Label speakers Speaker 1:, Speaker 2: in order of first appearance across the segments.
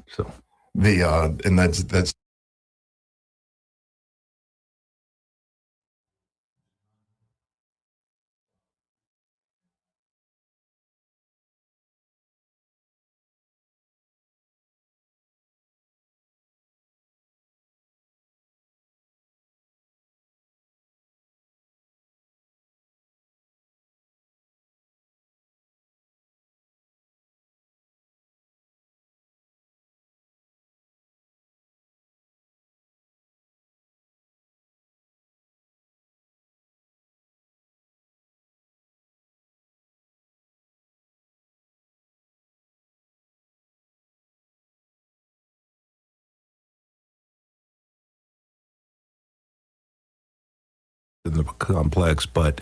Speaker 1: So
Speaker 2: and that's
Speaker 1: in the complex, but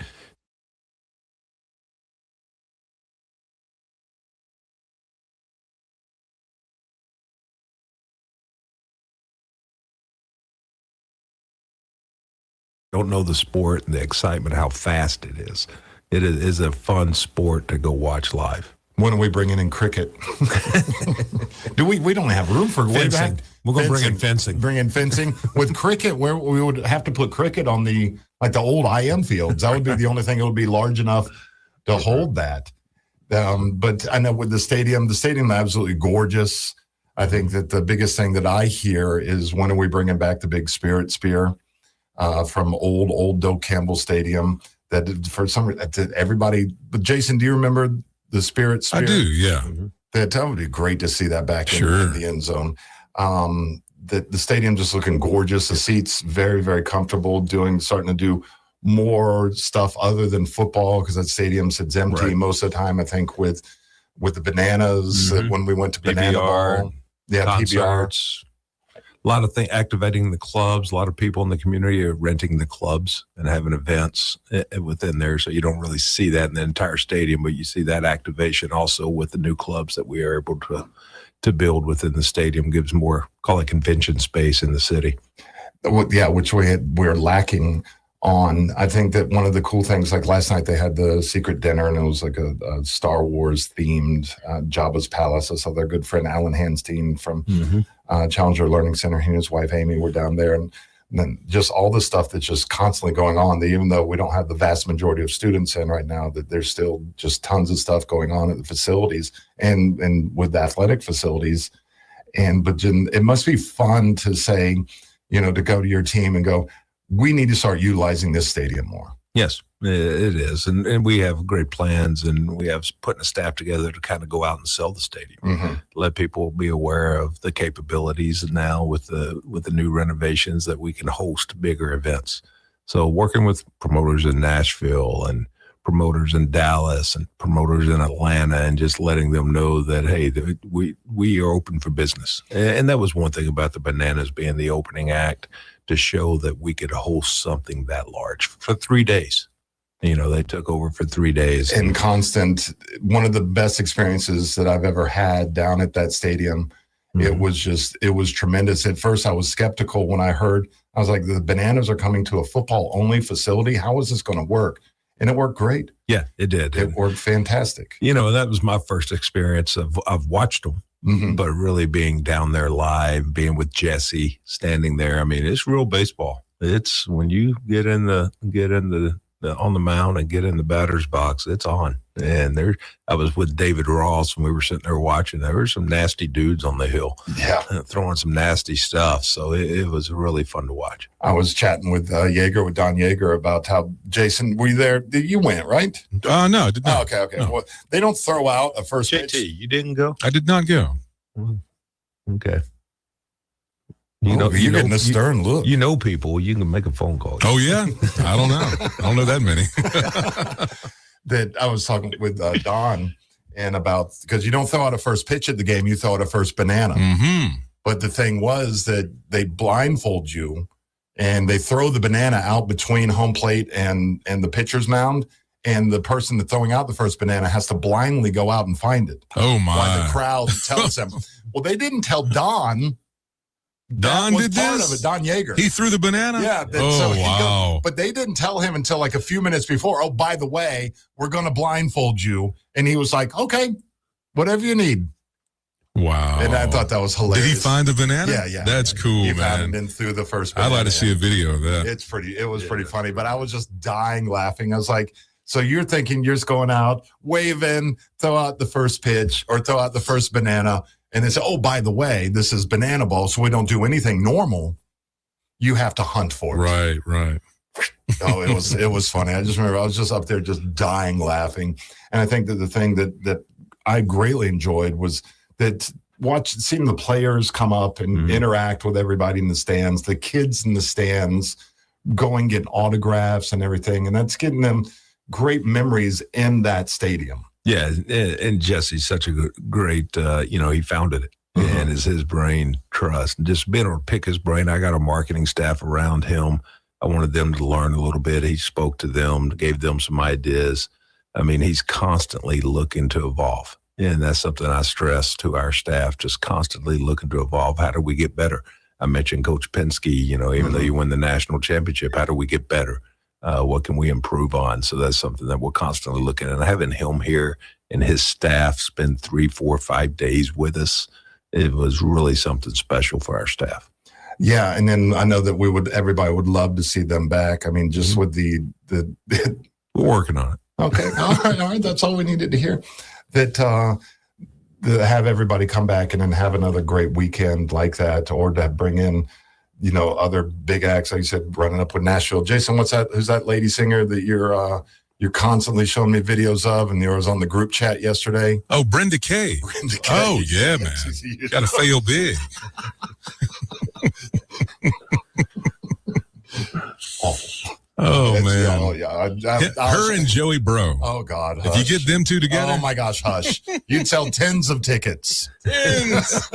Speaker 1: don't know the sport and the excitement, how fast it is. It is a fun sport to go watch live.
Speaker 2: When are we bringing in cricket? We don't have room for
Speaker 1: fencing. We're going to bring in fencing.
Speaker 2: Bring in fencing. With cricket, where we would have to put cricket on the old IM fields. That would be the only thing that would be large enough to hold that. But I know with the stadium is absolutely gorgeous. I think that the biggest thing that I hear is when are we bringing back the big Spirit Spear from old Doak Campbell Stadium? That for some reason, everybody. But Jason, do you remember the Spirit Spear?
Speaker 3: I do, yeah.
Speaker 2: Mm-hmm. That would be great to see that back in the end zone. The stadium just looking gorgeous. The seats very, very comfortable. Starting to do more stuff other than football because that stadium sits empty most of the time. I think with the bananas when we went to Banana Ball,
Speaker 1: concerts, a lot of things, activating the clubs. A lot of people in the community are renting the clubs and having events within there. So you don't really see that in the entire stadium, but you see that activation also with the new clubs that we are able to build within the stadium. Gives more, call it convention space in the city.
Speaker 2: Yeah, which we're lacking on. I think that one of the cool things, like last night they had the secret dinner and it was like a Star Wars themed Jabba's Palace. I saw their good friend Alan Hanstein from Challenger Learning Center. He and his wife Amy were down there, and then just all the stuff that's just constantly going on. Even though we don't have the vast majority of students in right now, that there's still just tons of stuff going on at the facilities and with the athletic facilities. But it must be fun to say, to go to your team and go, we need to start utilizing this stadium more.
Speaker 1: Yes, it is. And we have great plans, and we have putting a staff together to kind of go out and sell the stadium, let people be aware of the capabilities now with the new renovations that we can host bigger events. So working with promoters in Nashville and promoters in Dallas and promoters in Atlanta and just letting them know that, hey, we are open for business. And that was one thing about the Bananas being the opening act, to show that we could host something that large for 3 days. They took over for 3 days.
Speaker 2: And constant, one of the best experiences that I've ever had down at that stadium. It was tremendous. At first, I was skeptical when I heard, I was like, the Bananas are coming to a football-only facility. How is this going to work? And it worked great.
Speaker 1: Yeah, it did.
Speaker 2: It worked fantastic.
Speaker 1: That was my first experience. I've watched them. But really being down there live, being with Jesse, standing there. I mean, it's real baseball. It's when you get in the on the mound and get in the batter's box, it's on. And I was with David Ross and we were sitting there watching. There were some nasty dudes on the hill, throwing some nasty stuff. So it was really fun to watch.
Speaker 2: I was chatting with Don Yeager, about how, Jason, were you there? You went, right?
Speaker 3: No, I did not.
Speaker 2: Oh, okay. No. Well, they don't throw out a first pitch.
Speaker 1: You didn't go?
Speaker 3: I did not go.
Speaker 1: Okay.
Speaker 2: You're getting a stern look.
Speaker 1: You know people. You can make a phone call.
Speaker 3: Oh, yeah? I don't know. I don't know that many.
Speaker 2: That I was talking with Don and about, because you don't throw out a first pitch at the game, you throw out a first banana. But the thing was that they blindfold you and they throw the banana out between home plate and the pitcher's mound. And the person that's throwing out the first banana has to blindly go out and find it.
Speaker 3: Oh, my.
Speaker 2: While the crowd tells them. Well, they didn't tell Don.
Speaker 3: Don did
Speaker 2: part
Speaker 3: this?
Speaker 2: of it. Don Yeager.
Speaker 3: He threw the banana?
Speaker 2: Yeah.
Speaker 3: Wow.
Speaker 2: But they didn't tell him until like a few minutes before, oh, by the way, we're going to blindfold you. And he was like, okay, whatever you need.
Speaker 3: Wow.
Speaker 2: And I thought that was hilarious.
Speaker 3: Did he find the banana?
Speaker 2: Yeah.
Speaker 3: That's cool,
Speaker 2: He
Speaker 3: man.
Speaker 2: found it in through the first
Speaker 3: I'd
Speaker 2: banana.
Speaker 3: like to see a video of that.
Speaker 2: It was pretty funny, but I was just dying laughing. I was like, so you're thinking you're just going out, wave in, throw out the first pitch or throw out the first banana. And they say, oh, by the way, this is banana ball, so we don't do anything normal. You have to hunt for it.
Speaker 3: Right.
Speaker 2: Oh, it was funny. I just remember I was just up there just dying laughing. And I think that the thing that I greatly enjoyed was that seeing the players come up and interact with everybody in the stands, the kids in the stands going, getting autographs and everything. And that's getting them great memories in that stadium.
Speaker 1: Yeah, and Jesse's such a great, he founded it, and it's his brain trust. And just being able to pick his brain, I got a marketing staff around him. I wanted them to learn a little bit. He spoke to them, gave them some ideas. I mean, he's constantly looking to evolve. And that's something I stress to our staff, just constantly looking to evolve. How do we get better? I mentioned Coach Penske, even though you win the national championship, how do we get better? What can we improve on? So that's something that we're constantly looking at. And having him here and his staff spend 3, 4, 5 days with us, it was really something special for our staff.
Speaker 2: Yeah, and then I know that everybody would love to see them back. I mean, just with the
Speaker 1: We're working on it.
Speaker 2: Okay, all right. That's all we needed to hear. That have everybody come back and then have another great weekend like that, or to bring in, other big acts, like you said, running up with Nashville. Jason, what's that? Who's that lady singer that you're constantly showing me videos of? And there was on the group chat yesterday.
Speaker 3: Oh, Brenda Kay. Oh, yeah, man. Got to fail big. Oh, man. Her and Joey Bro.
Speaker 2: Oh, God.
Speaker 3: If you get them two together.
Speaker 2: Oh, my gosh, hush. You'd sell tens of tickets.
Speaker 3: Tens.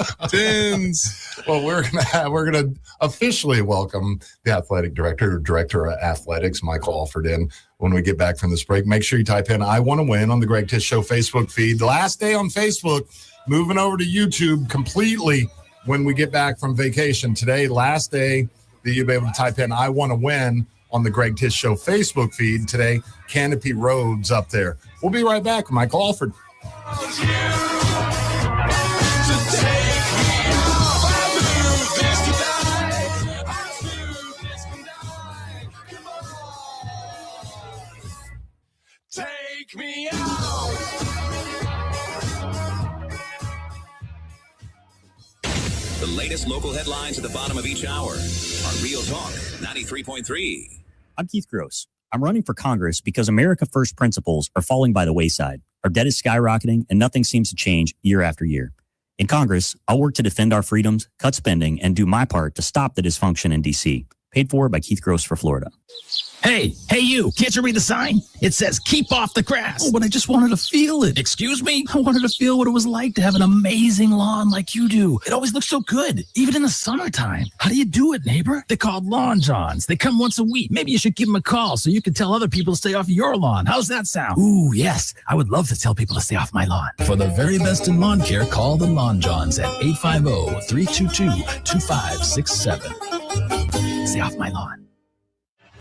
Speaker 2: Well, we're gonna officially welcome the athletic director of athletics, Michael Alford, in when we get back from this break. Make sure you type in "I Want to Win" on the Greg Tish Show Facebook feed. Last day on Facebook, moving over to YouTube completely when we get back from vacation. Today, last day that you'll be able to type in "I Want to Win" on the Greg Tish Show Facebook feed today. Canopy Roads up there. We'll be right back. Michael Alford.
Speaker 4: Take me out.
Speaker 5: The latest local headlines at the bottom of each hour on Real Talk 93.3.
Speaker 6: I'm Keith Gross. I'm running for Congress because America First principles are falling by the wayside. Our debt is skyrocketing and nothing seems to change year after year. In Congress, I'll work to defend our freedoms, cut spending, and do my part to stop the dysfunction in D.C. Paid for by Keith Gross for Florida.
Speaker 7: Hey, you, can't you read the sign? It says, keep off the grass. Oh, but I just wanted to feel it. Excuse me? I wanted to feel what it was like to have an amazing lawn like you do. It always looks so good, even in the summertime. How do you do it, neighbor? They're called Lawn Johns. They come once a week. Maybe you should give them a call so you can tell other people to stay off your lawn. How's that sound? Ooh, yes. I would love to tell people to stay off my lawn. For the very best in lawn care, call the Lawn Johns at 850-322-2567. Stay off my lawn.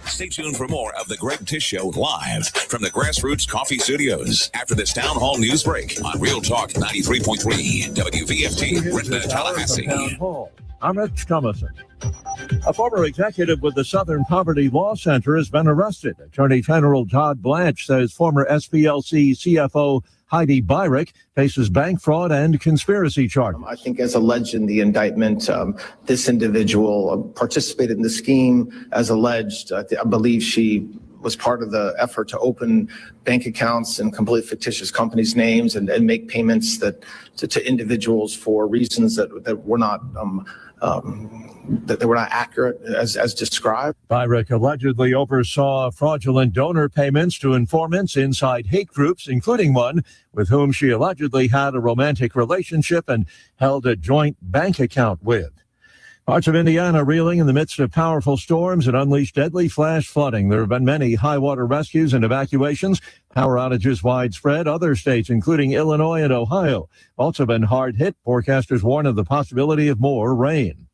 Speaker 5: Stay tuned for more of the Greg Tish Show live from the Grassroots Coffee Studios after this town hall news break on Real Talk 93.3 WVFT, Britain, Tallahassee.
Speaker 8: I'm Rich Thomason. A former executive with the Southern Poverty Law Center has been arrested. Attorney General Todd Blanche says former SPLC CFO Heidi Byrick faces bank fraud and conspiracy charges.
Speaker 9: I think as alleged in the indictment, this individual participated in the scheme as alleged. I believe she was part of the effort to open bank accounts in complete fictitious companies' names and make payments that to individuals for reasons that were not that they were not accurate as described.
Speaker 8: Byrick allegedly oversaw fraudulent donor payments to informants inside hate groups, including one with whom she allegedly had a romantic relationship and held a joint bank account with. Parts of Indiana reeling in the midst of powerful storms and unleashed deadly flash flooding. There have been many high water rescues and evacuations. Power outages widespread. Other states, including Illinois and Ohio, also been hard hit. Forecasters warn of the possibility of more rain.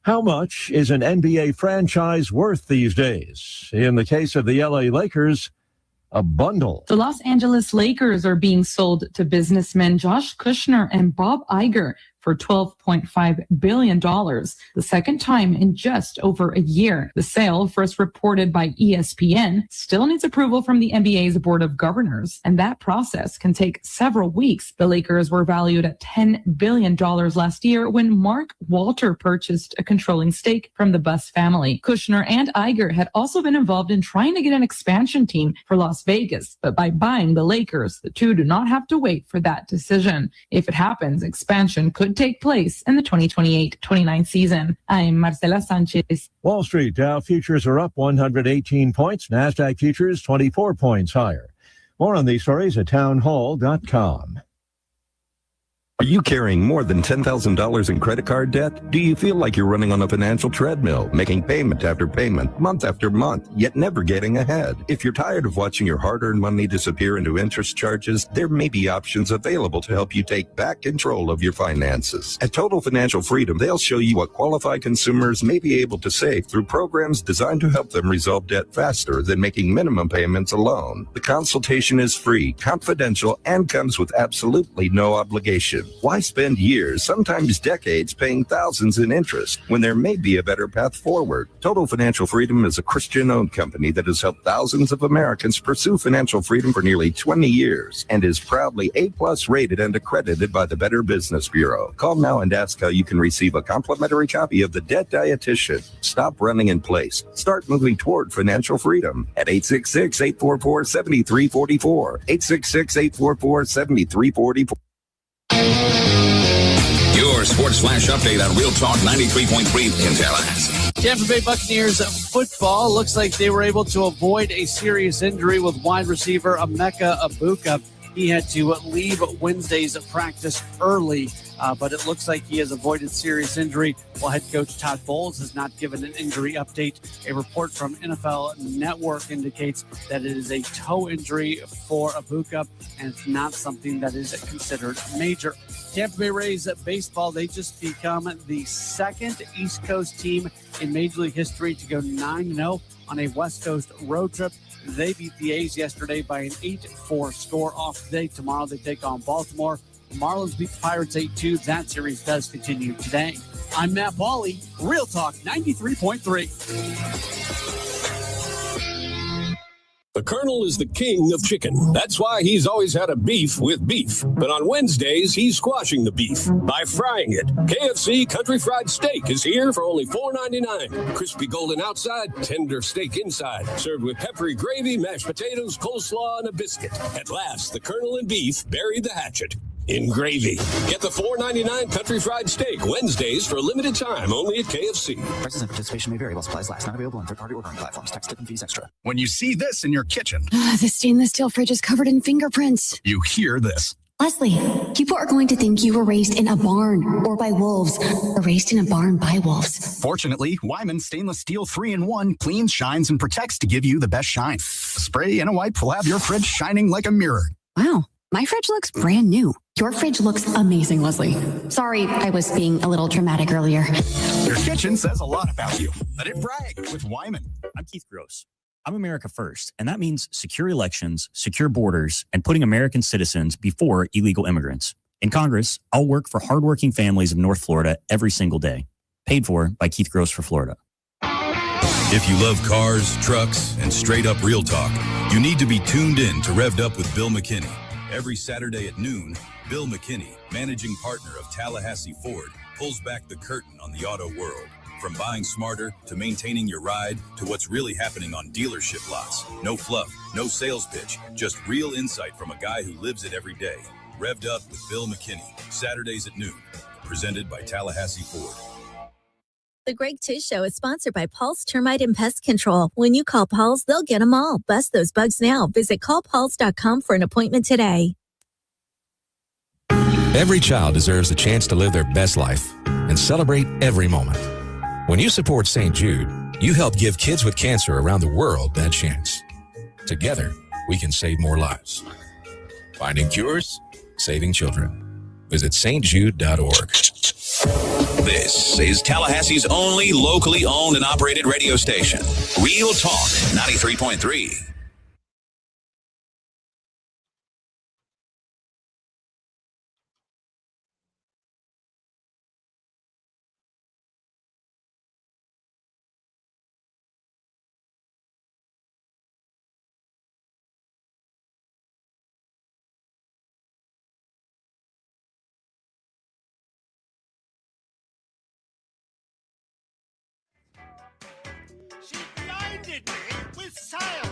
Speaker 8: How much is an NBA franchise worth these days? In the case of the LA Lakers, a bundle.
Speaker 10: The Los Angeles Lakers are being sold to businessmen Josh Kushner and Bob Iger for $12.5 billion, the second time in just over a year. The sale, first reported by ESPN, still needs approval from the NBA's Board of Governors, and that process can take several weeks. The Lakers were valued at $10 billion last year when Mark Walter purchased a controlling stake from the Buss family. Kushner and Iger had also been involved in trying to get an expansion team for Las Vegas, but by buying the Lakers, the two do not have to wait for that decision. If it happens, expansion could take place in the 2028-29 season. I'm Marcela Sanchez.
Speaker 8: Wall Street Dow futures are up 118 points. NASDAQ futures 24 points higher. More on these stories at townhall.com.
Speaker 11: Are you carrying more than $10,000 in credit card debt? Do you feel like you're running on a financial treadmill, making payment after payment, month after month, yet never getting ahead? If you're tired of watching your hard-earned money disappear into interest charges, there may be options available to help you take back control of your finances. At Total Financial Freedom, they'll show you what qualified consumers may be able to save through programs designed to help them resolve debt faster than making minimum payments alone. The consultation is free, confidential, and comes with absolutely no obligation. Why spend years, sometimes decades, paying thousands in interest when there may be a better path forward? Total Financial Freedom is a Christian-owned company that has helped thousands of Americans pursue financial freedom for nearly 20 years and is proudly A+ rated and accredited by the Better Business Bureau. Call now and ask how you can receive a complimentary copy of The Debt Dietitian. Stop running in place. Start moving toward financial freedom at 866-844-7344. 866-844-7344.
Speaker 5: Your Sports Flash update on Real Talk 93.3 in Tallahassee.
Speaker 12: Tampa Bay Buccaneers football looks like they were able to avoid a serious injury with wide receiver Emeka Egbuka. He had to leave Wednesday's practice early, but it looks like he has avoided serious injury, while head coach Todd Bowles has not given an injury update. A report from NFL Network indicates that it is a toe injury for Egbuka, and it's not something that is considered major. Tampa Bay Rays baseball, they just become the second East Coast team in Major League history to go 9-0 on a West Coast road trip. They beat the A's yesterday by an 8-4 score. Off today. Tomorrow they take on Baltimore. The Marlins beat the Pirates 8-2. That series does continue today. I'm Matt Pauley, Real Talk 93.3.
Speaker 4: The Colonel is the king of chicken. That's why he's always had a beef with beef. But on Wednesdays, he's squashing the beef by frying it. KFC Country Fried Steak is here for only $4.99. Crispy golden outside, tender steak inside. Served with peppery gravy, mashed potatoes, coleslaw, and a biscuit. At last, the Colonel and beef buried the hatchet in gravy. Get the $4.99 Country Fried Steak Wednesdays for a limited time only at KFC.
Speaker 13: Prices and participation may vary while supplies last. Not available on third-party ordering platforms. Tax, tip, and fees extra.
Speaker 14: When you see this in your kitchen,
Speaker 15: the stainless steel fridge is covered in fingerprints.
Speaker 14: You hear this.
Speaker 15: Leslie, people are going to think you were raised in a barn or by wolves, or raised in a barn by wolves.
Speaker 14: Fortunately, Wyman Stainless Steel 3-in-1 cleans, shines, and protects to give you the best shine. A spray and a wipe will have your fridge shining like a mirror.
Speaker 15: Wow. My fridge looks brand new. Your fridge looks amazing, Leslie. Sorry, I was being a little dramatic earlier.
Speaker 14: Your kitchen says a lot about you. Let it brag with Wyman.
Speaker 6: I'm Keith Gross. I'm America First, and that means secure elections, secure borders, and putting American citizens before illegal immigrants. In Congress, I'll work for hardworking families of North Florida every single day. Paid for by Keith Gross for Florida.
Speaker 3: If you love cars, trucks, and straight-up real talk, you need to be tuned in to Revved Up with Bill McKinney. Every Saturday at noon, Bill McKinney, managing partner of Tallahassee Ford, pulls back the curtain on the auto world. From buying smarter to maintaining your ride to what's really happening on dealership lots. No fluff, no sales pitch, just real insight from a guy who lives it every day. Revved Up with Bill McKinney, Saturdays at noon. Presented by Tallahassee Ford.
Speaker 16: The Greg Tish Show is sponsored by Paul's Termite and Pest Control. When you call Paul's, they'll get them all. Bust those bugs now. Visit callpauls.com for an appointment today.
Speaker 17: Every child deserves a chance to live their best life and celebrate every moment. When you support St. Jude, you help give kids with cancer around the world that chance. Together, we can save more lives. Finding cures, saving children. Visit stjude.org.
Speaker 5: This is Tallahassee's only locally owned and operated radio station. Real Talk 93.3.
Speaker 18: blinded me with silence.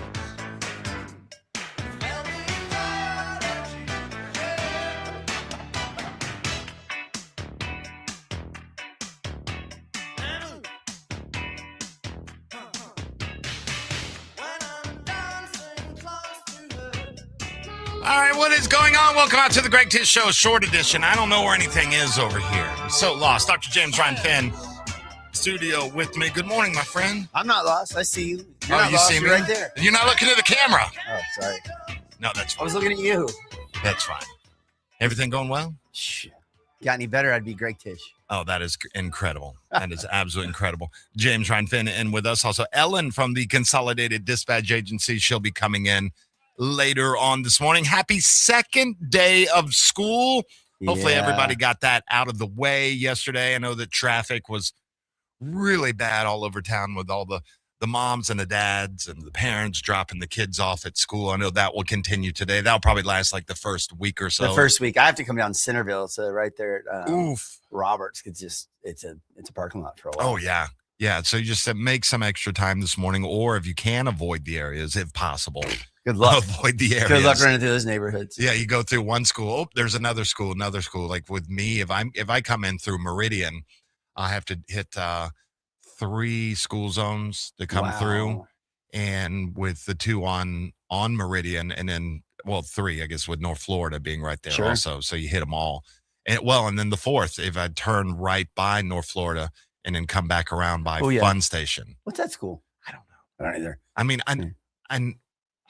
Speaker 19: All right, what is going on? Welcome out to the Greg Tish Show, short edition. I don't know where anything is over here. I'm so lost. Dr. James Ryan Finn, studio with me. Good morning, my friend.
Speaker 20: I'm not lost. I see you. You're
Speaker 19: Oh,
Speaker 20: not
Speaker 19: you
Speaker 20: lost.
Speaker 19: see
Speaker 20: You're
Speaker 19: me?
Speaker 20: right there.
Speaker 19: You're not looking at the camera.
Speaker 20: Oh, sorry.
Speaker 19: No, that's fine.
Speaker 20: I was looking at you.
Speaker 19: That's fine. Everything going well?
Speaker 20: Got any better? I'd be Greg Tish.
Speaker 19: Oh, that is incredible. That is absolutely incredible. James Ryan Finn, and with us also Ellen from the Consolidated Dispatch Agency. She'll be coming in later on this morning. Happy second day of school. Hopefully everybody got that out of the way yesterday. I know that traffic was really bad all over town with all the moms and the dads and the parents dropping the kids off at school. I know that will continue today. That'll probably last like the first week or so.
Speaker 20: The first week, I have to come down Centerville, so right there at
Speaker 19: Oof.
Speaker 20: Roberts. It's a parking lot for a while.
Speaker 19: Oh yeah. Yeah. So you just make some extra time this morning, or if you can avoid the areas, if possible.
Speaker 20: Good luck.
Speaker 19: Avoid the areas.
Speaker 20: Good luck running through those neighborhoods.
Speaker 19: Yeah, you go through one school. Oh, there's another school. Like with me, if I come in through Meridian, I have to hit 3 school zones to come through, and with the 2 on Meridian, and then 3, I guess, with North Florida being right there also. So you hit them all, and then the 4th, if I turn right by North Florida and then come back around by Fun Station.
Speaker 20: What's that school? I don't know. I don't either.
Speaker 19: I mean,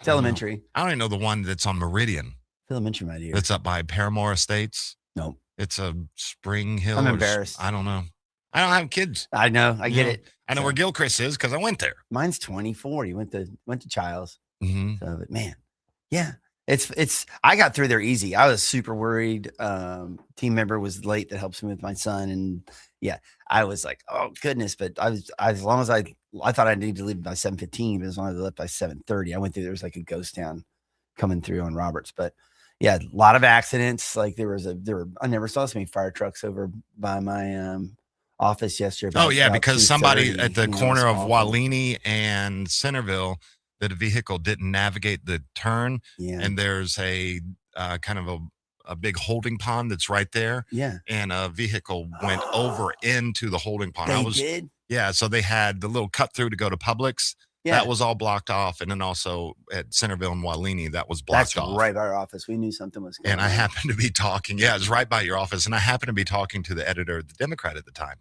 Speaker 20: It's elementary.
Speaker 19: I don't even know the one that's on Meridian.
Speaker 20: Elementary, my dear.
Speaker 19: That's up by Paramore Estates.
Speaker 20: Nope.
Speaker 19: It's a Spring Hill.
Speaker 20: I'm embarrassed.
Speaker 19: I don't know. I don't have kids.
Speaker 20: I know. I get it.
Speaker 19: I know where Gilchrist is because I went there.
Speaker 20: Mine's 24. He went to Childs.
Speaker 19: Mm-hmm.
Speaker 20: So, but man, yeah, it's. I got through there easy. I was super worried. Team member was late that helps me with my son, and yeah, I was like, oh goodness. But I was as long as I thought I needed to leave by 7:15, but as long as I left by 7:30, I went through. There was like a ghost town coming through on Roberts, but yeah, a lot of accidents. Like I never saw so many fire trucks over by my office yesterday.
Speaker 19: Oh yeah, because somebody
Speaker 20: 2:30,
Speaker 19: at the
Speaker 20: you know,
Speaker 19: corner
Speaker 20: it's
Speaker 19: of
Speaker 20: awful.
Speaker 19: Walini and Centerville, that a vehicle didn't navigate the turn, and there's a kind of a big holding pond that's right there.
Speaker 20: Yeah,
Speaker 19: and a vehicle went over into the holding pond.
Speaker 20: They did?
Speaker 19: Yeah, so they had the little cut through to go to Publix.
Speaker 20: Yeah.
Speaker 19: That was all blocked off, and then also at Centerville and Walini, that was blocked
Speaker 20: That's
Speaker 19: off.
Speaker 20: right by our office. We knew something was going
Speaker 19: And I happened to be talking. Yeah, it was right by your office, and I happened to be talking to the editor of the Democrat at the time.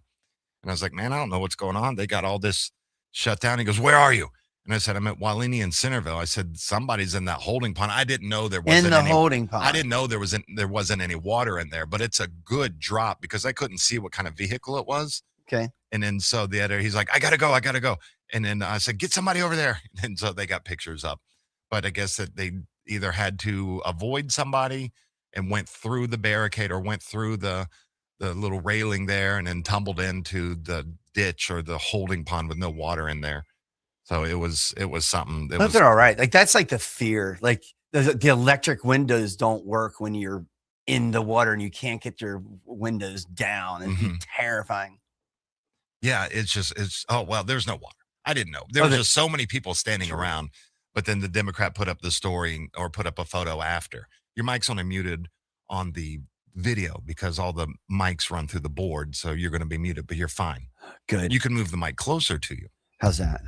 Speaker 19: And I was like, man, I don't know what's going on. They got all this shut down. He goes, where are you? And I said, I'm at Walini and Centerville. I said, somebody's in that holding pond. I didn't know there wasn't
Speaker 20: in the
Speaker 19: any
Speaker 20: holding pond.
Speaker 19: I didn't know there wasn't any water in there, but it's a good drop because I couldn't see what kind of vehicle it was.
Speaker 20: Okay.
Speaker 19: And then so the editor, he's like, I gotta go. And then I said, get somebody over there. And so they got pictures up. But I guess that they either had to avoid somebody and went through the barricade or went through the little railing there and then tumbled into the ditch or the holding pond with no water in there. So it was something.
Speaker 20: But they're all right. Like that's like the fear. Like the electric windows don't work when you're in the water and you can't get your windows down. It's terrifying.
Speaker 19: Yeah, oh well, there's no water. I didn't know. There was just so many people standing around. But then the Democrat put up the story or put up a photo after. Your mic's only muted on the video because all the mics run through the board, so you're going to be muted, but you're fine.
Speaker 20: Good.
Speaker 19: You can move the mic closer to you.
Speaker 20: How's that?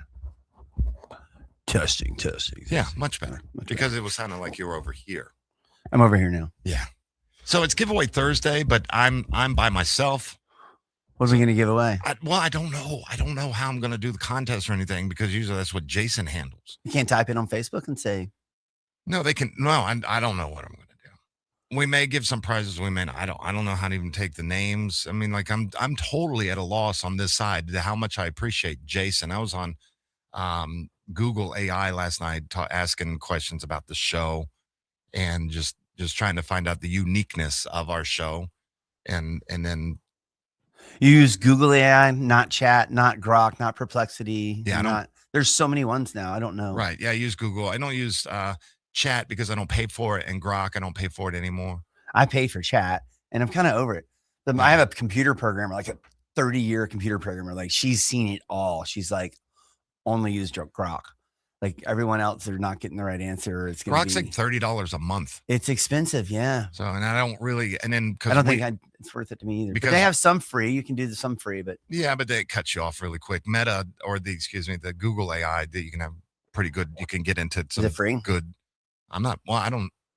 Speaker 19: Testing. Yeah, much better. Because it was sounding like you were over here.
Speaker 20: I'm over here now.
Speaker 19: Yeah. So it's giveaway Thursday, but I'm by myself.
Speaker 20: What's we going to give away?
Speaker 19: I don't know. I don't know how I'm going to do the contest or anything because usually that's what Jason handles.
Speaker 20: You can't type it on Facebook and say.
Speaker 19: No, they can. No, I don't know what I'm going to do. We may give some prizes. We may not. I don't know how to even take the names. I mean, like I'm totally at a loss on this side. How much I appreciate Jason. I was on Google AI last night asking questions about the show and just trying to find out the uniqueness of our show. And then
Speaker 20: you use Google AI, not Chat, not Grok, not Perplexity.
Speaker 19: Yeah,
Speaker 20: there's so many ones now. I don't know.
Speaker 19: Right. Yeah, I use Google. I don't use Chat because I don't pay for it, and Grok, I don't pay for it anymore.
Speaker 20: I pay for Chat, and I'm kind of over it. I have a computer programmer, like a 30-year computer programmer. Like she's seen it all. She's like, only use Grok. Like everyone else, they're not getting the right answer. It's going
Speaker 19: Grok's like $30 a month.
Speaker 20: It's expensive, yeah.
Speaker 19: So, and I don't really, and then
Speaker 20: I don't think it's worth it to me either. Because they have some free. You can do some free, but
Speaker 19: yeah, but they cut you off really quick. Meta or the Google AI that you can have pretty good. You can get into some
Speaker 20: is it free?
Speaker 19: Good. I'm not. Well,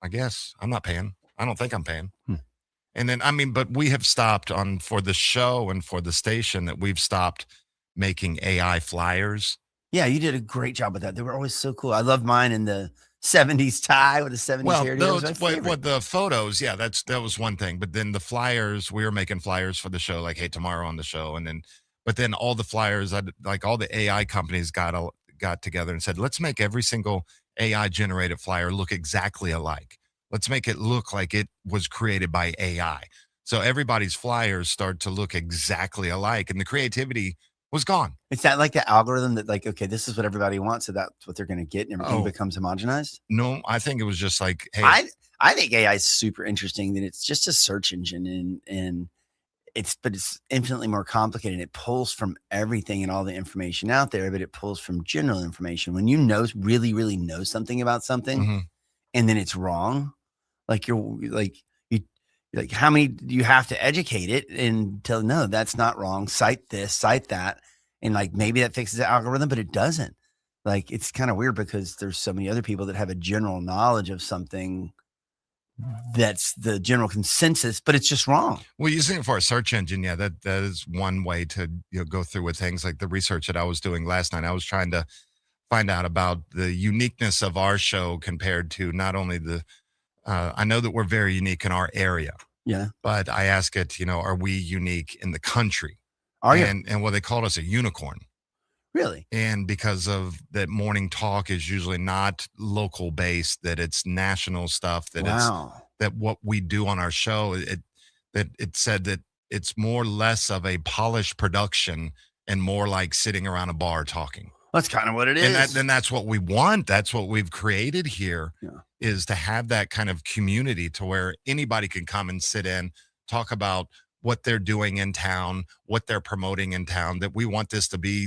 Speaker 19: I guess I'm not paying. I don't think I'm paying.
Speaker 20: Hmm.
Speaker 19: And then but we have stopped for the show and for the station that we've stopped making AI flyers.
Speaker 20: Yeah, you did a great job with that. They were always so cool. I loved mine in the 70s tie with the 70s hairdo.
Speaker 19: What the photos, yeah, that was one thing. But then the flyers, we were making flyers for the show, like, hey, tomorrow on the show. But then all the flyers, like all the AI companies got together and said, let's make every single AI generated flyer look exactly alike. Let's make it look like it was created by AI. So everybody's flyers start to look exactly alike, and the creativity was gone.
Speaker 20: Is that like the algorithm that like, okay, this is what everybody wants, so that's what they're going to get, and everything becomes homogenized?
Speaker 19: No, I think it was just like, hey,
Speaker 20: I think AI is super interesting. That it's just a search engine, and it's infinitely more complicated. It pulls from everything and all the information out there, but it pulls from general information. When you really, really know something about something, and then it's wrong, like how many do you have to educate it and tell, no, that's not wrong. Cite this, cite that. And like, maybe that fixes the algorithm, but it doesn't. Like, it's kind of weird because there's so many other people that have a general knowledge of something that's the general consensus, but it's just wrong.
Speaker 19: Well, using it for a search engine, yeah, that is one way to go through with things. Like the research that I was doing last night, I was trying to find out about the uniqueness of our show compared to not only I know that we're very unique in our area.
Speaker 20: Yeah.
Speaker 19: But I ask it, are we unique in the country?
Speaker 20: Are you?
Speaker 19: And well, they called us a unicorn.
Speaker 20: Really?
Speaker 19: And because of that, morning talk is usually not local based, that it's national stuff, that that what we do on our show, it said that it's more less of a polished production and more like sitting around a bar talking.
Speaker 20: That's kind of what it is.
Speaker 19: And that's what we want. That's what we've created here, is to have that kind of community to where anybody can come and sit in, talk about what they're doing in town, what they're promoting in town, that we want this to be,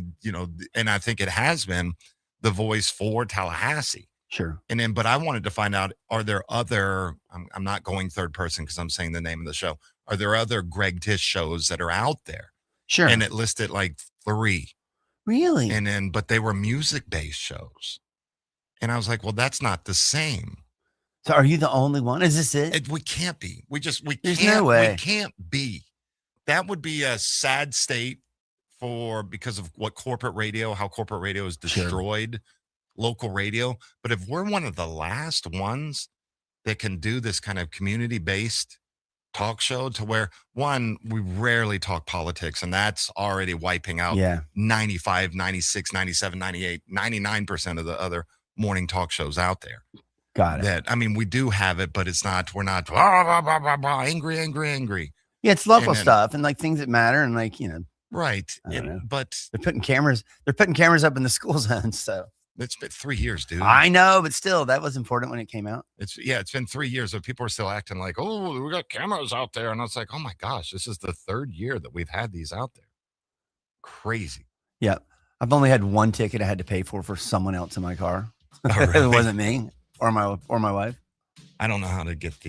Speaker 19: and I think it has been the voice for Tallahassee.
Speaker 20: Sure.
Speaker 19: And then, but I wanted to find out, are there other, I'm not going third person because I'm saying the name of the show. Are there other Greg Tish shows that are out there?
Speaker 20: Sure.
Speaker 19: And it listed like 3.
Speaker 20: Really?
Speaker 19: And then, but they were music-based shows. And I was like, well, that's not the same.
Speaker 20: So are you the only one? Is this it?
Speaker 19: We can't be. There's
Speaker 20: There's
Speaker 19: can't,
Speaker 20: no way.
Speaker 19: We can't be. That would be a sad state because of how corporate radio has destroyed local radio. But if we're one of the last ones that can do this kind of community-based talk show, to where, one, we rarely talk politics, and that's already wiping out 95, 96, 97, 98, 99% of the other morning talk shows out there.
Speaker 20: Got it.
Speaker 19: We do have it, but we're not blah, blah, blah, blah, angry.
Speaker 20: Yeah, it's local stuff and like things that matter, and like,
Speaker 19: right. But
Speaker 20: they're putting cameras up in the school zones. So
Speaker 19: it's been 3 years, dude.
Speaker 20: I know, but still, that was important when it came out.
Speaker 19: It's been 3 years, but people are still acting like, oh, we got cameras out there. And I was like, oh my gosh, this is the 3rd year that we've had these out there. Crazy.
Speaker 20: Yeah. I've only had one ticket I had to pay for someone else in my car.
Speaker 19: Oh, really?
Speaker 20: It wasn't me or my wife.
Speaker 19: I don't know how to get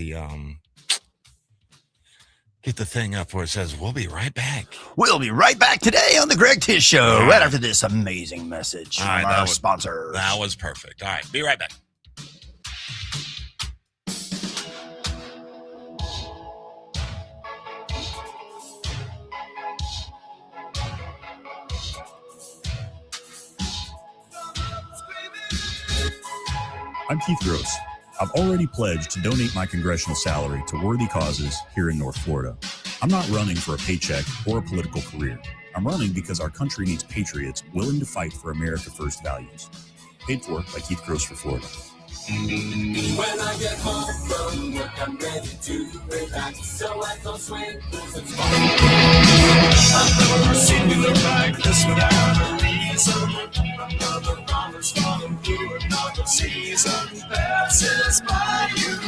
Speaker 19: the thing up where it says, we'll be right back.
Speaker 20: We'll be right back today on the Greg Tish Show, right after this amazing message from our sponsors.
Speaker 19: That was perfect. All right, be right back.
Speaker 6: I'm Keith Gross. I've already pledged to donate my congressional salary to worthy causes here in North Florida. I'm not running for a paycheck or a political career. I'm running because our country needs patriots willing to fight for America First values. Paid for by Keith Gross for Florida.
Speaker 18: When I get home from work, I'm ready to relax, so I don't swing booze and smoke. I've never seen you look like this without a reason. Another lover's falling through another season passes by you.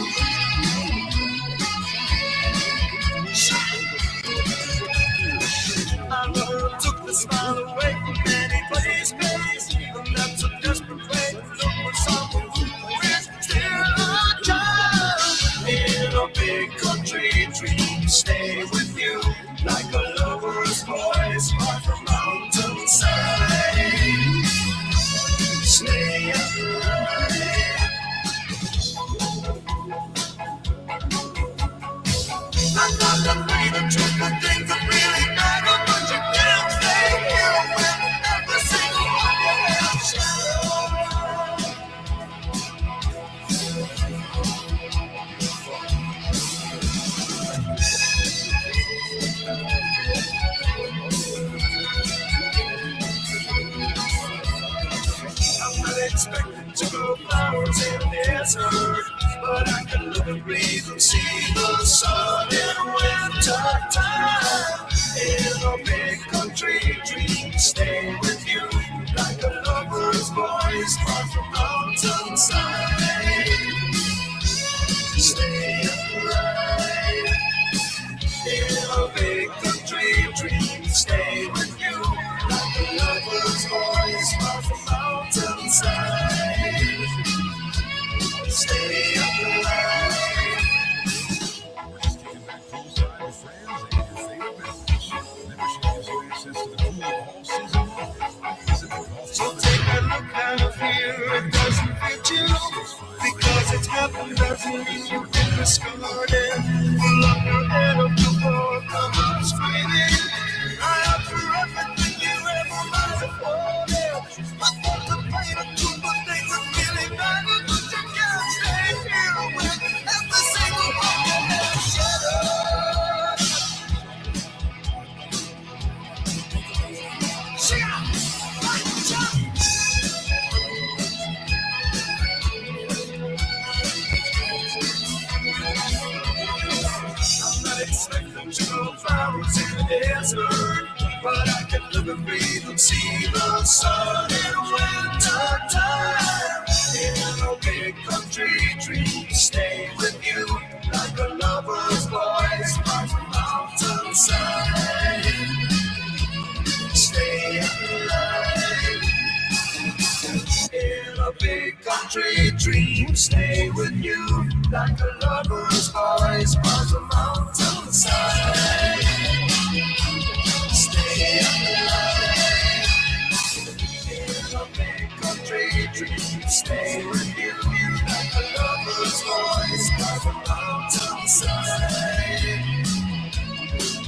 Speaker 18: I never took the smile away from any place. expected to grow flowers in the desert, but I can look and breathe and see the sun in winter time. In a big country, dreams stay with you like a lover's voice far from mountainside. Stay alive. In a big country, dreams stay with you like a lover's voice far from mountainside. Stay alive. So take a look out here, it doesn't fit you. Because it's happened doesn't mean you've been discarded. Pull up your head up the floor, come on, screaming. I have for everything you ever might have wanted. I want to play the two, but things are really bad. But you can't stay here with every single one you have shattered. I'm not expecting to grow flowers in the desert, but I can live and breathe and see the sun in winter time. In a big country, dreams stay with you like a lover's voice far from mountainside. Stay alive. In a big country, dreams stay with you like a lover's voice far from mountainside. Stay alive. In a big country, dreams stay with you like a lover's voice far from mountainside.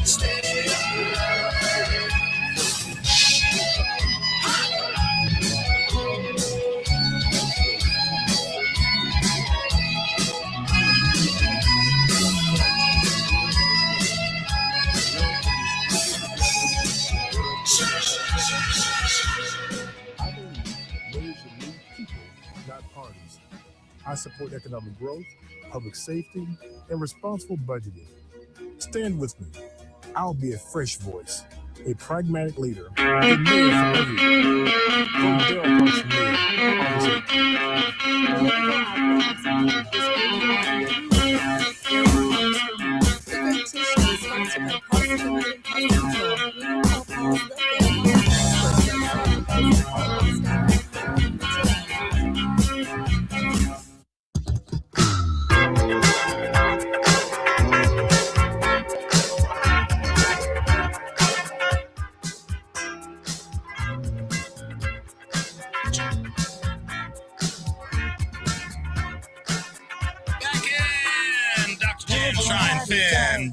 Speaker 18: Stay alive.
Speaker 21: Not parties. I support economic growth, public safety, and responsible budgeting. Stand with me. I'll be a fresh voice, a pragmatic leader, a mayor for everyone. Vote Dale Parks for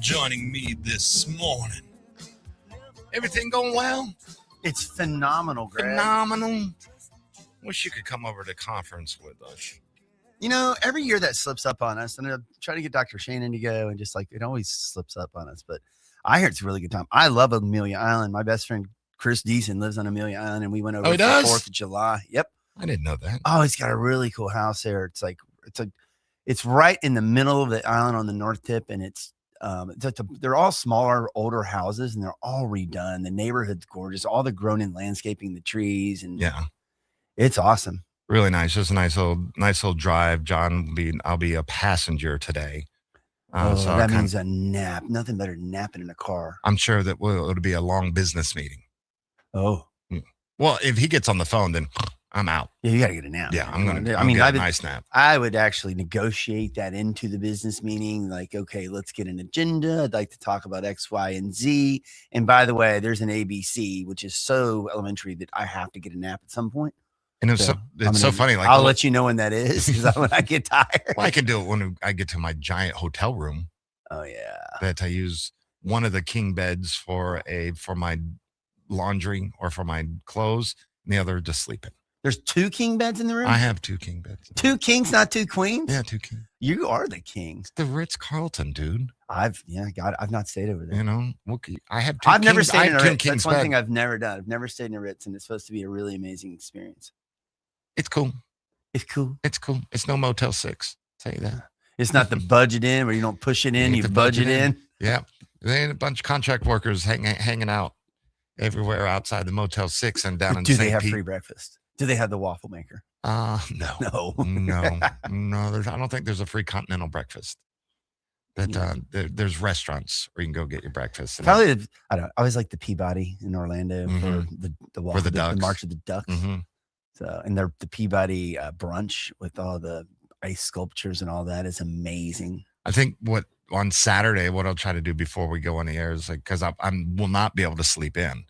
Speaker 19: Joining me this morning. Everything going well?
Speaker 20: It's phenomenal, Greg.
Speaker 19: Phenomenal. Wish you could come over to conference with us.
Speaker 20: You know, every year that slips up on us, and I try to get Dr. Shannon to go, and just like it always slips up on us. But I hear it's a really good time. I love Amelia Island. My best friend Chris Deason lives on Amelia Island, and we went over for the 4th of July. Yep.
Speaker 19: I didn't know that.
Speaker 20: Oh, he's got a really cool house there. It's right in the middle of the island on the north tip, and they're all smaller, older houses, and they're all redone. The neighborhood's gorgeous. All the grown-in landscaping, the trees, and
Speaker 19: yeah,
Speaker 20: it's awesome.
Speaker 19: Really nice. Just a nice little drive. John, I'll be a passenger today.
Speaker 20: So that means a nap. Nothing better than napping in a car.
Speaker 19: I'm sure that it'll be a long business meeting.
Speaker 20: Oh,
Speaker 19: well, if he gets on the phone, then I'm out.
Speaker 20: Yeah, you got to get a nap.
Speaker 19: Yeah, I'm gonna. I mean, get a nice nap.
Speaker 20: I would actually negotiate that into the business meeting. Like, okay, let's get an agenda. I'd like to talk about X, Y, and Z. And by the way, there's an ABC, which is so elementary that I have to get a nap at some point.
Speaker 19: And it's so funny. Like,
Speaker 20: I'll let you know when that is, because when I get tired.
Speaker 19: Well, I can do it when I get to my giant hotel room.
Speaker 20: Oh yeah.
Speaker 19: That I use one of the king beds for my laundry or for my clothes, and the other just sleeping.
Speaker 20: There's 2 king beds in the room?
Speaker 19: I have 2 king beds.
Speaker 20: 2 kings, not 2 queens?
Speaker 19: Yeah, 2 kings.
Speaker 20: You are the king.
Speaker 19: It's the Ritz-Carlton, dude.
Speaker 20: I've not stayed over there.
Speaker 19: You know, I have 2
Speaker 20: I've never
Speaker 19: kings,
Speaker 20: stayed in a Ritz.
Speaker 19: Kings
Speaker 20: That's one
Speaker 19: bed.
Speaker 20: thing I've never done. I've never stayed in a Ritz, and it's supposed to be a really amazing experience.
Speaker 19: It's cool.
Speaker 20: It's cool.
Speaker 19: It's cool. It's no Motel 6. Tell you that.
Speaker 20: It's not the budget in where you don't push it in, you budget in.
Speaker 19: Yeah. There ain't a bunch of contract workers hanging out everywhere outside the Motel 6 and down in
Speaker 20: Do
Speaker 19: St.
Speaker 20: they have
Speaker 19: Pete.
Speaker 20: free breakfast? Do they have the waffle maker?
Speaker 19: No.
Speaker 20: No.
Speaker 19: No. I don't think there's a free continental breakfast. But there's restaurants where you can go get your breakfast.
Speaker 20: Probably, I don't know. I always like the Peabody in Orlando for the
Speaker 19: Ducks.
Speaker 20: March of the Ducks.
Speaker 19: Mhm.
Speaker 20: So, and the Peabody brunch with all the ice sculptures and all that is amazing.
Speaker 19: I think on Saturday, what I'll try to do before we go on the air is because I will not be able to sleep in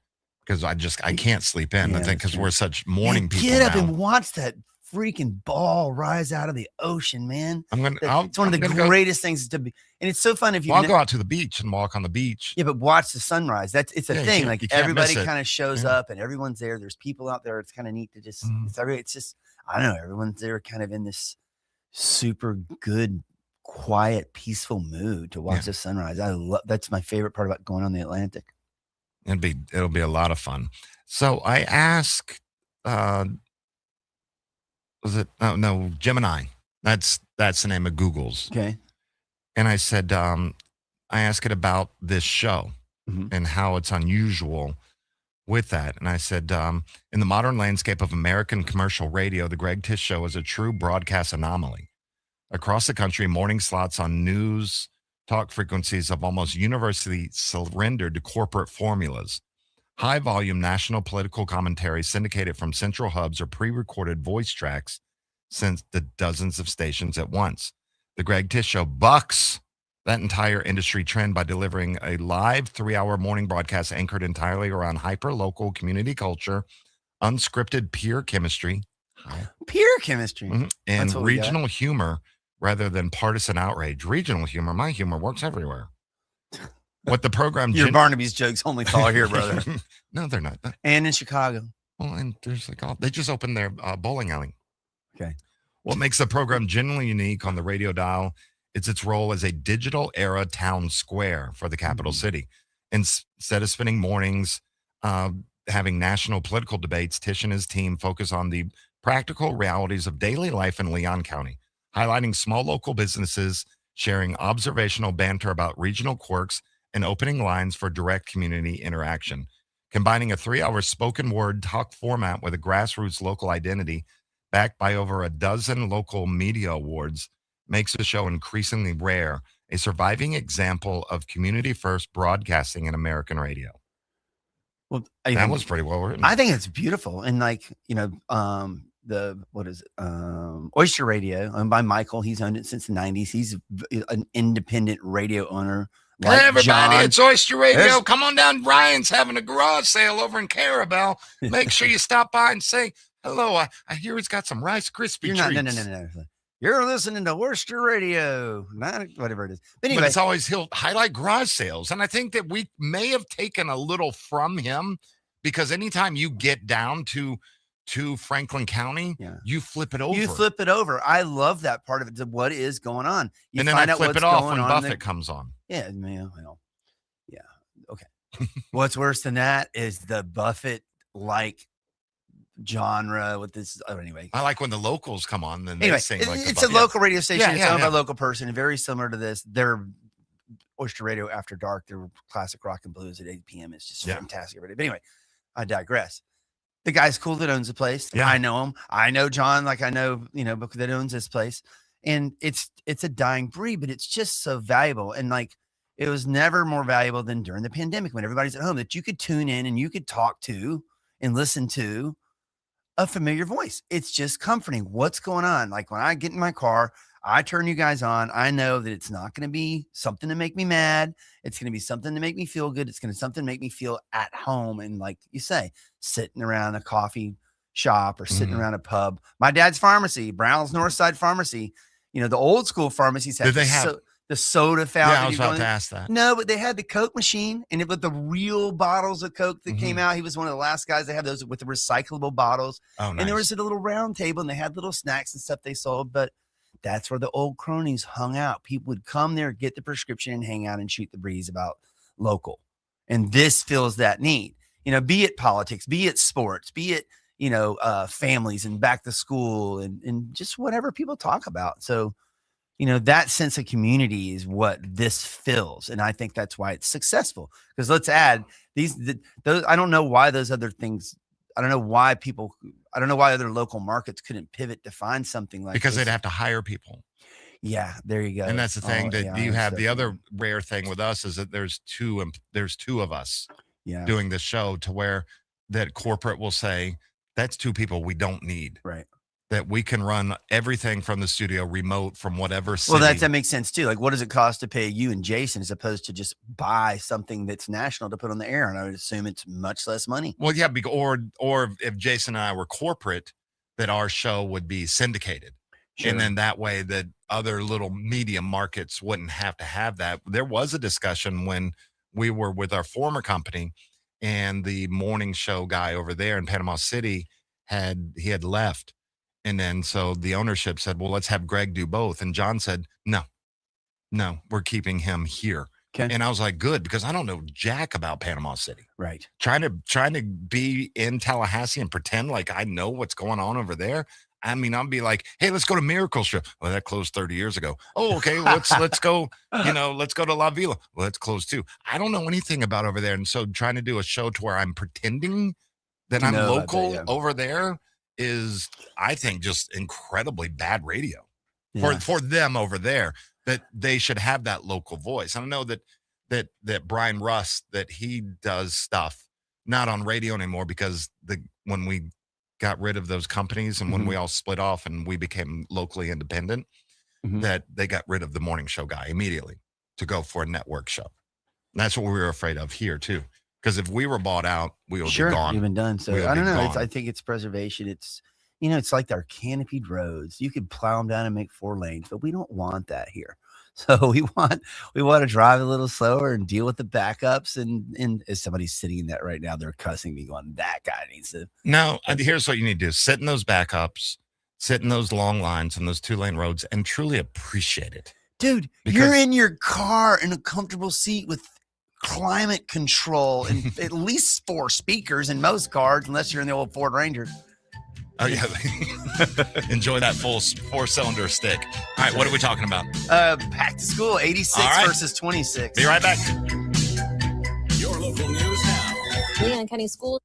Speaker 19: because I can't sleep in. I think because we're such morning people.
Speaker 20: Get up
Speaker 19: now.
Speaker 20: and watch that freaking ball rise out of the ocean, man. It's one of the
Speaker 19: gonna
Speaker 20: greatest things to be, and it's so fun if you.
Speaker 19: I'll go out to the beach and walk on the beach.
Speaker 20: Yeah, but watch the sunrise. It's a thing. Like everybody kind of shows
Speaker 19: Yeah.
Speaker 20: up and everyone's there. There's people out there. It's kind of neat to just. It's just I don't know. Everyone's there, kind of in this super good, quiet, peaceful mood to watch the sunrise. That's my favorite part about going on the Atlantic.
Speaker 19: It'll be a lot of fun. So I asked, Gemini. That's the name of Google's.
Speaker 20: Okay.
Speaker 19: And I said, I asked it about this show and how it's unusual with that. And I said, in the modern landscape of American commercial radio, the Greg Tish Show is a true broadcast anomaly. Across the country, morning slots on news talk frequencies have almost universally surrendered to corporate formulas. High-volume national political commentary syndicated from central hubs or pre-recorded voice tracks sent to dozens of stations at once. The Greg Tish Show bucks that entire industry trend by delivering a live 3-hour morning broadcast anchored entirely around hyper-local community culture, unscripted peer chemistry, and regional humor rather than partisan outrage. Regional humor, my humor works everywhere. What the program...
Speaker 20: Your Barnaby's jokes only fall here, brother.
Speaker 19: No, they're not.
Speaker 20: And in Chicago.
Speaker 19: Well, and there's they just opened their bowling alley.
Speaker 20: Okay.
Speaker 19: What makes the program genuinely unique on the radio dial is its role as a digital era town square for the capital city. Instead of spending mornings having national political debates, Tish and his team focus on the practical realities of daily life in Leon County, highlighting small local businesses, sharing observational banter about regional quirks, and opening lines for direct community interaction. Combining a 3-hour spoken word talk format with a grassroots local identity backed by over a dozen local media awards makes the show increasingly rare, a surviving example of community-first broadcasting in American radio.
Speaker 20: Well,
Speaker 19: that was pretty well written.
Speaker 20: I think it's beautiful. And Oyster Radio, owned by Michael. He's owned it since the 90s. He's an independent radio owner.
Speaker 19: Hey, everybody,
Speaker 20: John.
Speaker 19: it's Oyster Radio. Come on down. Ryan's having a garage sale over in Carabel. Make sure you stop by and say hello. I hear he's got some Rice Krispie treats.
Speaker 20: No. You're listening to Oyster Radio. Whatever it is. But anyway.
Speaker 19: But it's always, he'll highlight garage sales. And I think that we may have taken a little from him because anytime you get down to Franklin County, you flip it over.
Speaker 20: I love that part of it. What is going on? You
Speaker 19: and then
Speaker 20: find
Speaker 19: I
Speaker 20: out
Speaker 19: flip
Speaker 20: what's
Speaker 19: it off
Speaker 20: going
Speaker 19: when
Speaker 20: on.
Speaker 19: Buffett comes on.
Speaker 20: Yeah, okay. What's worse than that is the Buffett genre with this. Oh, anyway,
Speaker 19: I like when the locals come on. Then
Speaker 20: anyway,
Speaker 19: they sing like
Speaker 20: it's a local radio station. It's owned by a local person, and very similar to this. They're Oyster Radio After Dark. They're classic rock and blues at 8 p.m. It's just fantastic. But anyway, I digress. The guy's cool that owns the place.
Speaker 19: Yeah.
Speaker 20: I know him. I know John, like I know, that owns this place. And it's a dying breed, but it's just so valuable. And it was never more valuable than during the pandemic when everybody's at home, that you could tune in and you could talk to and listen to a familiar voice. It's just comforting. What's going on? Like when I get in my car, I turn you guys on. I know that it's not going to be something to make me mad. It's going to be something to make me feel good. It's going to something to make me feel at home. And like you say, sitting around a coffee shop or sitting around a pub. My dad's pharmacy, Brown's Northside Pharmacy, the old school pharmacies had the soda fountain.
Speaker 19: Yeah, I was about to ask that.
Speaker 20: No, but they had the Coke machine, and with the real bottles of Coke that came out. He was one of the last guys that had those with the recyclable bottles.
Speaker 19: Oh, nice.
Speaker 20: And there was a little round table, and they had little snacks and stuff they sold. But that's where the old cronies hung out. People would come there, get the prescription, and hang out and shoot the breeze about local. And this fills that need. Be it politics, be it sports, be it families and back to school and just whatever people talk about. So, that sense of community is what this fills. And I think that's why it's successful. Because let's add those. I don't know why those other things. I don't know why other local markets couldn't pivot to find something like
Speaker 19: because
Speaker 20: this.
Speaker 19: they'd have to hire people.
Speaker 20: Yeah, there you go.
Speaker 19: And that's the thing that you have. The
Speaker 20: stuff.
Speaker 19: other rare thing with us is that there's two of us
Speaker 20: Yeah.
Speaker 19: doing this show, to where that corporate will say, that's two people we don't need.
Speaker 20: Right.
Speaker 19: That we can run everything from the studio remote from whatever city.
Speaker 20: Well, that makes sense too. Like, what does it cost to pay you and Jason as opposed to just buy something that's national to put on the air? And I would assume it's much less money.
Speaker 19: Well, yeah, or if Jason and I were corporate, that our show would be syndicated.
Speaker 20: Sure.
Speaker 19: And then that way that other little medium markets wouldn't have to have that. There was a discussion when we were with our former company, and the morning show guy over there in Panama City had left. And then so the ownership said, well, let's have Greg do both. And John said, no, we're keeping him here.
Speaker 20: Okay.
Speaker 19: And I was like, good, because I don't know jack about Panama City.
Speaker 20: Right.
Speaker 19: Trying to be in Tallahassee and pretend like I know what's going on over there. I mean, I'll be like, hey, let's go to Miracle Strip. Well, that closed 30 years ago. Oh, okay. Let's go, let's go to La Villa. Well, that's closed too. I don't know anything about over there. And so trying to do a show to where I'm pretending that I'm local over there is, I think, just incredibly bad radio for them over there, that they should have that local voice. I don't know that Brian Russ, that he does stuff not on radio anymore, because when we got rid of those companies and when we all split off and we became locally independent, that they got rid of the morning show guy immediately to go for a network show. And that's what we were afraid of here too. Because if we were bought out, we would be gone.
Speaker 20: You've been done. So I don't know. I think it's preservation. It's, it's like our canopied roads. You could plow them down and make 4 lanes, but we don't want that here. So we want to drive a little slower and deal with the backups. And as somebody's sitting in that right now, they're cussing me, going, that guy needs to.
Speaker 19: No, here's what you need to do: sit in those backups, sit in those long lines and those 2-lane roads, and truly appreciate it.
Speaker 20: Dude, you're in your car in a comfortable seat with climate control and at least 4 speakers in most cars, unless you're in the old Ford Ranger.
Speaker 19: Oh yeah. Enjoy that full 4-cylinder stick. All right, what are we talking about?
Speaker 20: Back to school, 86 versus 26.
Speaker 19: Be right back.
Speaker 4: Your local news now.
Speaker 1: Leon County School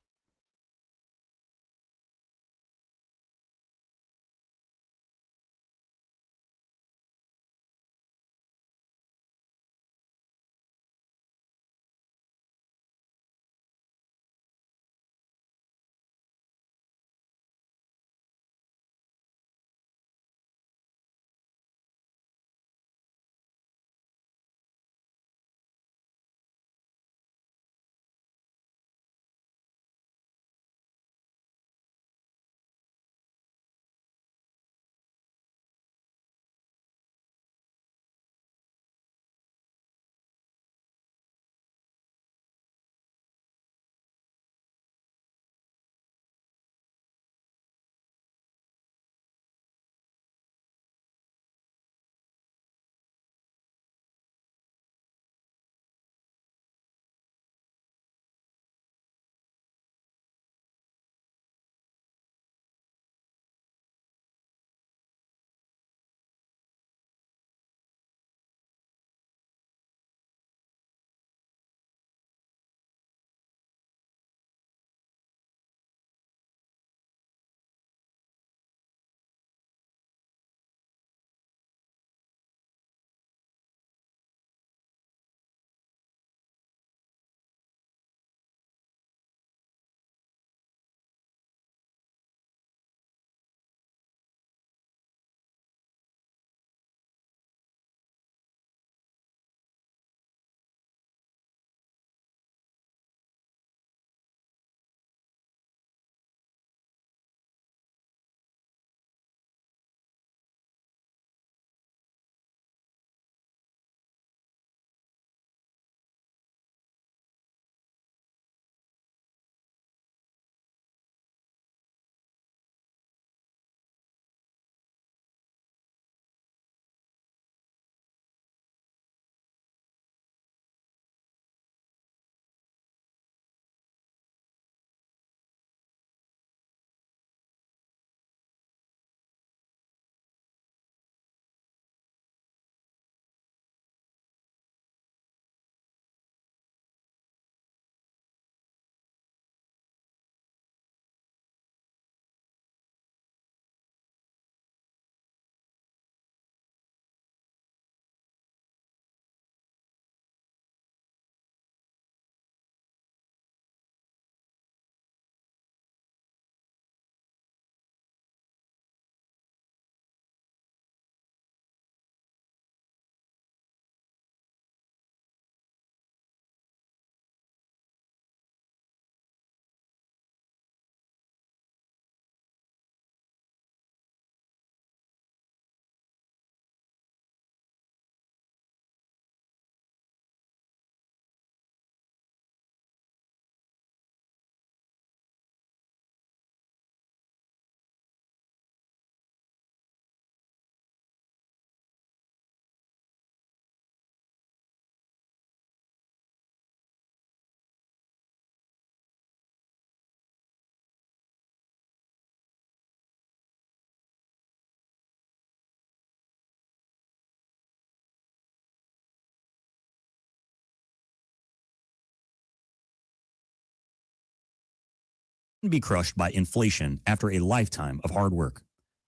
Speaker 6: be crushed by inflation after a lifetime of hard work.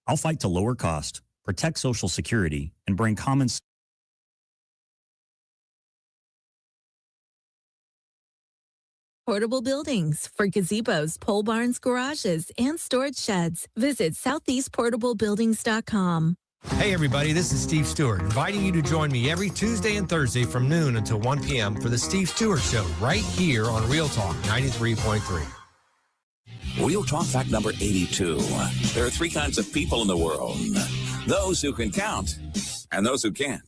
Speaker 6: I'll fight to lower cost, protect Social Security, and bring common sense.
Speaker 16: Portable buildings for gazebos, pole barns, garages, and storage sheds. Visit southeastportablebuildings.com.
Speaker 1: Hey everybody, this is Steve Stewart, inviting you to join me every Tuesday and Thursday from noon until 1 p.m. for the Steve Stewart Show right here on Real Talk 93.3.
Speaker 5: Real Talk fact number 82. There are three kinds of people in the world. Those who can count and those who can't.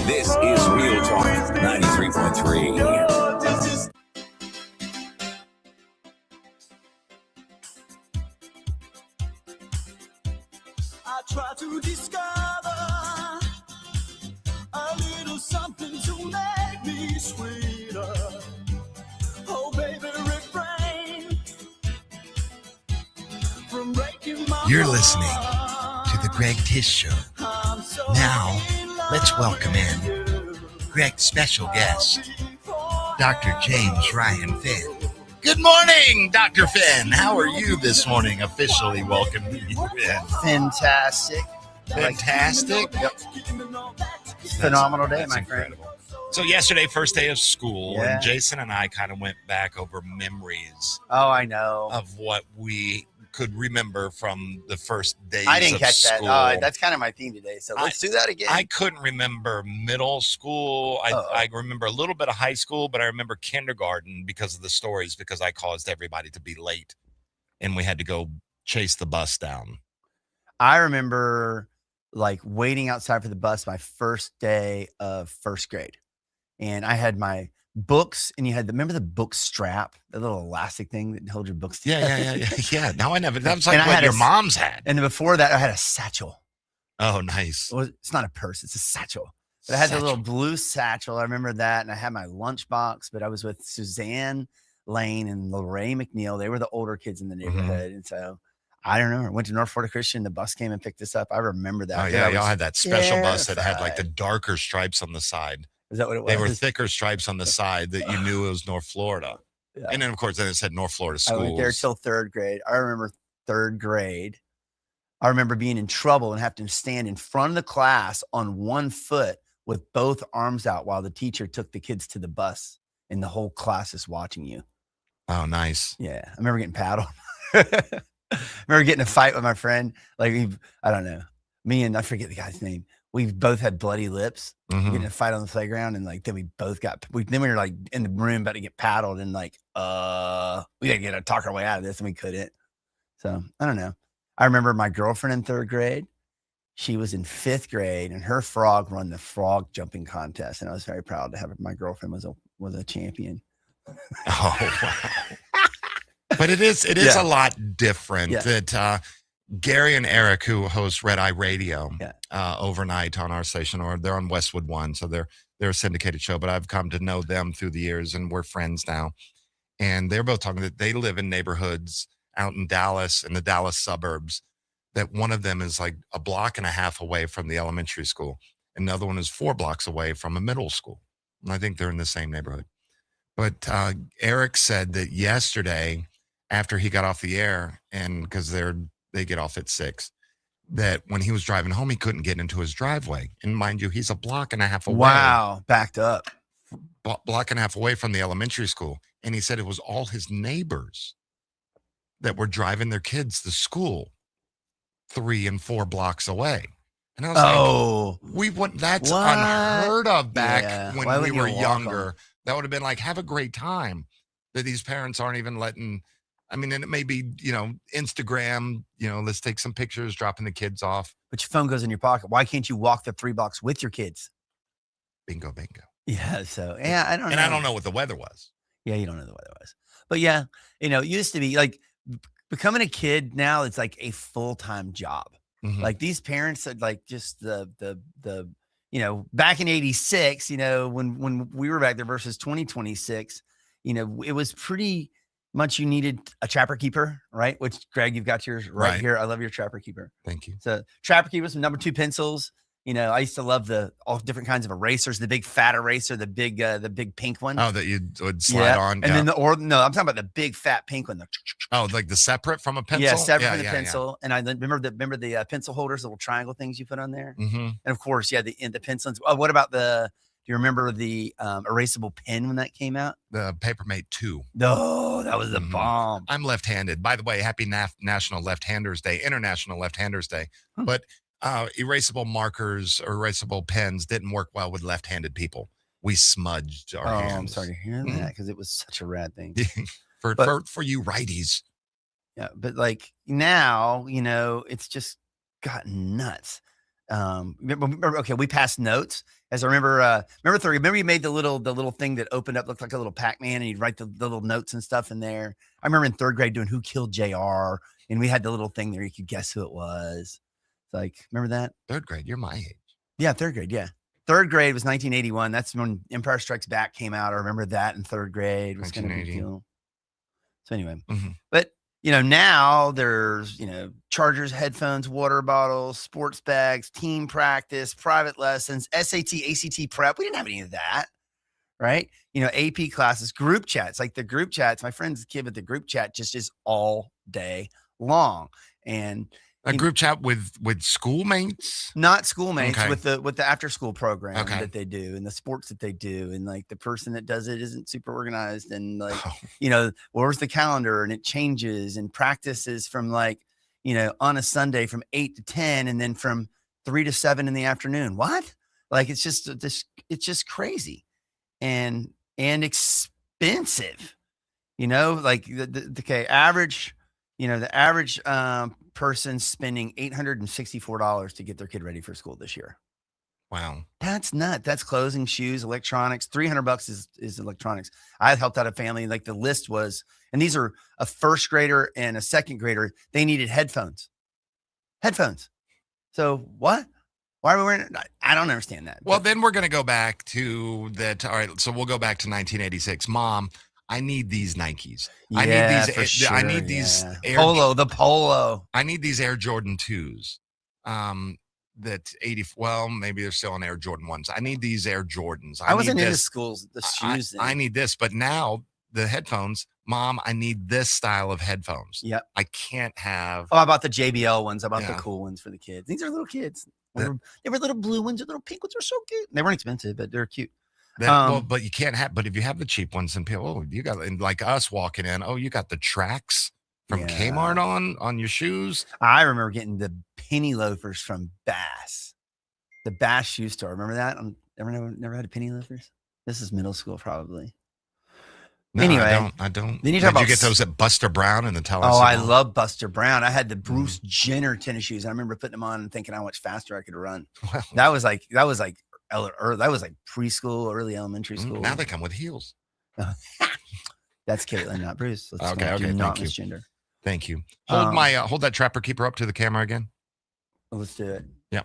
Speaker 5: This is Real Talk 93.3.
Speaker 18: I try to discover a little something to make me sweeter. Oh, baby, refrain from breaking my
Speaker 19: You're listening to the Greg Tish Show. Now, let's welcome in Greg's special guest, Dr. James Ryan Finn. Good morning, Dr. Finn. How are you this morning? Officially welcome you in.
Speaker 20: Fantastic.
Speaker 19: Fantastic.
Speaker 20: Yep. Phenomenal day, my friend.
Speaker 19: So yesterday, first day of school,
Speaker 20: Yeah.
Speaker 19: and Jason and I kind of went back over memories
Speaker 20: Oh, I know.
Speaker 19: of what we could remember from the first days
Speaker 20: I didn't
Speaker 19: of
Speaker 20: catch
Speaker 19: school.
Speaker 20: that. That's kind of my theme today. So let's do that again.
Speaker 19: I couldn't remember middle school. I remember a little bit of high school, but I remember kindergarten because of the stories, because I caused everybody to be late and we had to go chase the bus down.
Speaker 20: I remember like waiting outside for the bus my first day of first grade. And I had my books, and you had remember the book strap, the little elastic thing that held your books together?
Speaker 19: Yeah. Now I never. That was like
Speaker 20: And I
Speaker 19: what
Speaker 20: had
Speaker 19: your
Speaker 20: a-
Speaker 19: mom's had.
Speaker 20: And before that, I had a satchel.
Speaker 19: Oh, nice.
Speaker 20: Well, it's not a purse, it's a satchel. But I had the little blue satchel. I remember that. And I had my lunchbox, but I was with Suzanne Lane and Lorraine McNeil. They were the older kids in the neighborhood. And so I don't know. I went to North Florida Christian. The bus came and picked us up. I remember that.
Speaker 19: Oh,
Speaker 20: 'cause
Speaker 19: yeah.
Speaker 20: I
Speaker 19: Y'all
Speaker 20: was
Speaker 19: had that special bus that had like the
Speaker 20: terrified.
Speaker 19: darker stripes on the side.
Speaker 20: Is that what it was?
Speaker 19: They were thicker stripes on the side that you knew it was North Florida.
Speaker 20: Yeah.
Speaker 19: And then, of course, then it said North Florida
Speaker 20: I went there
Speaker 19: schools.
Speaker 20: till third grade. I remember third grade. I remember being in trouble and having to stand in front of the class on one foot with both arms out while the teacher took the kids to the bus, and the whole class is watching you.
Speaker 19: Oh, nice.
Speaker 20: Yeah. I remember getting paddled. I remember getting in a fight with my friend. Like, I don't know. Me and I forget the guy's name. We both had bloody lips.
Speaker 19: Mhm.
Speaker 20: Getting in a fight on the playground, and like then we both got. Then we were like in the room about to get paddled, and like we had to talk our way out of this, and we couldn't. So I don't know. I remember my girlfriend in third grade. She was in fifth grade, and her frog won the frog jumping contest, and I was very proud to have her. My girlfriend was a champion.
Speaker 19: Oh, wow. But it is
Speaker 20: Yeah.
Speaker 19: a lot different
Speaker 20: Yeah.
Speaker 19: that Gary and Eric, who host Red Eye Radio overnight on our station, or they're on Westwood One, so they're a syndicated show, but I've come to know them through the years, and we're friends now. And they're both talking that they live in neighborhoods out in Dallas, in the Dallas suburbs, that one of them is like a block and a half away from the elementary school. Another one is 4 blocks away from a middle school. And I think they're in the same neighborhood. But Eric said that yesterday, after he got off the air, and because they get off at 6, that when he was driving home, he couldn't get into his driveway. And mind you, he's a block and a half away.
Speaker 20: Wow, backed up.
Speaker 19: Block and a half away from the elementary school. And he said it was all his neighbors that were driving their kids to school 3 and 4 blocks away. And I was that's
Speaker 20: What?
Speaker 19: unheard of back
Speaker 20: Yeah.
Speaker 19: when
Speaker 20: Why
Speaker 19: we
Speaker 20: wouldn't you
Speaker 19: were
Speaker 20: walk 'em?
Speaker 19: younger. That would have been like, have a great time. That these parents aren't even letting, I mean, and it may be, Instagram, let's take some pictures, dropping the kids off.
Speaker 20: But your phone goes in your pocket. Why can't you walk the 3 blocks with your kids?
Speaker 19: Bingo, bingo.
Speaker 20: Yeah. So yeah, I don't know.
Speaker 19: And I don't know what the weather was.
Speaker 20: Yeah, you don't know the weather was. But yeah, it used to be like becoming a kid. Now it's like a full-time job.
Speaker 19: Mhm.
Speaker 20: Like these parents are like just the back in 86, when we were back there versus 2026, it was pretty much you needed a trapper keeper, right? Which Greg, you've got yours right
Speaker 19: Right.
Speaker 20: here. I love your trapper keeper.
Speaker 19: Thank you.
Speaker 20: So trapper keeper, some number 2 pencils, I used to love all different kinds of erasers, the big fat eraser, the big pink one.
Speaker 19: Oh, that you would slide on.
Speaker 20: And then no, I'm talking about the big fat pink one.
Speaker 19: Like the separate from a pencil?
Speaker 20: Yeah, separate from the pencil. And I remember the pencil holders, the little triangle things you put on there.
Speaker 19: Mm-hmm.
Speaker 20: And of course, the pencils. Oh, what about do you remember the erasable pen when that came out?
Speaker 19: The Papermate 2.
Speaker 20: No, that was the bomb.
Speaker 19: I'm left-handed. By the way, happy National Left-Handers Day, International Left-Handers Day. But erasable markers or erasable pens didn't work well with left-handed people. We smudged our hands.
Speaker 20: I'm sorry to hear that because it was such a rad thing.
Speaker 19: for you righties.
Speaker 20: Yeah, but like now, it's just gotten nuts. Okay, we passed notes. As I remember, remember you made the little thing that opened up, looked like a little Pac-Man, and you'd write the little notes and stuff in there. I remember in third grade doing Who Killed JR, and we had the little thing there you could guess who it was. Like, remember that?
Speaker 19: Third grade, you're my age.
Speaker 20: Yeah, third grade, yeah. Third grade was 1981. That's when Empire Strikes Back came out. I remember that in third grade. It was kind of a big deal. So anyway, but now there's, chargers, headphones, water bottles, sports bags, team practice, private lessons, SAT, ACT prep. We didn't have any of that, right? AP classes, group chats, like the group chats. My friend's kid with the group chat just is all day long. And
Speaker 19: a group chat with schoolmates?
Speaker 20: Not schoolmates,
Speaker 19: okay.
Speaker 20: with the after school program
Speaker 19: okay.
Speaker 20: that they do and the sports that they do. And like the person that does it isn't super organized. And like, where's the calendar and it changes and practices from like, on a Sunday from 8 to 10 and then from 3 to 7 in the afternoon. What? Like, it's just crazy and expensive, like the average, the average, person spending $864 to get their kid ready for school this year.
Speaker 19: Wow.
Speaker 20: That's nuts. That's clothing, shoes, electronics. $300 is electronics. I helped out a family. Like the list was, and these are a first grader and a second grader. They needed headphones. So what? Why are we wearing? I don't understand that.
Speaker 19: Well, then we're going to go back to that. All right. So we'll go back to 1986. Mom, I need these Nikes. I need these.
Speaker 20: Sure,
Speaker 19: I need these
Speaker 20: the polo.
Speaker 19: I need these Air Jordan 2s. That 80. Well, maybe they're still on Air Jordan 1s. I need these Air Jordans.
Speaker 20: I wasn't into schools. The shoes.
Speaker 19: I need this, but now the headphones. Mom, I need this style of headphones.
Speaker 20: Yep.
Speaker 19: I can't have.
Speaker 20: Oh, I bought the JBL ones. I bought the cool ones for the kids. These are little kids. They were little blue ones and little pink ones. They're so cute. They weren't expensive, but they're cute.
Speaker 19: But you can't have. But if you have the cheap ones, and people, you got, and like us walking in. Oh, you got the tracks from Kmart on your shoes.
Speaker 20: I remember getting the penny loafers from Bass, the Bass shoe store. Remember that? Never had a penny loafers. This is middle school, probably.
Speaker 19: No,
Speaker 20: anyway,
Speaker 19: I don't.
Speaker 20: Then you
Speaker 19: Did you get those at Buster Brown in the Tallahassee?
Speaker 20: Oh, I love Buster Brown. I had the Bruce Jenner tennis shoes. I remember putting them on and thinking how much faster I could run. Well, that was like preschool, early elementary school.
Speaker 19: Now they come with heels.
Speaker 20: That's Caitlin, not Bruce.
Speaker 19: Okay.
Speaker 20: Not
Speaker 19: Thank
Speaker 20: misgender.
Speaker 19: you. Thank you. Hold that Trapper Keeper up to the camera again.
Speaker 20: Let's do it.
Speaker 19: Yeah.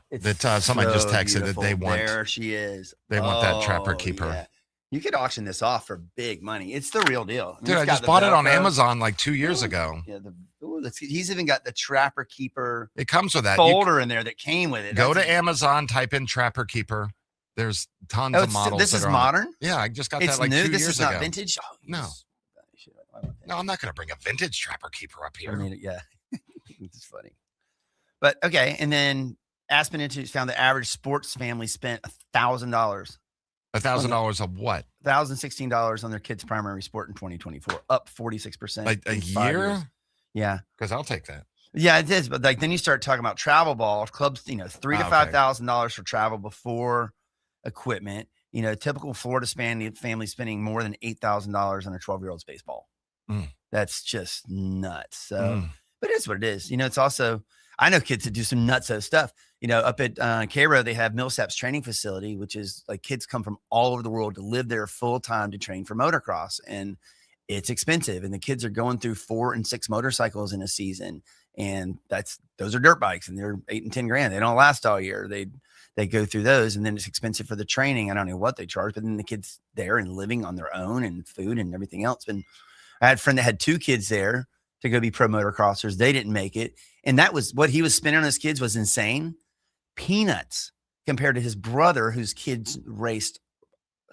Speaker 19: Somebody just texted that they want.
Speaker 20: There she is.
Speaker 19: They want that Trapper Keeper.
Speaker 20: Yeah. You could auction this off for big money. It's the real deal.
Speaker 19: Dude, I just bought it on Amazon like 2 years ago.
Speaker 20: Yeah, he's even got the Trapper Keeper.
Speaker 19: It comes with that
Speaker 20: folder in there that came with it.
Speaker 19: Go to Amazon, type in Trapper Keeper. There's tons of models.
Speaker 20: This is modern?
Speaker 19: Yeah, I just got that like 2 years ago.
Speaker 20: This is not vintage? Oh,
Speaker 19: no. No, I'm not going to bring a vintage Trapper Keeper up here.
Speaker 20: Yeah. It's funny. But okay, and then Aspen Institute found the average sports family spent $1,000.
Speaker 19: $1,000 of what?
Speaker 20: $1,016 on their kids' primary sport in 2024, up 46%.
Speaker 19: Like a year?
Speaker 20: Yeah,
Speaker 19: because I'll take that.
Speaker 20: Yeah, it is. But like then you start talking about travel ball clubs. $3,000 to $5,000 for travel before equipment. Typical Florida family spending more than $8,000 on a 12-year-old's baseball. That's just nuts. So, but it's what it is. It's also, I know kids that do some nutso stuff. Up at Cairo, they have Millsaps training facility, which is like kids come from all over the world to live there full time to train for motocross. And it's expensive. And the kids are going through 4 and 6 motorcycles in a season. And those are dirt bikes and they're $8 and $10 grand. They don't last all year. They go through those and then it's expensive for the training. I don't know what they charge, but then the kids there and living on their own and food and everything else. And I had a friend that had 2 kids there to go be pro motocrossers. They didn't make it. And that was what he was spending on his kids was insane. Peanuts. compared to his brother, whose kids raced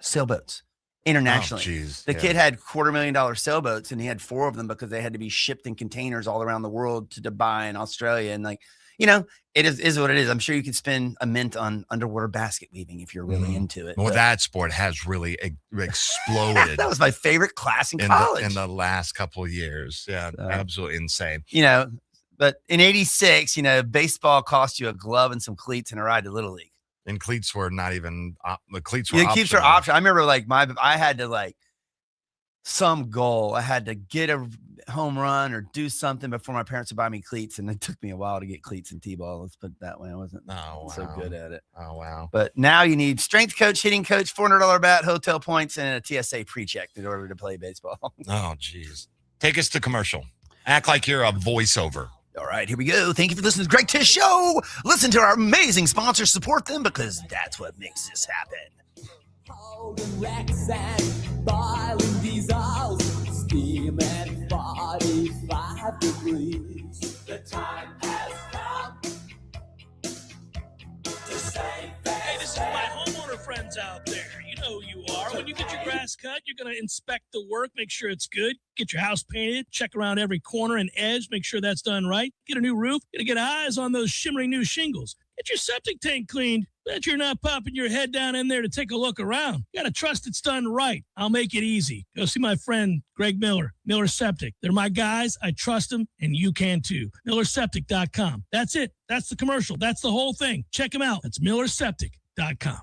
Speaker 20: sailboats internationally. The kid had $250,000 sailboats, and he had 4 of them because they had to be shipped in containers all around the world to Dubai and Australia. And it is what it is. I'm sure you could spend a mint on underwater basket weaving if you're really into it.
Speaker 19: Well, that sport has really exploded.
Speaker 20: That was my favorite class in college
Speaker 19: in the last couple of years. Yeah, absolutely insane.
Speaker 20: But in '86, baseball cost you a glove and some cleats and a ride to Little League.
Speaker 19: And cleats were not even the cleats were
Speaker 20: cleats were optional. I remember I had to some goal. I had to get a home run or do something before my parents would buy me cleats, and it took me a while to get cleats in T-ball. Let's put it that way. I wasn't so good at it.
Speaker 19: Oh wow!
Speaker 20: But now you need strength coach, hitting coach, $400 bat, hotel points, and a TSA pre-check in order to play baseball.
Speaker 19: Oh geez! Take us to commercial. Act like you're a voiceover.
Speaker 7: All right, here we go. Thank you for listening to the Greg Tish Show. Listen to our amazing sponsors. Support them because that's what makes this happen.
Speaker 18: Holding racks and boiling diesels, steam at 45 degrees. The time has come to save.
Speaker 2: Hey, this is my homeowner friends out there. You know who you are. When you get your grass cut, you're going to inspect the work, make sure it's good. Get your house painted, check around every corner and edge, make sure that's done right. Get a new roof, get eyes on those shimmering new shingles. Get your septic tank cleaned. Bet you're not popping your head down in there to take a look around. You got to trust it's done right. I'll make it easy. Go see my friend, Greg Miller, Miller Septic. They're my guys. I trust them, and you can too. MillerSeptic.com. That's it. That's the commercial. That's the whole thing. Check them out. That's MillerSeptic.com.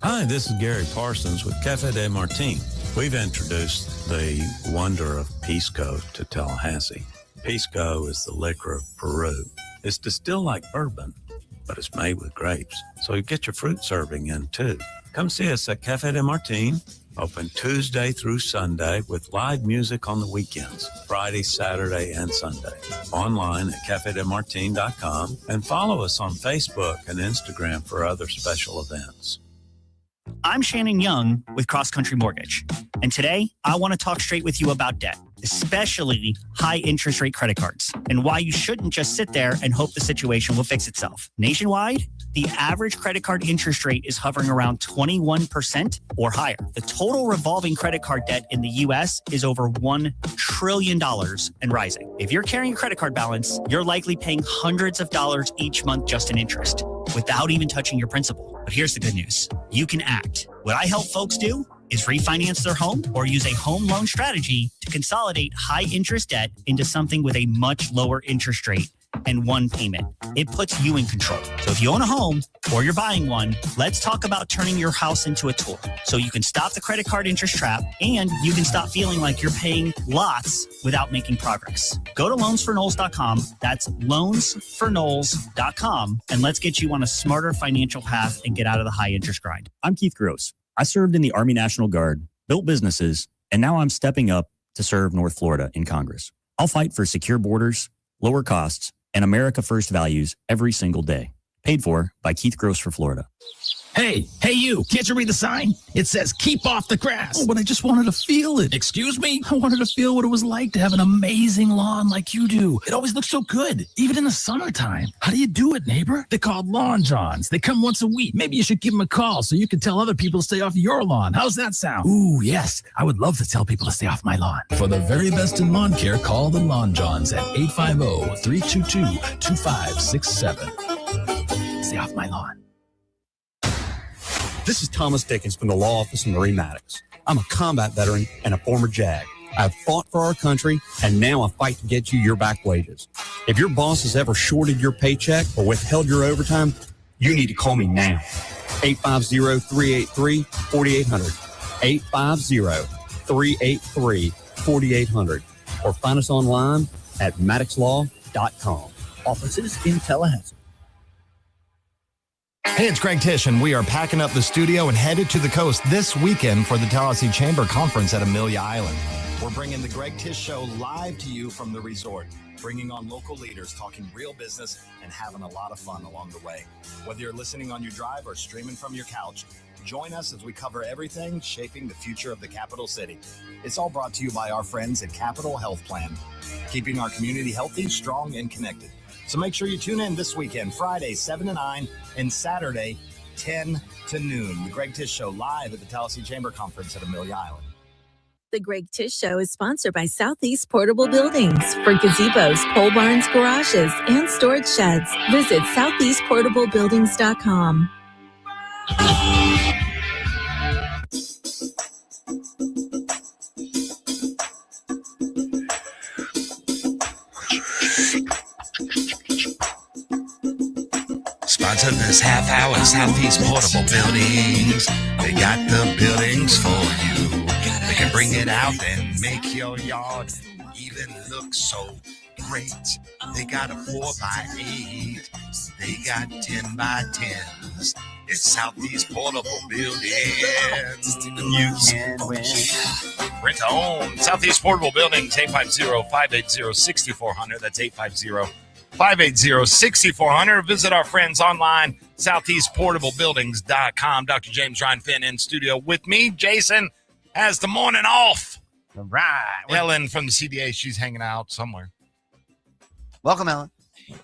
Speaker 22: Hi, this is Gary Parsons with Cafe de Martin. We've introduced the wonder of Pisco to Tallahassee. Pisco is the liquor of Peru. It's distilled like bourbon, but it's made with grapes. So you get your fruit serving in too. Come see us at Cafe de Martin, open Tuesday through Sunday with live music on the weekends, Friday, Saturday, and Sunday. Online at cafedemartin.com and follow us on Facebook and Instagram for other special events.
Speaker 23: I'm Shannon Young with Cross Country Mortgage, and today I want to talk straight with you about debt, especially high interest rate credit cards, and why you shouldn't just sit there and hope the situation will fix itself. Nationwide, the average credit card interest rate is hovering around 21% or higher. The total revolving credit card debt in the U.S. is over $1 trillion and rising. If you're carrying a credit card balance, you're likely paying hundreds of dollars each month just in interest, without even touching your principal. But here's the good news. You can act. What I help folks do is refinance their home or use a home loan strategy to consolidate high interest debt into something with a much lower interest rate and one payment. It puts you in control. So if you own a home or you're buying one, let's talk about turning your house into a tool so you can stop the credit card interest trap and you can stop feeling like you're paying lots without making progress. Go to loansforknowles.com. That's loansforknowles.com, and let's get you on a smarter financial path and get out of the high interest grind.
Speaker 6: I'm Keith Gross. I served in the Army National Guard, built businesses, and now I'm stepping up to serve North Florida in Congress. I'll fight for secure borders, lower costs, and America First values every single day. Paid for by Keith Gross for Florida.
Speaker 7: Hey, you, can't you read the sign? It says, keep off the grass. Oh, but I just wanted to feel it. Excuse me? I wanted to feel what it was like to have an amazing lawn like you do. It always looks so good, even in the summertime. How do you do it, neighbor? They're called Lawn Johns. They come once a week. Maybe you should give them a call so you can tell other people to stay off your lawn. How's that sound? Ooh, yes. I would love to tell people to stay off my lawn.
Speaker 24: For the very best in lawn care, call the Lawn Johns at 850-322-2567.
Speaker 23: Stay off my lawn.
Speaker 25: This is Thomas Dickens from the Law Office of Marie Maddox. I'm a combat veteran and a former JAG. I've fought for our country, and now I fight to get you your back wages. If your boss has ever shorted your paycheck or withheld your overtime, you need to call me now. 850-383-4800. 850-383-4800. Or find us online at maddoxlaw.com.
Speaker 23: Offices in Tallahassee.
Speaker 26: Hey, it's Greg Tish, and we are packing up the studio and headed to the coast this weekend for the Tallahassee Chamber Conference at Amelia Island. We're bringing the Greg Tish Show live to you from the resort, bringing on local leaders, talking real business, and having a lot of fun along the way. Whether you're listening on your drive or streaming from your couch, join us as we cover everything shaping the future of the capital city. It's all brought to you by our friends at Capital Health Plan, keeping our community healthy, strong, and connected. So make sure you tune in this weekend, Friday, 7 to 9, and Saturday, 10 to noon. The Greg Tish Show live at the Tallahassee Chamber Conference at Amelia Island.
Speaker 16: The Greg Tish Show is sponsored by Southeast Portable Buildings. For gazebos, pole barns, garages, and storage sheds, visit southeastportablebuildings.com.
Speaker 19: Sponsor this half hour, Southeast Portable Buildings. They got the buildings for you. They can bring it out and make your yard even look so great. They got a 4x8. They got 10x10s. It's Southeast Portable Buildings. You can win. Rent to own. Southeast Portable Buildings, 850-580-6400. That's 850-580-6400. Visit our friends online, southeastportablebuildings.com. Dr. James Ryan Finn in studio with me. Jason has the morning off.
Speaker 20: All right.
Speaker 19: Ellen from the CDA, she's hanging out somewhere.
Speaker 20: Welcome, Ellen.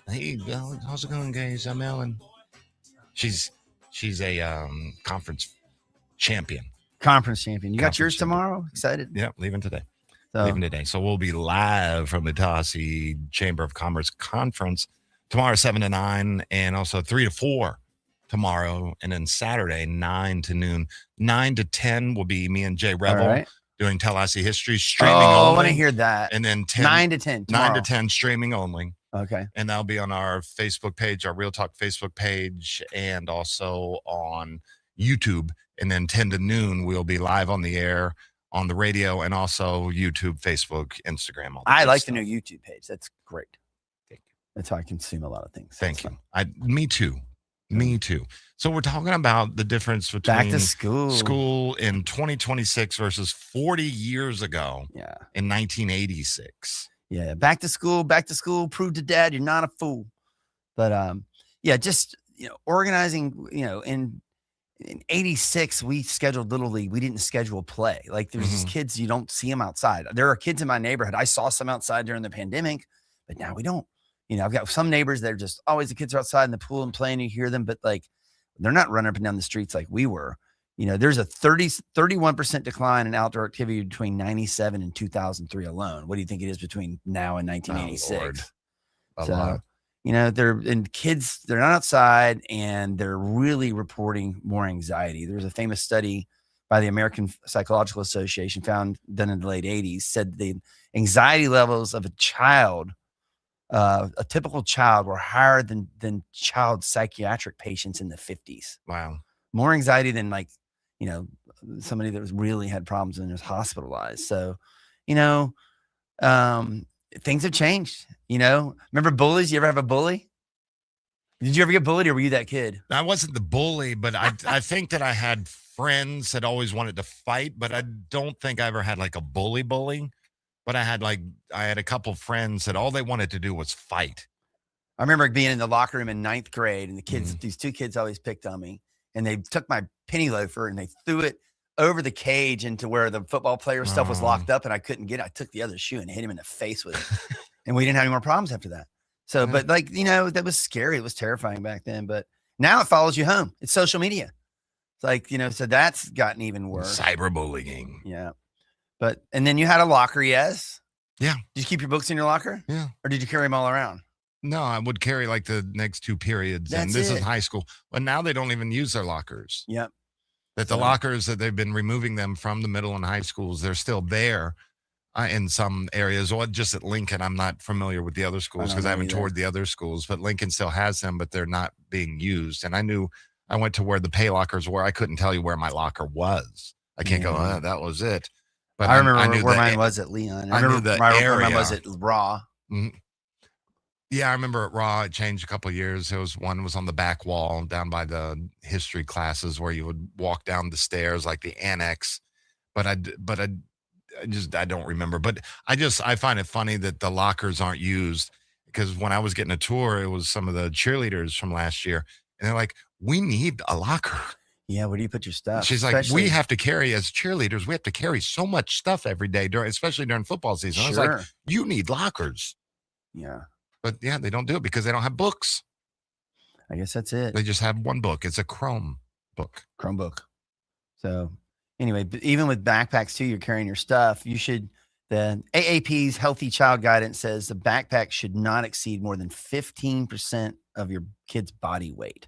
Speaker 19: Hey, Ellen, how's it going, guys? I'm Ellen. She's a conference champion.
Speaker 20: Conference champion. You got yours tomorrow? Excited?
Speaker 19: Yeah, leaving today.
Speaker 20: So,
Speaker 19: Leaving today. So we'll be live from the Tallahassee Chamber of Commerce Conference tomorrow, 7 to 9, and also 3 to 4 tomorrow. And then Saturday, 9 to noon. 9 to 10 will be me and Jay Rebel doing Tallahassee history, streaming only.
Speaker 20: I want to hear that.
Speaker 19: And then
Speaker 20: 9 to 10 tomorrow.
Speaker 19: 9 to 10 streaming only.
Speaker 20: Okay.
Speaker 19: And that'll be on our Facebook page, our Real Talk Facebook page, and also on YouTube. And then 10 to noon, we'll be live on the air, on the radio, and also YouTube, Facebook, Instagram. All
Speaker 20: I like the new YouTube page. That's great. Thank you. That's how I consume a lot of things.
Speaker 19: Thank you. Me too. Me too. So we're talking about the difference between
Speaker 20: back to school
Speaker 19: in 2026 versus 40 years ago.
Speaker 20: Yeah.
Speaker 19: In 1986.
Speaker 20: Yeah. Back to school. Prove to dad you're not a fool. But yeah, just organizing. In 86, we scheduled Little League. We didn't schedule play. Like there's these kids, you don't see them outside. There are kids in my neighborhood. I saw some outside during the pandemic, but now we don't. I've got some neighbors that are just always the kids are outside in the pool and playing. You hear them, but like they're not running up and down the streets like we were. There's a 31% decline in outdoor activity between 97 and 2003 alone. What do you think it is between now and 1986?
Speaker 19: A lot.
Speaker 20: Kids, they're not outside and they're really reporting more anxiety. There was a famous study by the American Psychological Association done in the late 80s, said the anxiety levels of a child, a typical child, were higher than child psychiatric patients in the 50s.
Speaker 19: Wow. More
Speaker 20: More anxiety than somebody that was really had problems and was hospitalized. So, things have changed. Remember bullies? You ever have a bully? Did you ever get bullied, or were you that kid?
Speaker 19: I wasn't the bully, but I think that I had friends that always wanted to fight, but I don't think I ever had like a bully. But I had a couple friends that all they wanted to do was fight.
Speaker 20: I remember being in the locker room in 9th grade, and the kids, these two kids always picked on me, and they took my penny loafer and they threw it over the cage into where the football player stuff was locked up, and I couldn't get it. I took the other shoe and hit him in the face with it. And we didn't have any more problems after that. So, but that was scary. It was terrifying back then, but now it follows you home. It's social media. It's like, so that's gotten even worse.
Speaker 19: Cyberbullying.
Speaker 20: Yeah. And then you had a locker. Yes.
Speaker 19: Yeah.
Speaker 20: Did you keep your books in your locker?
Speaker 19: Yeah.
Speaker 20: Or did you carry them all around?
Speaker 19: No, I would carry like the next 2 periods.
Speaker 20: That's
Speaker 19: and this
Speaker 20: it.
Speaker 19: is high school. But now they don't even use their lockers.
Speaker 20: Yep.
Speaker 19: That the lockers that they've been removing them from the middle and high schools, they're still there in some areas, or just at Lincoln. I'm not familiar with the other schools because I haven't toured the other schools, but Lincoln still has them, but they're not being used. And I went to where the pay lockers were. I couldn't tell you where my locker was. I can't go, that was it. But
Speaker 20: I remember where mine was at Leon. I remember where mine was at Raw.
Speaker 19: Mm-hmm. Yeah, I remember at Raw, it changed a couple of years. One was on the back wall down by the history classes where you would walk down the stairs like the annex. But I don't remember. But I find it funny that the lockers aren't used, because when I was getting a tour, it was some of the cheerleaders from last year. And they're like, we need a locker.
Speaker 20: Yeah, where do you put your stuff?
Speaker 19: She's like, we have to carry, as cheerleaders, we have to carry so much stuff every day, especially during football season. I was like, you need lockers.
Speaker 20: Yeah.
Speaker 19: But yeah, they don't do it because they don't have books.
Speaker 20: I guess that's it.
Speaker 19: They just have one book. It's a Chromebook.
Speaker 20: So anyway, even with backpacks too, you're carrying your stuff. The AAP's Healthy Child Guidance says the backpack should not exceed more than 15% of your kid's body weight.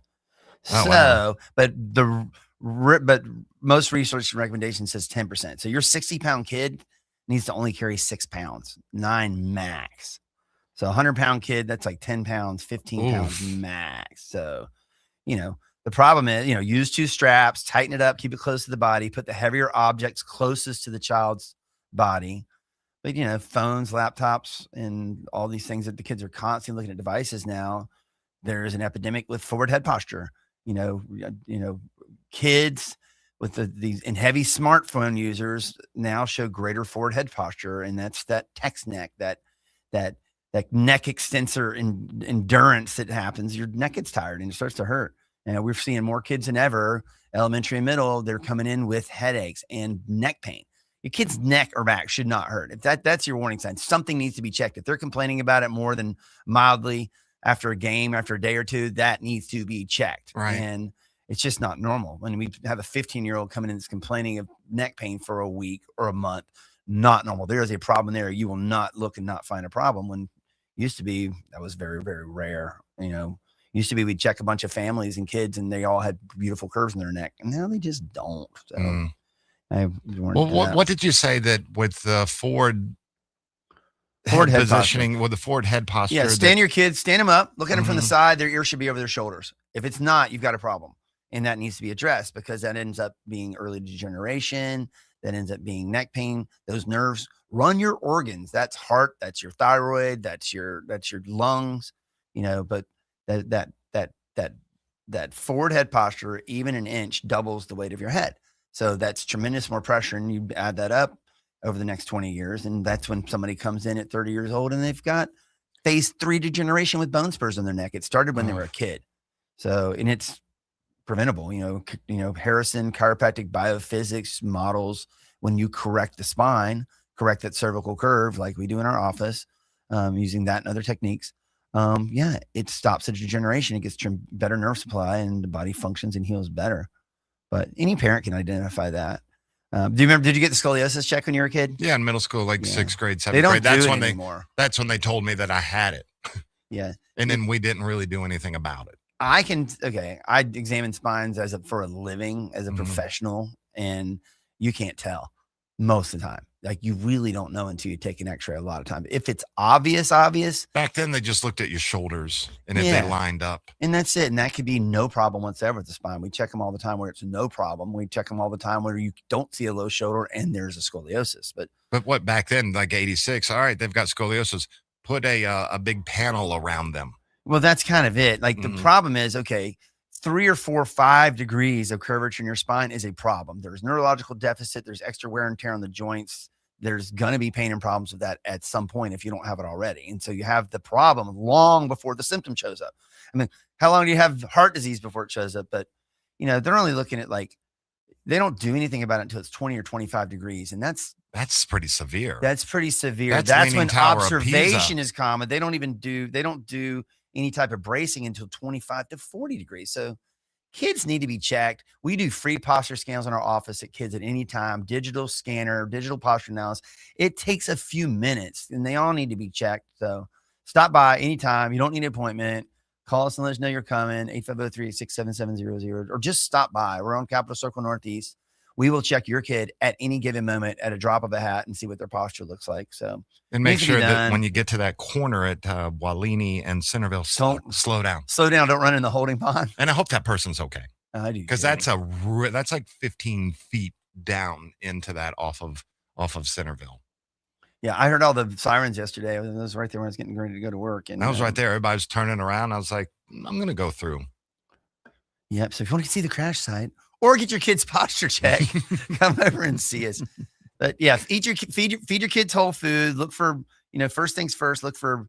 Speaker 19: Oh, wow.
Speaker 20: But most research recommendation says 10%. So your 60-pound kid needs to only carry 6 pounds, 9 max. So a 100-pound kid, that's like 10 pounds, 15 pounds max. So, the problem is, use 2 straps, tighten it up, keep it close to the body, put the heavier objects closest to the child's body. But, phones, laptops, and all these things that the kids are constantly looking at devices now. There's an epidemic with forward head posture. Kids with these and heavy smartphone users now show greater forward head posture, and that's that text neck, that neck extensor endurance that happens. Your neck gets tired and it starts to hurt. And we're seeing more kids than ever, elementary and middle. They're coming in with headaches and neck pain. Your kid's neck or back should not hurt. If that's your warning sign, something needs to be checked. If they're complaining about it more than mildly after a game, after a day or two, that needs to be checked.
Speaker 19: Right.
Speaker 20: And it's just not normal. When we have a 15-year-old coming in that's complaining of neck pain for a week or a month, not normal. There is a problem there. You will not look and not find a problem. When used to be, that was very, very rare. Used to be we'd check a bunch of families and kids and they all had beautiful curves in their neck. And now they just don't. So
Speaker 19: what did you say that with the forward
Speaker 20: head
Speaker 19: positioning,
Speaker 20: posture.
Speaker 19: with the forward head posture?
Speaker 20: Yeah, stand them up, look at them from the side. Their ear should be over their shoulders. If it's not, you've got a problem. And that needs to be addressed because that ends up being early degeneration. That ends up being neck pain. Those nerves run your organs. That's heart. That's your thyroid. That's your lungs. But that forward head posture, even an inch, doubles the weight of your head. So that's tremendous more pressure. And you add that up over the next 20 years. And that's when somebody comes in at 30 years old and they've got phase 3 degeneration with bone spurs in their neck. It started when they were a kid. So, and it's preventable, Harrison chiropractic biophysics models, when you correct the spine, correct that cervical curve, like we do in our office, using that and other techniques. It stops the degeneration. It gets better nerve supply and the body functions and heals better. But any parent can identify that. Do you remember, did you get the scoliosis check when you were a kid?
Speaker 19: Yeah, in middle school, like 6th grade, 7th
Speaker 20: they don't
Speaker 19: grade. That's
Speaker 20: do it
Speaker 19: when
Speaker 20: anymore.
Speaker 19: That's when they told me that I had it.
Speaker 20: Yeah.
Speaker 19: And then we didn't really do anything about it.
Speaker 20: I examine spines for a living, as a professional, and you can't tell most of the time. Like, you really don't know until you take an x-ray a lot of time. If it's obvious.
Speaker 19: Back then, they just looked at your shoulders and if they lined up.
Speaker 20: And that's it. And that could be no problem whatsoever with the spine. We check them all the time where it's no problem. We check them all the time where you don't see a low shoulder and there's a scoliosis. But
Speaker 19: what back then, like 86, all right, they've got scoliosis. Put a big panel around them.
Speaker 20: Well, that's kind of it. Like, the problem is, 3 or 4, 5 degrees of curvature in your spine is a problem. There's neurological deficit. There's extra wear and tear on the joints. There's going to be pain and problems with that at some point if you don't have it already. And so you have the problem long before the symptom shows up. I mean, how long do you have heart disease before it shows up? But, they're only looking at, they don't do anything about it until it's 20 or 25 degrees. And that's
Speaker 19: pretty severe.
Speaker 20: That's pretty severe. That's when observation is common. They don't do any type of bracing until 25 to 40 degrees. So kids need to be checked. We do free posture scans in our office at kids at any time, digital scanner, digital posture analysis. It takes a few minutes and they all need to be checked. So stop by anytime. You don't need an appointment. Call us and let us know you're coming, 850-386-7700, or just stop by. We're on Capitol Circle Northeast. We will check your kid at any given moment at a drop of a hat and see what their posture looks like. So,
Speaker 19: and make sure that when you get to that corner at Walini and Centerville, slow down.
Speaker 20: Slow down. Don't run in the holding pond.
Speaker 19: And I hope that person's okay.
Speaker 20: I do,
Speaker 19: because that's like 15 feet down into that off of Centerville.
Speaker 20: Yeah, I heard all the sirens yesterday. I was right there when I was getting ready to go to work, and
Speaker 19: I was right there. Everybody was turning around. I was like, I'm going to go through.
Speaker 20: Yep. So if you want to see the crash site or get your kid's posture check, come over and see us. But yeah, feed your kids whole food. Look for, first things first, look for,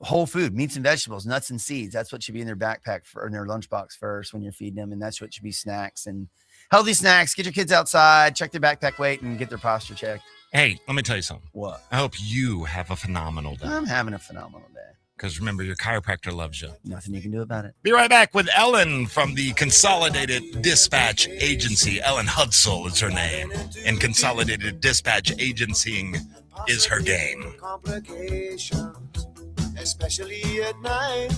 Speaker 20: whole food, meats and vegetables, nuts and seeds. That's what should be in their backpack in their lunchbox first when you're feeding them. And that's what should be snacks and healthy snacks. Get your kids outside, check their backpack weight, and get their posture checked.
Speaker 19: Hey, let me tell you something.
Speaker 20: What?
Speaker 19: I hope you have a phenomenal day.
Speaker 20: I'm having a phenomenal day.
Speaker 19: Because remember, your chiropractor loves you.
Speaker 20: Nothing you can do about it.
Speaker 19: Be right back with Ellen from the Consolidated Dispatch Agency. Ellen Hudsell is her name. And Consolidated Dispatch Agencying is her game.
Speaker 18: Complications, especially at night.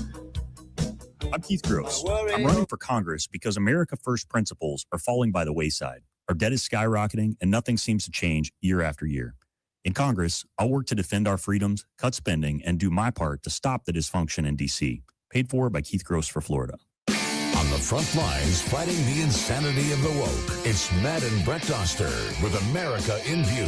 Speaker 6: I'm Keith Gross. I'm running for Congress because America First principles are falling by the wayside. Our debt is skyrocketing, and nothing seems to change year after year. In Congress, I'll work to defend our freedoms, cut spending, and do my part to stop the dysfunction in D.C. Paid for by Keith Gross for Florida.
Speaker 8: On the front lines, fighting the insanity of the woke, it's Matt and Brett Doster with America in View.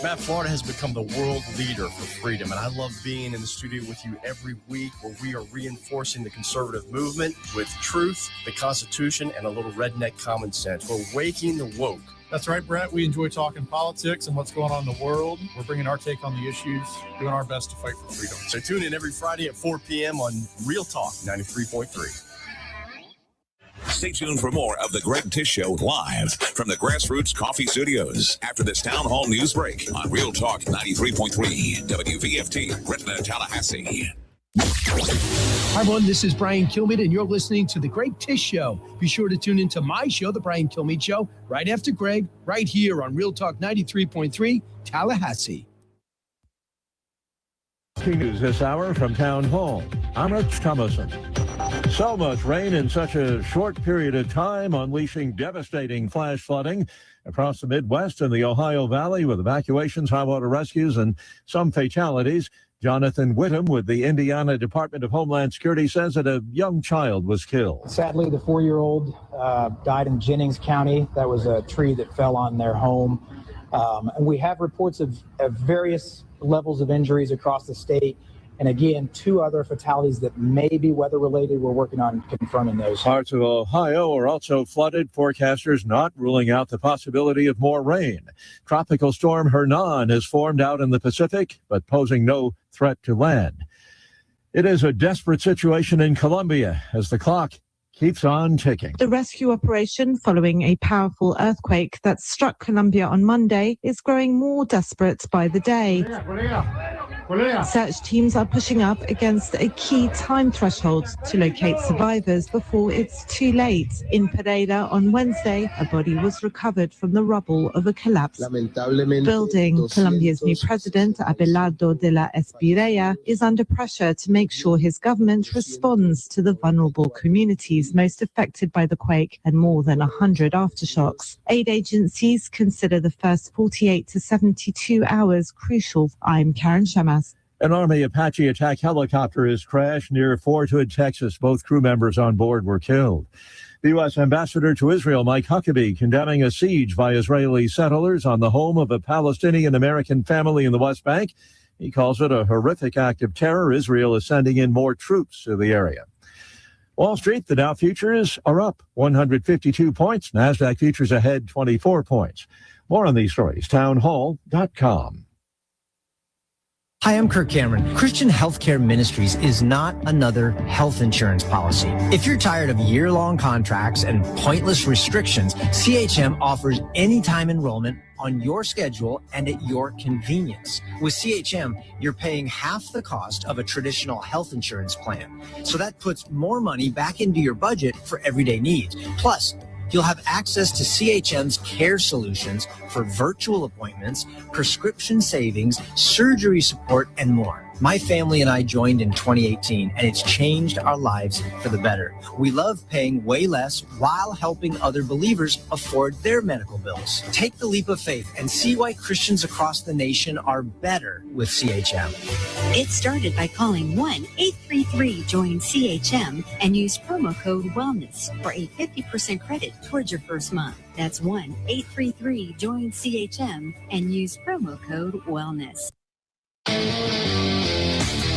Speaker 9: Matt, Florida has become the world leader for freedom, and I love being in the studio with you every week where we are reinforcing the conservative movement with truth, the Constitution, and a little redneck common sense. We're waking the woke.
Speaker 10: That's right, Brett. We enjoy talking politics and what's going on in the world. We're bringing our take on the issues, doing our best to fight for freedom.
Speaker 9: So tune in every Friday at 4 p.m. on Real Talk 93.3.
Speaker 5: Stay tuned for more of the Greg Tish Show live from the Grassroots Coffee Studios after this town hall news break on Real Talk 93.3 WVFT, Retina, Tallahassee.
Speaker 11: Hi, everyone. This is Brian Kilmeade, and you're listening to The Greg Tish Show. Be sure to tune into my show, The Brian Kilmeade Show, right after Greg, right here on Real Talk 93.3, Tallahassee.
Speaker 12: News this hour from Town Hall. I'm Rich Thomason. So much rain in such a short period of time, unleashing devastating flash flooding across the Midwest and the Ohio Valley with evacuations, high water rescues, and some fatalities. Jonathan Whittam with the Indiana Department of Homeland Security says that a young child was killed.
Speaker 13: Sadly, the 4-year-old died in Jennings County. That was a tree that fell on their home. And we have reports of various levels of injuries across the state. And again, 2 other fatalities that may be weather-related. We're working on confirming those.
Speaker 12: Parts of Ohio are also flooded. Forecasters not ruling out the possibility of more rain. Tropical storm Hernan has formed out in the Pacific, but posing no threat to land. It is a desperate situation in Colombia as the clock keeps on ticking.
Speaker 27: The rescue operation following a powerful earthquake that struck Colombia on Monday is growing more desperate by the day. Search teams are pushing up against a key time threshold to locate survivors before it's too late. In Pereira on Wednesday, a body was recovered from the rubble of a collapsed building. Colombia's new president, Abelardo de la Espriella, is under pressure to make sure his government responds to the vulnerable communities most affected by the quake and more than 100 aftershocks. Aid agencies consider the first 48 to 72 hours crucial. I'm Karen Shamas.
Speaker 12: An Army Apache attack helicopter has crashed near Fort Hood, Texas. Both crew members on board were killed. The U.S. Ambassador to Israel, Mike Huckabee, condemning a siege by Israeli settlers on the home of a Palestinian-American family in the West Bank. He calls it a horrific act of terror. Israel is sending in more troops to the area. Wall Street, the Dow futures are up 152 points. NASDAQ futures ahead 24 points. More on these stories, townhall.com.
Speaker 28: Hi, I'm Kirk Cameron. Christian Healthcare Ministries is not another health insurance policy. If you're tired of year-long contracts and pointless restrictions, CHM offers anytime enrollment on your schedule and at your convenience. With CHM, you're paying half the cost of a traditional health insurance plan. So that puts more money back into your budget for everyday needs. Plus, you'll have access to CHM's care solutions for virtual appointments, prescription savings, surgery support, and more. My family and I joined in 2018, and it's changed our lives for the better. We love paying way less while helping other believers afford their medical bills. Take the leap of faith and see why Christians across the nation are better with CHM.
Speaker 29: It started by calling 1-833-JOIN-CHM and use promo code WELLNESS for a 50% credit towards your first month. That's 1-833-JOIN-CHM and use promo code WELLNESS.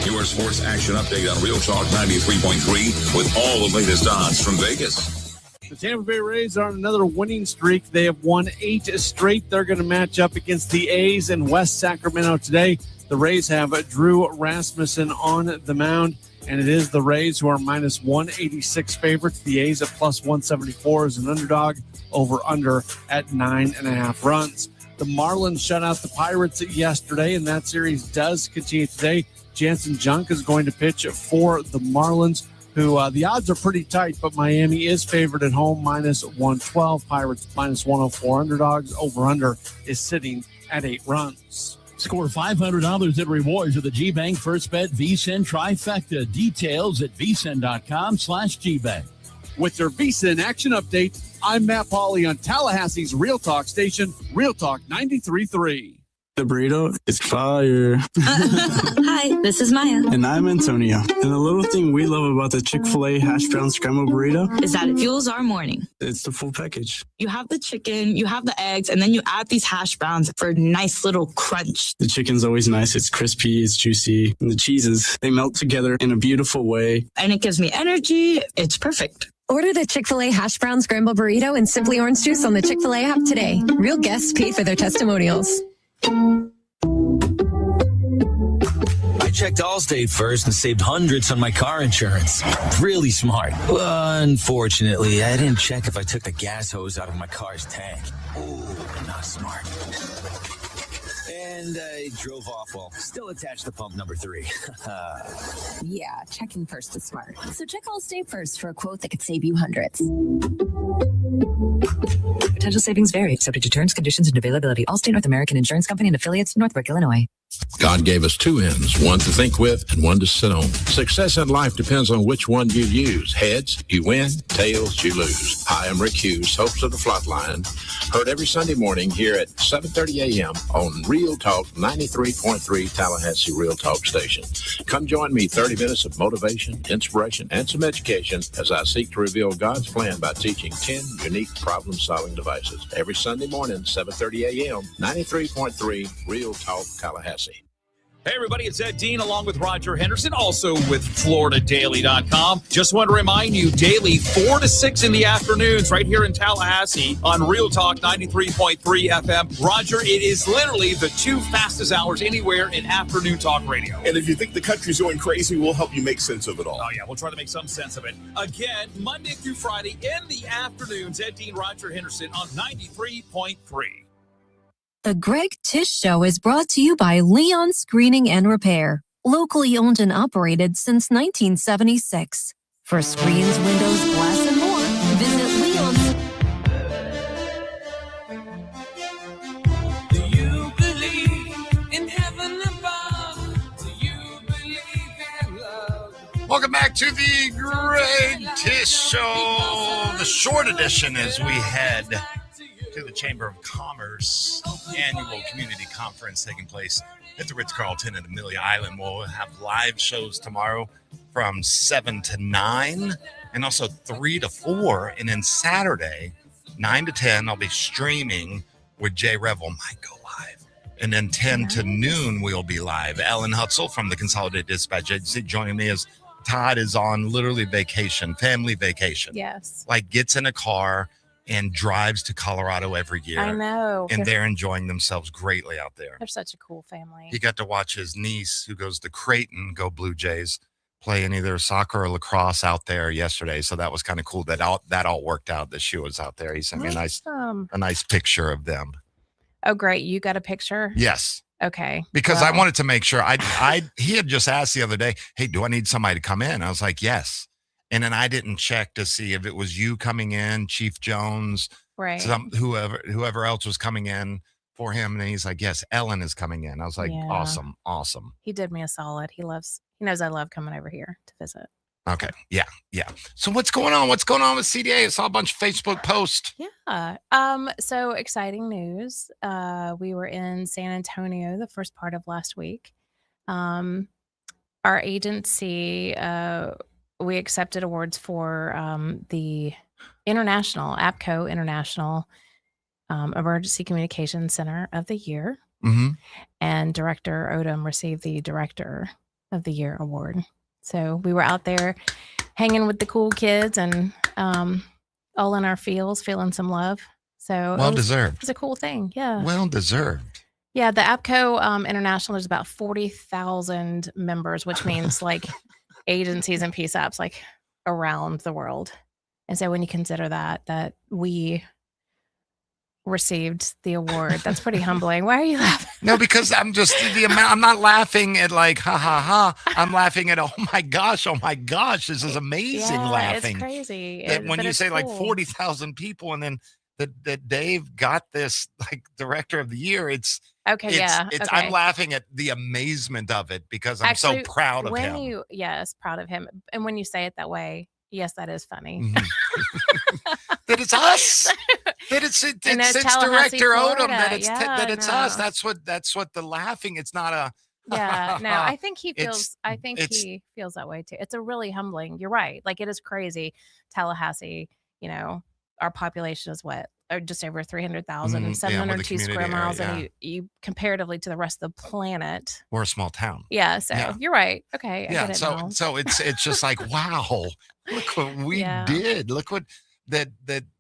Speaker 5: Your sports action update on Real Talk 93.3 with all the latest odds from Vegas.
Speaker 30: The Tampa Bay Rays are on another winning streak. They have won 8 straight. They're going to match up against the A's in West Sacramento today. The Rays have Drew Rasmussen on the mound, and it is the Rays who are minus 186 favorites. The A's at plus 174 as an underdog, over-under at 9.5 runs. The Marlins shut out the Pirates yesterday, and that series does continue today. Jansen Junk is going to pitch for the Marlins, who the odds are pretty tight, but Miami is favored at home, -112. Pirates -104. Underdogs over-under is sitting at 8 runs.
Speaker 24: Score $500 in rewards with the G-Bank First Bet VSiN Trifecta. Details at vsin.com/GBank.
Speaker 30: With your VSiN action update, I'm Matt Pauley on Tallahassee's Real Talk station, Real Talk 93.3.
Speaker 1: The burrito is fire.
Speaker 2: Hi, this is Maya.
Speaker 1: And I'm Antonio. And the little thing we love about the Chick-fil-A hash brown scrambled burrito
Speaker 2: is that it fuels our morning.
Speaker 1: It's the full package.
Speaker 2: You have the chicken, you have the eggs, and then you add these hash browns for a nice little crunch.
Speaker 1: The chicken's always nice. It's crispy, it's juicy. And the cheeses, they melt together in a beautiful way.
Speaker 2: And it gives me energy. It's perfect.
Speaker 3: Order the Chick-fil-A hash brown scrambled burrito and Simply Orange Juice on the Chick-fil-A app today. Real guests pay for their testimonials.
Speaker 24: I checked Allstate first and saved hundreds on my car insurance. Really smart. Unfortunately, I didn't check if I took the gas hose out of my car's tank. Ooh, not smart. And I drove off while still attached to pump number 3.
Speaker 3: Yeah, checking first is smart. So check Allstate first for a quote that could save you hundreds.
Speaker 4: Potential savings vary, subject to terms, conditions, and availability. Allstate North American Insurance Company and affiliates, Northbrook, Illinois.
Speaker 7: God gave us 2 ends, one to think with and one to sit on. Success in life depends on which one you use. Heads, you win. Tails, you lose. Hi, I'm Rick Hughes, host of The Flatline. Heard every Sunday morning here at 7:30 a.m. on Real Talk 93.3 Tallahassee Real Talk Station. Come join me 30 minutes of motivation, inspiration, and some education as I seek to reveal God's plan by teaching 10 unique problem-solving devices. Every Sunday morning, 7:30 a.m., 93.3 Real Talk Tallahassee.
Speaker 14: Hey, everybody, it's Ed Dean along with Roger Henderson, also with FloridaDaily.com. Just want to remind you, daily 4 to 6 in the afternoons right here in Tallahassee on Real Talk 93.3 FM. Roger, it is literally the 2 fastest hours anywhere in afternoon talk radio.
Speaker 15: And if you think the country's going crazy, we'll help you make sense of it all.
Speaker 14: Oh, yeah, we'll try to make some sense of it. Again, Monday through Friday in the afternoons, Ed Dean, Roger Henderson on 93.3.
Speaker 17: The Greg Tish Show is brought to you by Leon Screening and Repair, locally owned and operated since 1976. For screens, windows, glass, and more, visit Leon's.
Speaker 18: Do you believe in heaven above? Do you believe in love?
Speaker 19: Welcome back to the Greg Tish Show, the short edition as we head to the Chamber of Commerce annual community conference taking place at the Ritz-Carlton at Amelia Island. We'll have live shows tomorrow from 7 to 9 and also 3 to 4. And then Saturday, 9 to 10, I'll be streaming with Jay Revel. Might go live. And then 10 to noon, we'll be live. Ellen Hutzel from the Consolidated Dispatch Agency joining me as Todd is on literally vacation, family vacation.
Speaker 21: Yes.
Speaker 19: Like gets in a car and drives to Colorado every year.
Speaker 21: I know.
Speaker 19: And they're enjoying themselves greatly out there.
Speaker 21: They're such a cool family.
Speaker 19: He got to watch his niece, who goes to Creighton, go Blue Jays, play in either soccer or lacrosse out there yesterday. So that was kind of cool that all worked out, that she was out there. He sent me a nice picture of them.
Speaker 21: Oh, great. You got a picture?
Speaker 19: Yes.
Speaker 21: Okay.
Speaker 19: Because I wanted to make sure. He had just asked the other day, hey, do I need somebody to come in? I was like, yes. And then I didn't check to see if it was you coming in, Chief Jones,
Speaker 21: right?
Speaker 19: Whoever else was coming in for him. And he's like, yes, Ellen is coming in. I was like, awesome.
Speaker 21: He did me a solid. He knows I love coming over here to visit.
Speaker 19: Okay. Yeah. So what's going on? What's going on with CDA? I saw a bunch of Facebook posts.
Speaker 21: Yeah. So exciting news. We were in San Antonio the first part of last week. Our agency, we accepted awards for the International APCO International Emergency Communications Center of the Year, and Director Odom received the Director of the Year award. So we were out there hanging with the cool kids and all in our fields, feeling some love. So
Speaker 19: well deserved.
Speaker 21: It's a cool thing, yeah.
Speaker 19: Well deserved.
Speaker 21: Yeah, the APCO International, there's about 40,000 members, which means like agencies and PSAPs like around the world. And so when you consider that we received the award. That's pretty humbling. Why are you laughing?
Speaker 19: No, because I'm just the amount. I'm not laughing at like ha ha ha. I'm laughing at oh my gosh, this is amazing. Laughing,
Speaker 21: it's crazy.
Speaker 19: That when
Speaker 21: but
Speaker 19: you
Speaker 21: it's
Speaker 19: say like
Speaker 21: cool.
Speaker 19: 40,000 people, and then that Dave got this like director of the year. It's
Speaker 21: Okay, yeah.
Speaker 19: It's
Speaker 21: okay.
Speaker 19: I'm laughing at the amazement of it because I'm
Speaker 21: Actually,
Speaker 19: so proud of
Speaker 21: when
Speaker 19: him.
Speaker 21: proud of him. And when you say it that way, yes, that is funny.
Speaker 19: That it's us. That it's
Speaker 21: Tallahassee,
Speaker 19: Director Odom.
Speaker 21: Florida.
Speaker 19: That it's
Speaker 21: Yeah,
Speaker 19: that it's us.
Speaker 21: no.
Speaker 19: That's what the laughing. It's not a.
Speaker 21: Yeah, no, I think he
Speaker 19: It's-
Speaker 21: feels. I think he feels that way too. It's a really humbling. You're right. Like it is crazy. Tallahassee, our population is what, or just over 300,000 and
Speaker 19: Mhm, yeah, with the
Speaker 21: 702 square
Speaker 19: community area,
Speaker 21: miles, and you comparatively to the rest of the planet.
Speaker 19: We're a small town.
Speaker 21: Yeah, so
Speaker 19: Yeah.
Speaker 21: you're right. Okay, I
Speaker 19: Yeah,
Speaker 21: get it
Speaker 19: so
Speaker 21: now.
Speaker 19: so it's just like wow, look what we
Speaker 21: Yeah.
Speaker 19: did. Look what that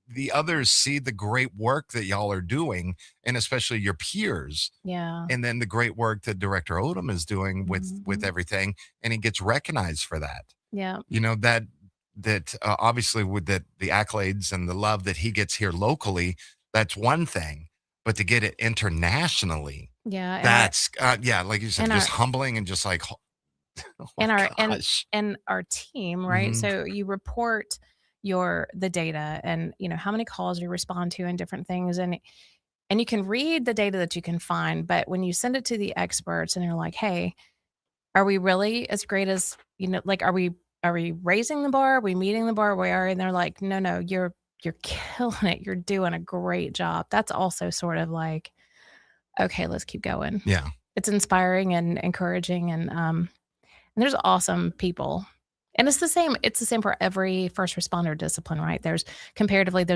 Speaker 19: the others see the great work that y'all are doing, and especially your peers.
Speaker 21: Yeah.
Speaker 19: And then the great work that Director Odom is doing with
Speaker 21: Mm-hmm.
Speaker 19: everything, and he gets recognized for that.
Speaker 21: Yeah.
Speaker 19: That obviously with the accolades and the love that he gets here locally, that's one thing, but to get it internationally,
Speaker 21: Yeah.
Speaker 19: that's like you said,
Speaker 21: and
Speaker 19: just
Speaker 21: our-
Speaker 19: humbling and just like oh my
Speaker 21: and our
Speaker 19: gosh.
Speaker 21: and our team, right?
Speaker 19: Mhm.
Speaker 21: So you report the data and how many calls you respond to and different things, and you can read the data that you can find, but when you send it to the experts and they're like, hey, are we really as great as like are we raising the bar, are we meeting the bar where we are? And they're like, no, you're killing it, you're doing a great job. That's also sort of like, okay, let's keep going.
Speaker 19: Yeah.
Speaker 21: It's inspiring and encouraging, and there's awesome people. And it's the same for every first responder discipline, right? There's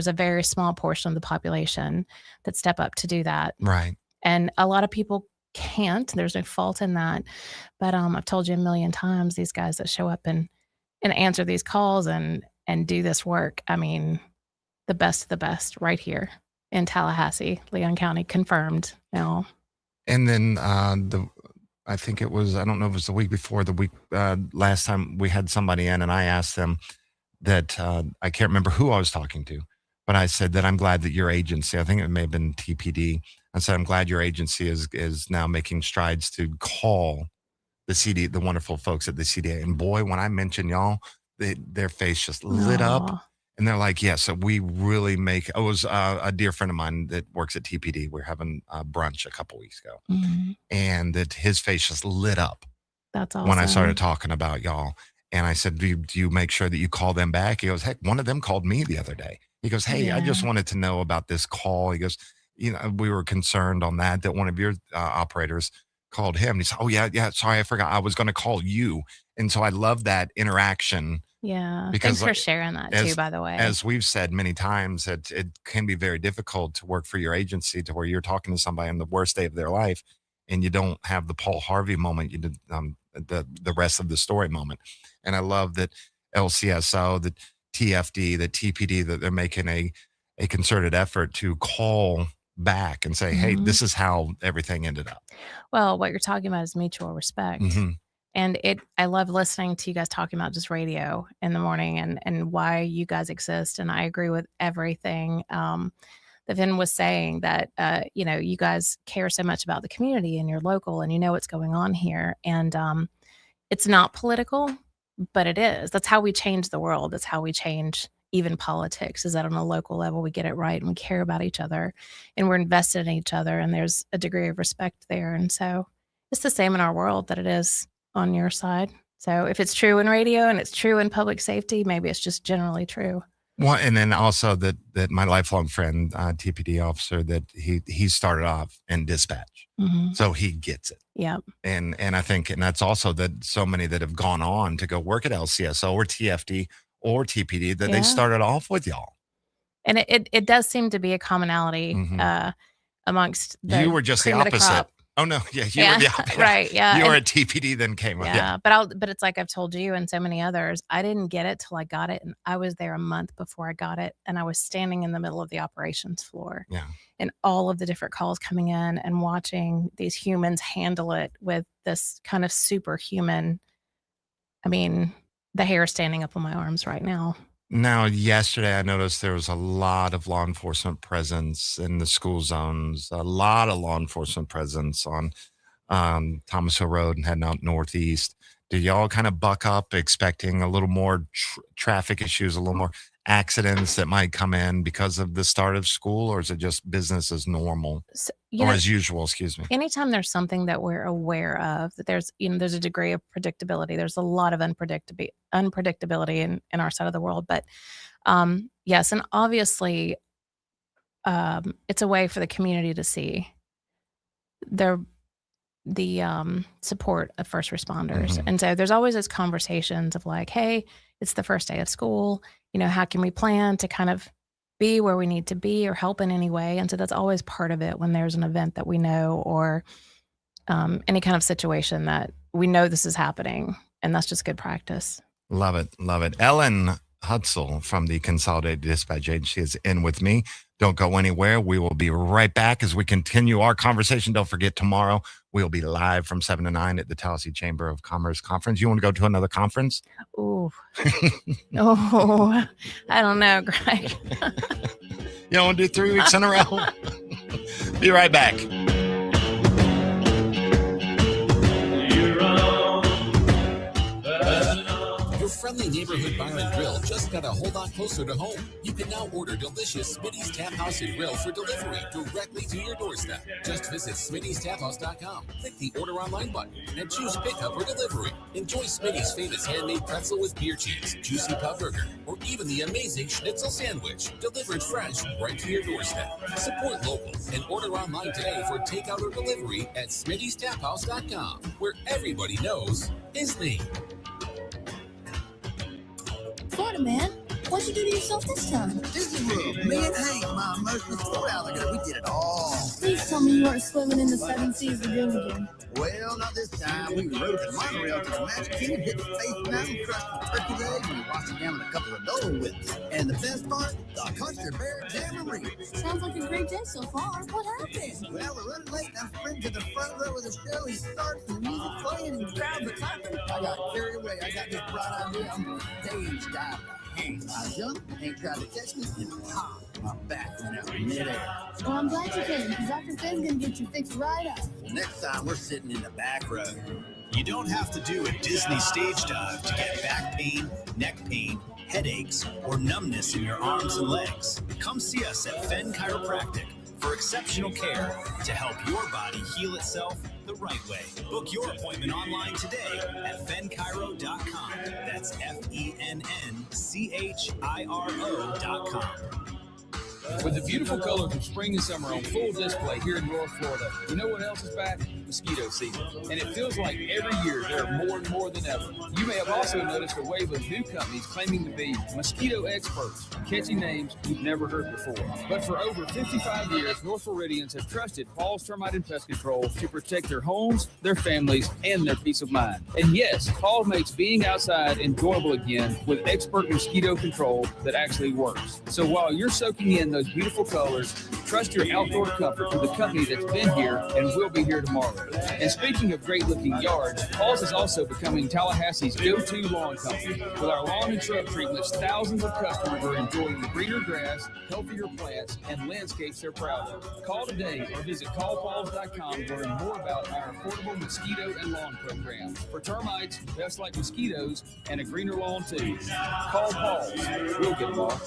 Speaker 21: a very small portion of the population that step up to do that.
Speaker 19: Right.
Speaker 21: And a lot of people can't. There's no fault in that. But I've told you a million times, these guys that show up and answer these calls and do this work, I mean, the best of the best right here in Tallahassee, Leon County, confirmed now.
Speaker 19: And then I think it was, I don't know if it was the week before, last time we had somebody in and I asked them that, I can't remember who I was talking to, but I said that I'm glad that your agency, I think it may have been TPD. I said, I'm glad your agency is now making strides to call the CD, the wonderful folks at the CDA. And boy, when I mentioned y'all, their face just lit up. And they're like, yeah, so we really make, it was a dear friend of mine that works at TPD. We're having brunch a couple weeks ago.
Speaker 21: Mhm.
Speaker 19: And that his face just lit up
Speaker 21: That's awesome.
Speaker 19: when I started talking about y'all. And I said, do you make sure that you call them back? He goes, heck, one of them called me the other day. He goes, hey, I just
Speaker 21: Yeah.
Speaker 19: wanted to know about this call. He goes, we were concerned on that one of your operators called him. And he said, oh, yeah, sorry, I forgot. I was going to call you. And so I love that interaction.
Speaker 21: Yeah.
Speaker 19: Because
Speaker 21: Thanks for sharing that too, by the way.
Speaker 19: As we've said many times, that it can be very difficult to work for your agency to where you're talking to somebody on the worst day of their life and you don't have the Paul Harvey moment, you did the rest of the story moment. And I love that LCSO, that TFD, that TPD, that they're making a concerted effort to call back and say, hey,
Speaker 21: Mhm.
Speaker 19: this is how everything ended up.
Speaker 21: Well, what you're talking about is mutual respect.
Speaker 19: Mhm.
Speaker 21: And I love listening to you guys talking about just radio in the morning and why you guys exist. And I agree with everything that Vin was saying, that, you guys care so much about the community and you're local and you know what's going on here. And it's not political, but it is. That's how we change the world. That's how we change even politics, is that on a local level, we get it right and we care about each other and we're invested in each other. And there's a degree of respect there. And so it's the same in our world that it is on your side. So if it's true in radio and it's true in public safety, maybe it's just generally true.
Speaker 19: Well, and then also that my lifelong friend, TPD officer, that he started off in dispatch,
Speaker 21: Mhm.
Speaker 19: so he gets it.
Speaker 21: Yep.
Speaker 19: And I think, and that's also that so many that have gone on to go work at LCSO or TFD or TPD that
Speaker 21: Yeah.
Speaker 19: they started off with y'all.
Speaker 21: And it does seem to be a commonality
Speaker 19: Mhm.
Speaker 21: Amongst the
Speaker 19: You were just the
Speaker 21: cream of the
Speaker 19: opposite.
Speaker 21: crop.
Speaker 19: Oh no, yeah, you
Speaker 21: Yeah,
Speaker 19: were the opposite.
Speaker 21: right, yeah,
Speaker 19: you were
Speaker 21: and-
Speaker 19: at TPD, then came up.
Speaker 21: Yeah, but it's like I've told you and so many others, I didn't get it till I got it, and I was there a month before I got it, and I was standing in the middle of the operations floor.
Speaker 19: Yeah.
Speaker 21: And all of the different calls coming in and watching these humans handle it with this kind of superhuman, I mean, the hair standing up on my arms right now.
Speaker 19: Now, yesterday I noticed there was a lot of law enforcement presence in the school zones, a lot of law enforcement presence on Thomas Hill Road and heading out northeast. Did y'all kind of buck up expecting a little more traffic issues, a little more accidents that might come in because of the start of school, or is it just business as normal or as usual? Excuse me.
Speaker 21: Anytime there's something that we're aware of, that there's a degree of predictability. There's a lot of unpredictability in our side of the world. But yes, and obviously, it's a way for the community to see the support of first responders.
Speaker 19: Mhm.
Speaker 21: And so there's always those conversations of like, hey, it's the first day of school. How can we plan to kind of be where we need to be or help in any way? And so that's always part of it when there's an event that we know or any kind of situation that we know this is happening. And that's just good practice.
Speaker 19: Love it. Love it. Ellen Hutzel from the Consolidated Dispatch Agency is in with me. Don't go anywhere. We will be right back as we continue our conversation. Don't forget, tomorrow we'll be live from 7 to 9 at the Tallahassee Chamber of Commerce conference. You want to go to another conference?
Speaker 21: Ooh. Oh, I don't know, Greg.
Speaker 19: You don't want to do 3 weeks in a row? Be right back.
Speaker 6: Friendly neighborhood bar and grill just got a whole lot closer to home. You can now order delicious Smitty's Tap House and Grill for delivery directly to your doorstep. Just visit Smitty'sTapHouse.com, click the order online button, and choose pickup or delivery. Enjoy Smitty's famous handmade pretzel with beer cheese, juicy pub burger, or even the amazing schnitzel sandwich, delivered fresh right to your doorstep. Support local and order online today for takeout or delivery at Smitty'sTapHouse.com, where everybody knows his name.
Speaker 8: Florida man, what'd you do to yourself this time?
Speaker 9: Disney World. Me and Hank, my emotional sport alligator, we did it all.
Speaker 8: Please tell me you weren't swimming in the 7 Seas Lagoon again.
Speaker 9: Well, not this time. We rode the monorail to the Magic Kingdom, hit the Faith Mountain, crushed the turkey leg, and washed it down with a couple of Dole Whips. And the best part, the Country Bear Jamboree.
Speaker 8: Sounds like a great day so far. What happened?
Speaker 9: Well, we're running late. I'm sprinting to the front row of the show. He starts the music playing and crowds are clapping. I got carried away. I got this bright idea. I'm stage diving. Hank, I jumped, Hank tried to catch me, and my back went out midair.
Speaker 8: Well, I'm glad you came, because Dr. Finn's going to get you fixed right up.
Speaker 9: Well, next time, we're sitting in the back row.
Speaker 10: You don't have to do a Disney stage dive to get back pain, neck pain, headaches, or numbness in your arms and legs. Come see us at Fenn Chiropractic for exceptional care to help your body heal itself the right way. Book your appointment online today at fenchiro.com. That's FENNCHIRO.com.
Speaker 16: With the beautiful colors of spring and summer on full display here in North Florida, you know what else is back? Mosquito season. And it feels like every year there are more and more than ever. You may have also noticed a wave of new companies claiming to be mosquito experts, catchy names you've never heard before. But for over 55 years, North Floridians have trusted Paul's Termite and Pest Control to protect their homes, their families, and their peace of mind. And yes, Paul makes being outside enjoyable again with expert mosquito control that actually works. So while you're soaking in those beautiful colors, trust your outdoor comfort to the company that's been here and will be here tomorrow. And speaking of great-looking yards, Paul's is also becoming Tallahassee's go-to lawn company. With our lawn and shrub treatments, thousands of customers are enjoying the greener grass, healthier plants, and landscapes they're proud of. Call today or visit callpauls.com to learn more about our affordable mosquito and lawn program. For termites, best like mosquitoes, and a greener lawn too. Call Paul's. We'll get them all.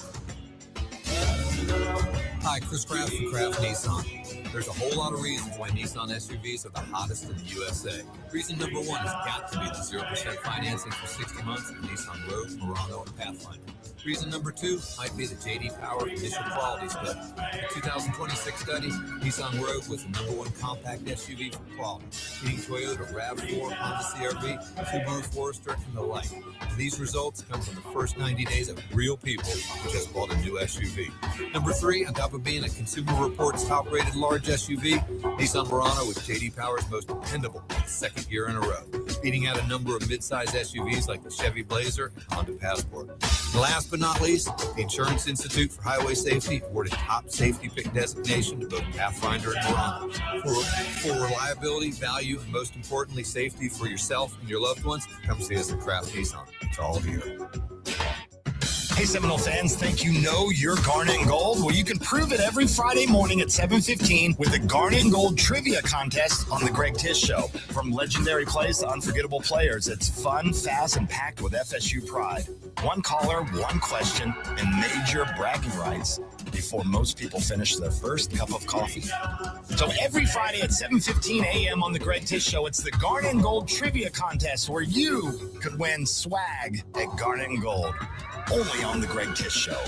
Speaker 20: Hi, Chris Kraft from Kraft Nissan. There's a whole lot of reasons why Nissan SUVs are the hottest in the USA. Reason number one has got to be the 0% financing for 60 months in Nissan Rogue, Murano, and Pathfinder. Reason number two might be the J.D. Power initial quality study. The 2026 study, Nissan Rogue was the #1 compact SUV for quality, beating Toyota RAV4, Honda CR-V, Subaru Forester, and the like. And these results come from the first 90 days of real people who just bought a new SUV. Number three, on top of being a Consumer Reports top-rated large SUV, Nissan Murano was J.D. Power's most dependable for the second year in a row, beating out a number of mid-size SUVs like the Chevy Blazer and Honda Passport. And last but not least, the Insurance Institute for Highway Safety awarded top safety pick designation to both Pathfinder and Murano. For reliability, value, and most importantly, safety for yourself and your loved ones, come see us at Kraft Nissan. It's all here.
Speaker 10: Hey, Seminole fans, think you know your Garnet and Gold? Well, you can prove it every Friday morning at 7:15 with the Garnet and Gold Trivia Contest on The Greg Tish Show. From legendary plays to unforgettable players, it's fun, fast, and packed with FSU pride. One caller, one question, and major bragging rights before most people finish their first cup of coffee. So every Friday at 7:15 a.m. on The Greg Tish Show, it's the Garnet and Gold Trivia Contest where you could win swag at Garnet and Gold. Only on The Greg Tish Show.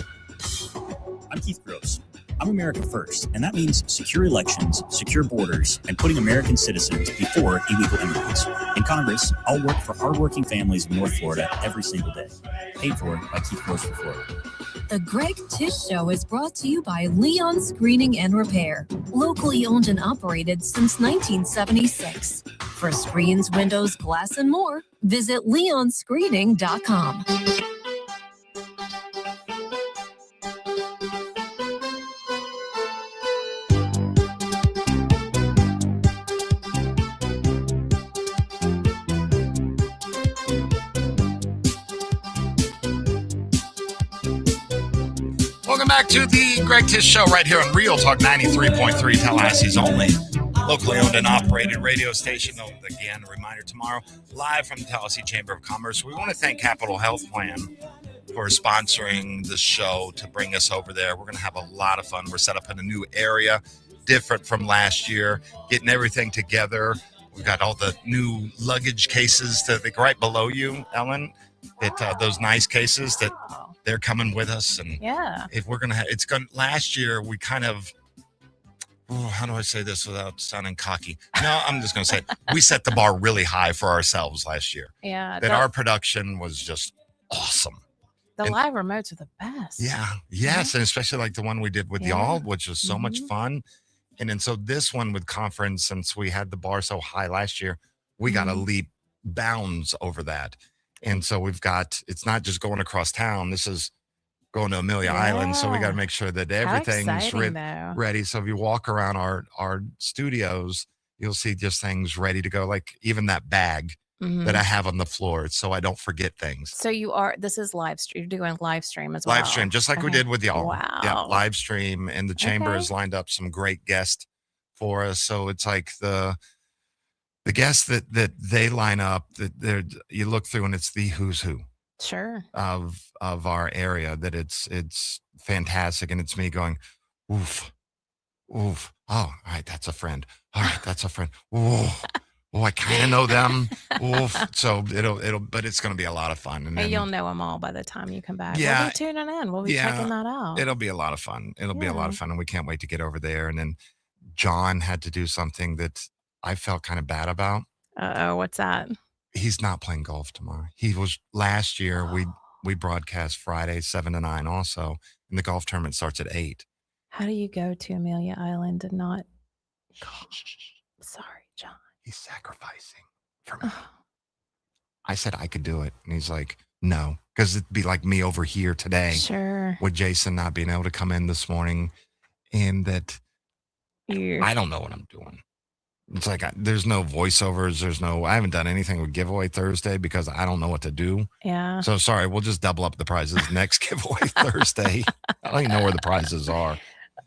Speaker 11: I'm Keith Gross. I'm America First, and that means secure elections, secure borders, and putting American citizens before illegal immigrants. In Congress, I'll work for hardworking families in North Florida every single day. Paid for by Keith Gross for Florida.
Speaker 17: The Greg Tish Show is brought to you by Leon Screening and Repair, locally owned and operated since 1976. For screens, windows, glass, and more, visit leonscreening.com.
Speaker 19: Welcome back to the Greg Tish Show right here on Real Talk 93.3, Tallahassee's only locally owned and operated radio station. Again, a reminder tomorrow, live from the Tallahassee Chamber of Commerce. We want to thank Capital Health Plan for sponsoring the show to bring us over there. We're going to have a lot of fun. We're set up in a new area, different from last year, getting everything together. We've got all the new luggage cases right below you, Ellen. Those nice cases that they're coming with us, and if we're gonna have, last year we kind of, how do I say this without sounding cocky? No, I'm just gonna say we set the bar really high for ourselves last year.
Speaker 21: Yeah,
Speaker 19: that our production was just awesome.
Speaker 21: The live remotes are the best.
Speaker 19: Yes, and especially like the one we did with y'all, which was so much fun. And then so this one with conference, since we had the bar so high last year, we got to leap bounds over that. And so it's not just going across town. This is going to Amelia Island. So we got to make sure that everything's ready. So if you walk around our studios, you'll see just things ready to go. Like even that bag that I have on the floor, so I don't forget things.
Speaker 21: So this is live stream. You're doing live stream as well.
Speaker 19: Live stream, just like we did with y'all.
Speaker 21: Wow.
Speaker 19: Yeah, live stream. And the chamber has lined up some great guests for us. So it's like the guests that they line up, that you look through and it's the who's who of our area, that it's fantastic. And it's me going, oof. Oh, all right, that's a friend. All right, that's a friend. I kind of know them. Oof. So but it's going to be a lot of fun. And then,
Speaker 21: you'll know them all by the time you come back.
Speaker 19: Yeah,
Speaker 21: we'll be tuning in. We'll be checking that out.
Speaker 19: It'll be a lot of fun. It'll be a lot of fun. And we can't wait to get over there. And then John had to do something that I felt kind of bad about.
Speaker 21: What's that?
Speaker 19: He's not playing golf tomorrow. He was last year. We broadcast Friday 7 to 9 also, and the golf tournament starts at 8.
Speaker 21: How do you go to Amelia Island and not? Sorry, John.
Speaker 19: He's sacrificing for me. I said I could do it, and he's like, no, because it'd be like me over here today.
Speaker 21: Sure.
Speaker 19: With Jason not being able to come in this morning, and that I don't know what I'm doing. It's like there's no voiceovers. I haven't done anything with Giveaway Thursday because I don't know what to do.
Speaker 21: Yeah.
Speaker 19: So sorry, we'll just double up the prizes next Giveaway Thursday. I don't even know where the prizes are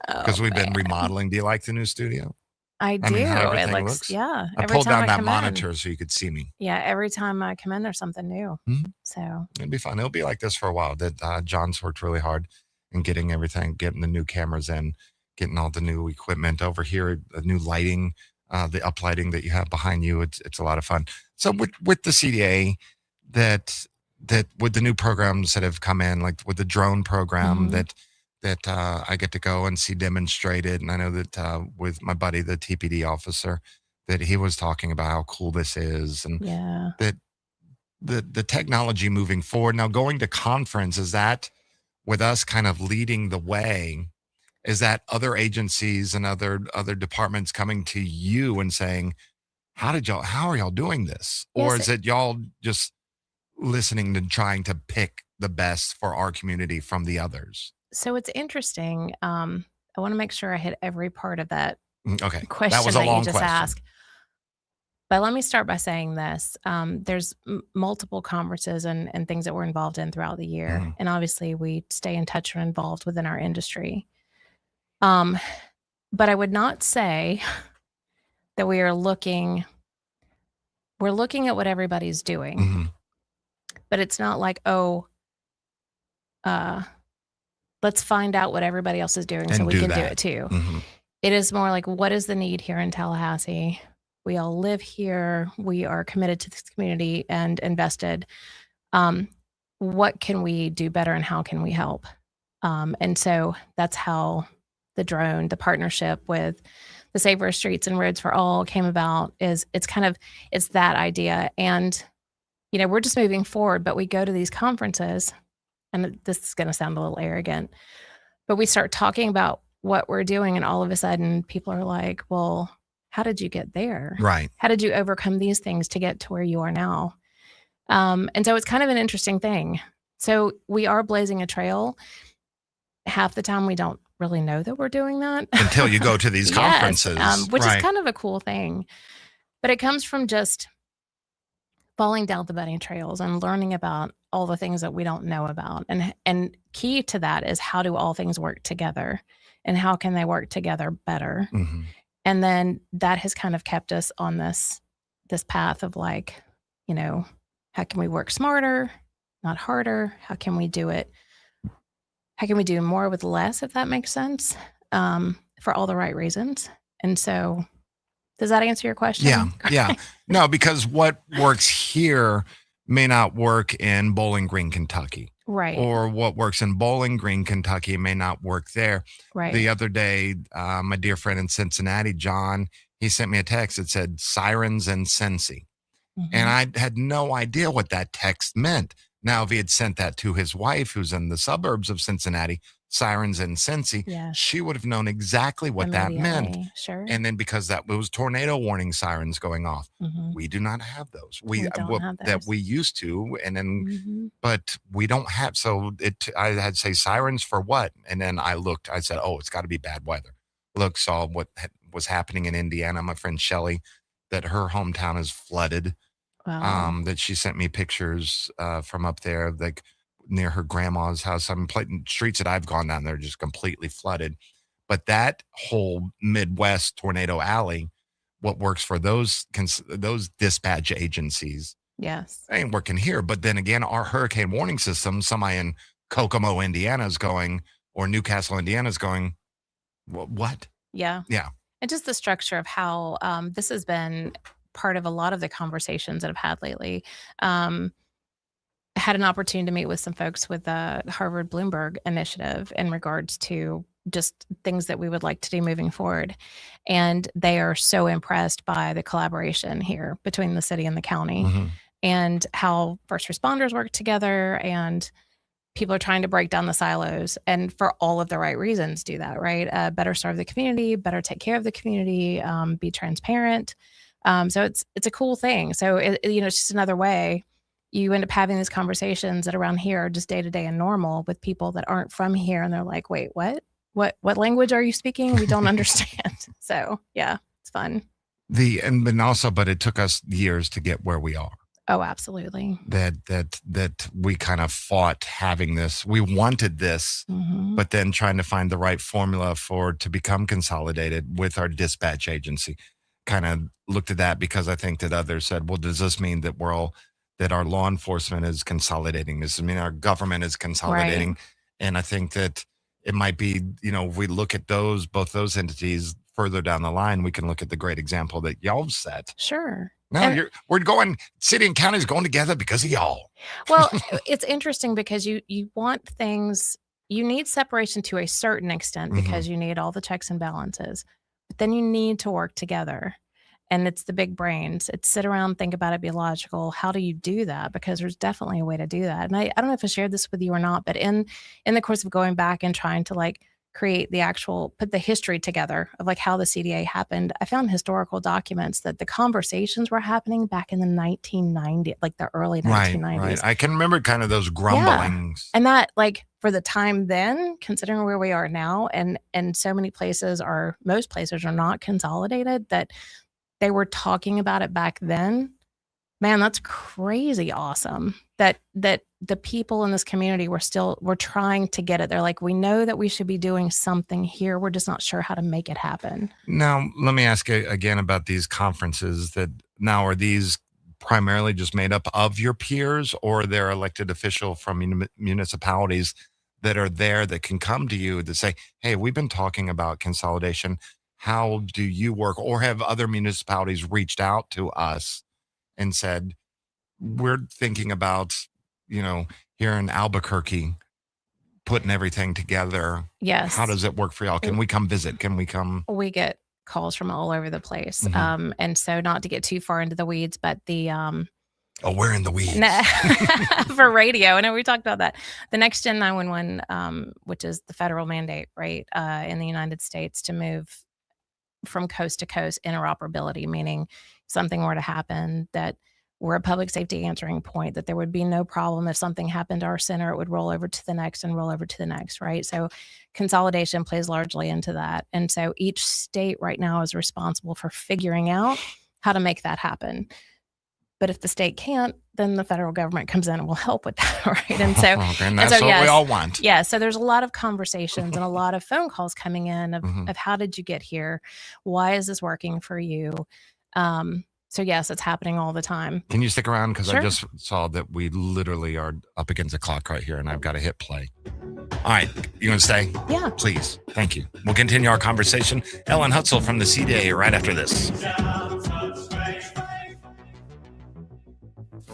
Speaker 19: because we've been remodeling. Do you like the new studio?
Speaker 21: I do.
Speaker 19: How
Speaker 21: it
Speaker 19: everything
Speaker 21: looks.
Speaker 19: I pulled down that monitor so you could see me.
Speaker 21: Yeah, every time I come in, there's something new. So
Speaker 19: it'll be fun. It'll be like this for a while. That John's worked really hard in getting everything, getting the new cameras in, getting all the new equipment over here, the new lighting. The uplighting that you have behind you, it's a lot of fun. So with the CDA, that with the new programs that have come in, like with the drone program that I get to go and see demonstrated, and I know that with my buddy, the TPD officer, that he was talking about how cool this is, and that the technology moving forward. Now going to conference, is that with us kind of leading the way? Is that other agencies and other departments coming to you and saying, how are y'all doing this? Or is it y'all just listening and trying to pick the best for our community from the others?
Speaker 21: So it's interesting. I want to make sure I hit every part of that
Speaker 19: Okay.
Speaker 21: question
Speaker 19: that was a long
Speaker 21: you just
Speaker 19: question.
Speaker 21: asked. But let me start by saying this. There's multiple conferences and things that we're involved in throughout the year.
Speaker 19: Mhm.
Speaker 21: And obviously we stay in touch and involved within our industry. But I would not say that we're looking at what everybody's doing.
Speaker 19: Mhm.
Speaker 21: But it's not like, let's find out what everybody else is doing so
Speaker 19: And
Speaker 21: we
Speaker 19: do
Speaker 21: can do
Speaker 19: that.
Speaker 21: it too.
Speaker 19: Mhm.
Speaker 21: It is more like, what is the need here in Tallahassee? We all live here. We are committed to this community and invested. What can we do better and how can we help? And so that's how the partnership with the Safer Streets and Roads for All came about. It's that idea. And, we're just moving forward, but we go to these conferences, and this is going to sound a little arrogant, but we start talking about what we're doing, and all of a sudden people are like, well, how did you get there?
Speaker 19: Right.
Speaker 21: How did you overcome these things to get to where you are now? And so it's kind of an interesting thing. So we are blazing a trail. Half the time we don't really know that we're doing that.
Speaker 19: Until you go to these conferences.
Speaker 21: Which
Speaker 19: Right.
Speaker 21: is kind of a cool thing. But it comes from just falling down the bunny trails and learning about all the things that we don't know about. And key to that is, how do all things work together and how can they work together better?
Speaker 19: Mhm.
Speaker 21: And then that has kind of kept us on this path of like, how can we work smarter, not harder? How can we do it? How can we do more with less, if that makes sense, for all the right reasons? And so, does that answer your question?
Speaker 19: Yeah. No, because what works here may not work in Bowling Green, Kentucky.
Speaker 21: Right.
Speaker 19: Or what works in Bowling Green, Kentucky may not work there.
Speaker 21: Right.
Speaker 19: The other day, my dear friend in Cincinnati, John, he sent me a text that said sirens and Cincy.
Speaker 21: Mhm.
Speaker 19: And I had no idea what that text meant. Now, if he had sent that to his wife, who's in the suburbs of Cincinnati, sirens and Cincy,
Speaker 21: Yes.
Speaker 19: she would have known exactly what that meant.
Speaker 21: Immediately, sure.
Speaker 19: And then because it was tornado warning sirens going off,
Speaker 21: Mhm.
Speaker 19: we do not have those.
Speaker 21: We don't have
Speaker 19: that
Speaker 21: those.
Speaker 19: we used to, and then
Speaker 21: Mhm.
Speaker 19: but we don't have. So I had to say sirens for what? And then I looked. I said, oh, it's got to be bad weather. Saw what was happening in Indiana. My friend Shelly, that her hometown is flooded.
Speaker 21: Wow.
Speaker 19: That she sent me pictures from up there, like near her grandma's house. I'm playing streets that I've gone down there just completely flooded. But that whole Midwest tornado alley, what works for those dispatch agencies,
Speaker 21: Yes.
Speaker 19: ain't working here. But then again, our hurricane warning system, somebody in Kokomo, Indiana is going, or Newcastle, Indiana is going, what?
Speaker 21: Yeah.
Speaker 19: Yeah.
Speaker 21: And just the structure of how this has been part of a lot of the conversations that I've had lately. I had an opportunity to meet with some folks with the Harvard Bloomberg initiative in regards to just things that we would like to do moving forward. And they are so impressed by the collaboration here between the city and the county,
Speaker 19: Mhm.
Speaker 21: and how first responders work together, and people are trying to break down the silos, and for all of the right reasons do that, right? Better serve the community, better take care of the community, be transparent. So it's a cool thing. So it's just another way you end up having these conversations that around here are just day to day and normal with people that aren't from here, and they're like, wait, what language are you speaking? We don't understand. So yeah, it's fun.
Speaker 19: But it took us years to get where we are.
Speaker 21: Oh, absolutely.
Speaker 19: That we kind of fought having this. We wanted this,
Speaker 21: Mhm.
Speaker 19: but then trying to find the right formula to become consolidated with our dispatch agency. Kind of looked at that because I think that others said, well, does this mean that that our law enforcement is consolidating? Does this mean our government is consolidating?
Speaker 21: Right.
Speaker 19: And I think that it might be, if we look at both those entities further down the line, we can look at the great example that y'all set.
Speaker 21: Sure.
Speaker 19: No,
Speaker 21: And-
Speaker 19: we're going, city and county is going together because of y'all.
Speaker 21: Well, it's interesting because you want things, you need separation to a certain extent because you need all the checks and balances, but then you need to work together. And it's the big brains. It's sit around, think about it, be logical. How do you do that? Because there's definitely a way to do that. And I don't know if I shared this with you or not, but in the course of going back and trying to like create put the history together of like how the CDA happened, I found historical documents that the conversations were happening back in the 1990s, like the early 1990s.
Speaker 19: Right. I can remember kind of those grumblings.
Speaker 21: And that, like, for the time then, considering where we are now, and so many places most places are not consolidated, that they were talking about it back then, man, that's crazy awesome that the people in this community were trying to get it. They're like, we know that we should be doing something here. We're just not sure how to make it happen.
Speaker 19: Now, let me ask you again about these conferences that now are these primarily just made up of your peers, or they're elected official from municipalities that are there that can come to you to say, hey, we've been talking about consolidation. How do you work? Or have other municipalities reached out to us and said, we're thinking about, here in Albuquerque, putting everything together.
Speaker 21: Yes.
Speaker 19: How does it work for y'all? Can we come visit? Can we come?
Speaker 21: We get calls from all over the place.
Speaker 19: Mhm.
Speaker 21: And so not to get too far into the weeds, but the
Speaker 19: Oh, we're in the weeds.
Speaker 21: for radio. I know we talked about that. The Next Gen 911, which is the federal mandate, right, in the United States to move from coast to coast interoperability, meaning something were to happen that we're a public safety answering point, that there would be no problem if something happened to our center, it would roll over to the next and roll over to the next, right? So consolidation plays largely into that. And so each state right now is responsible for figuring out how to make that happen. But if the state can't, then the federal government comes in and will help with that, right? And so,
Speaker 19: and that's what we all want.
Speaker 21: Yeah, so there's a lot of conversations and a lot of phone calls coming in of how did you get here? Why is this working for you? So yes, it's happening all the time.
Speaker 19: Can you stick around? Because
Speaker 21: Sure.
Speaker 19: I just saw that we literally are up against the clock right here, and I've got to hit play. All right, you want to stay?
Speaker 21: Yeah.
Speaker 19: Please. Thank you. We'll continue our conversation. Ellen Hutzel from the CDA right after this.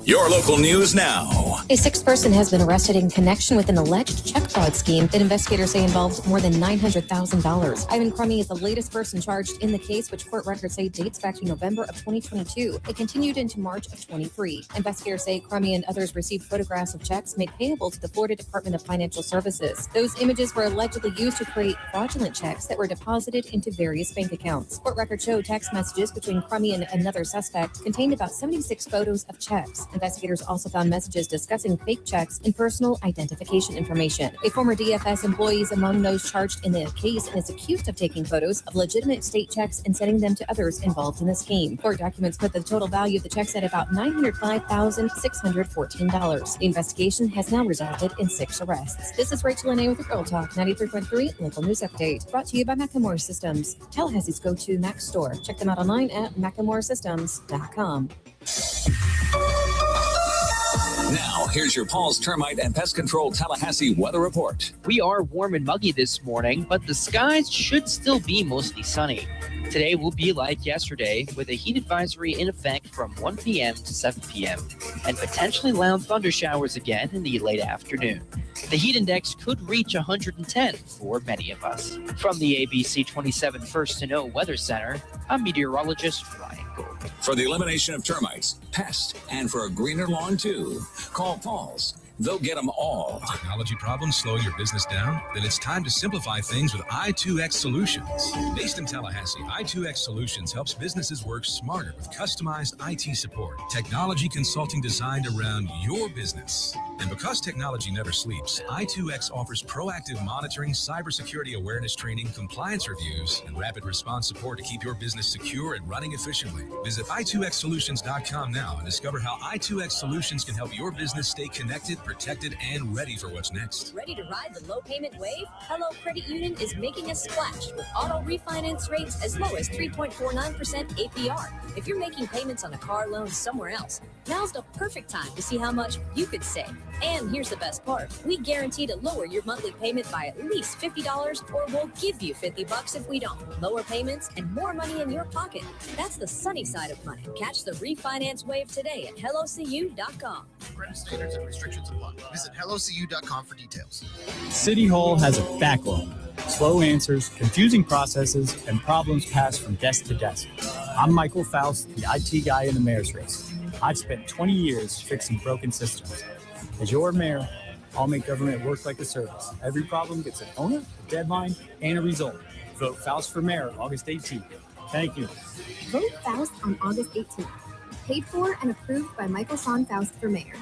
Speaker 10: Your local news now.
Speaker 5: A sixth person has been arrested in connection with an alleged check fraud scheme that investigators say involved more than $900,000. Ivan Crummy is the latest person charged in the case, which court records say dates back to November of 2022. It continued into March of 23. Investigators say Crummy and others received photographs of checks made payable to the Florida Department of Financial Services. Those images were allegedly used to create fraudulent checks that were deposited into various bank accounts. Court records show text messages between Crummy and another suspect contained about 76 photos of checks. Investigators also found messages discussing fake checks and personal identification information. A former DFS employee is among those charged in the case and is accused of taking photos of legitimate state checks and sending them to others involved in the scheme. Court documents put the total value of the checks at about $905,614. The investigation has now resulted in 6 arrests. This is Rachel Lene with the Girl Talk 93.3 Local News Update, brought to you by Macklemore Systems, Tallahassee's go-to Mac store. Check them out online at MacklemoreSystems.com.
Speaker 10: Now, here's your Paul's Termite and Pest Control Tallahassee weather report.
Speaker 12: We are warm and muggy this morning, but the skies should still be mostly sunny. Today will be like yesterday, with a heat advisory in effect from 1 p.m. to 7 p.m. and potentially loud thunder showers again in the late afternoon. The heat index could reach 110 for many of us. From the ABC 27 First to Know Weather Center, I'm meteorologist Ryan Gold.
Speaker 10: For the elimination of termites, pests, and for a greener lawn too, call Paul's. They'll get them all.
Speaker 13: Technology problems slow your business down? Then it's time to simplify things with i2X Solutions. Based in Tallahassee, i2X Solutions helps businesses work smarter with customized IT support, technology consulting designed around your business. And because technology never sleeps, i2X offers proactive monitoring, cybersecurity awareness training, compliance reviews, and rapid response support to keep your business secure and running efficiently. Visit i2xsolutions.com now and discover how i2X Solutions can help your business stay connected, protected, and ready for what's next.
Speaker 8: Ready to ride the low payment wave? Hello Credit Union is making a splash with auto refinance rates as low as 3.49% APR. If you're making payments on a car loan somewhere else, now's the perfect time to see how much you could save. And here's the best part. We guarantee to lower your monthly payment by at least $50, or we'll give you $50 if we don't. Lower payments and more money in your pocket. That's the sunny side of money. Catch the refinance wave today at hellocu.com.
Speaker 22: Credit standards and restrictions apply. Visit hellocu.com for details.
Speaker 23: City Hall has a backlog. Slow answers, confusing processes, and problems passed from desk to desk. I'm Michael Faust, the IT guy in the mayor's race. I've spent 20 years fixing broken systems. As your mayor, I'll make government work like a service. Every problem gets an owner, a deadline, and a result. Vote Faust for mayor August 18th. Thank you.
Speaker 25: Vote Faust on August 18th. Paid for and approved by Michael Sean Faust for mayor.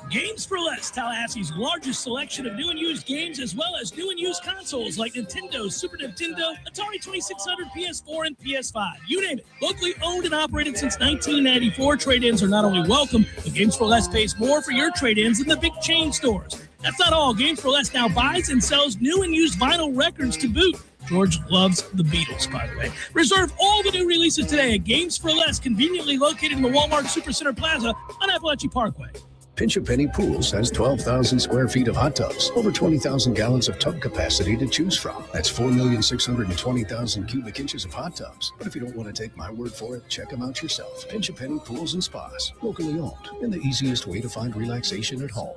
Speaker 1: Games for Less, Tallahassee's largest selection of new and used games, as well as new and used consoles like Nintendo, Super Nintendo, Atari 2600, PS4, and PS5. You name it. Locally owned and operated since 1994, trade-ins are not only welcome, but Games for Less pays more for your trade-ins than the big chain stores. That's not all. Games for Less now buys and sells new and used vinyl records to boot. George loves the Beatles, by the way. Reserve all the new releases today at Games for Less, conveniently located in the Walmart Supercenter Plaza on Appalachian Parkway.
Speaker 2: Pinch a Penny Pools has 12,000 square feet of hot tubs, over 20,000 gallons of tub capacity to choose from. That's 4,620,000 cubic inches of hot tubs. But if you don't want to take my word for it, check them out yourself. Pinch a Penny Pools and Spas, locally owned, and the easiest way to find relaxation at home.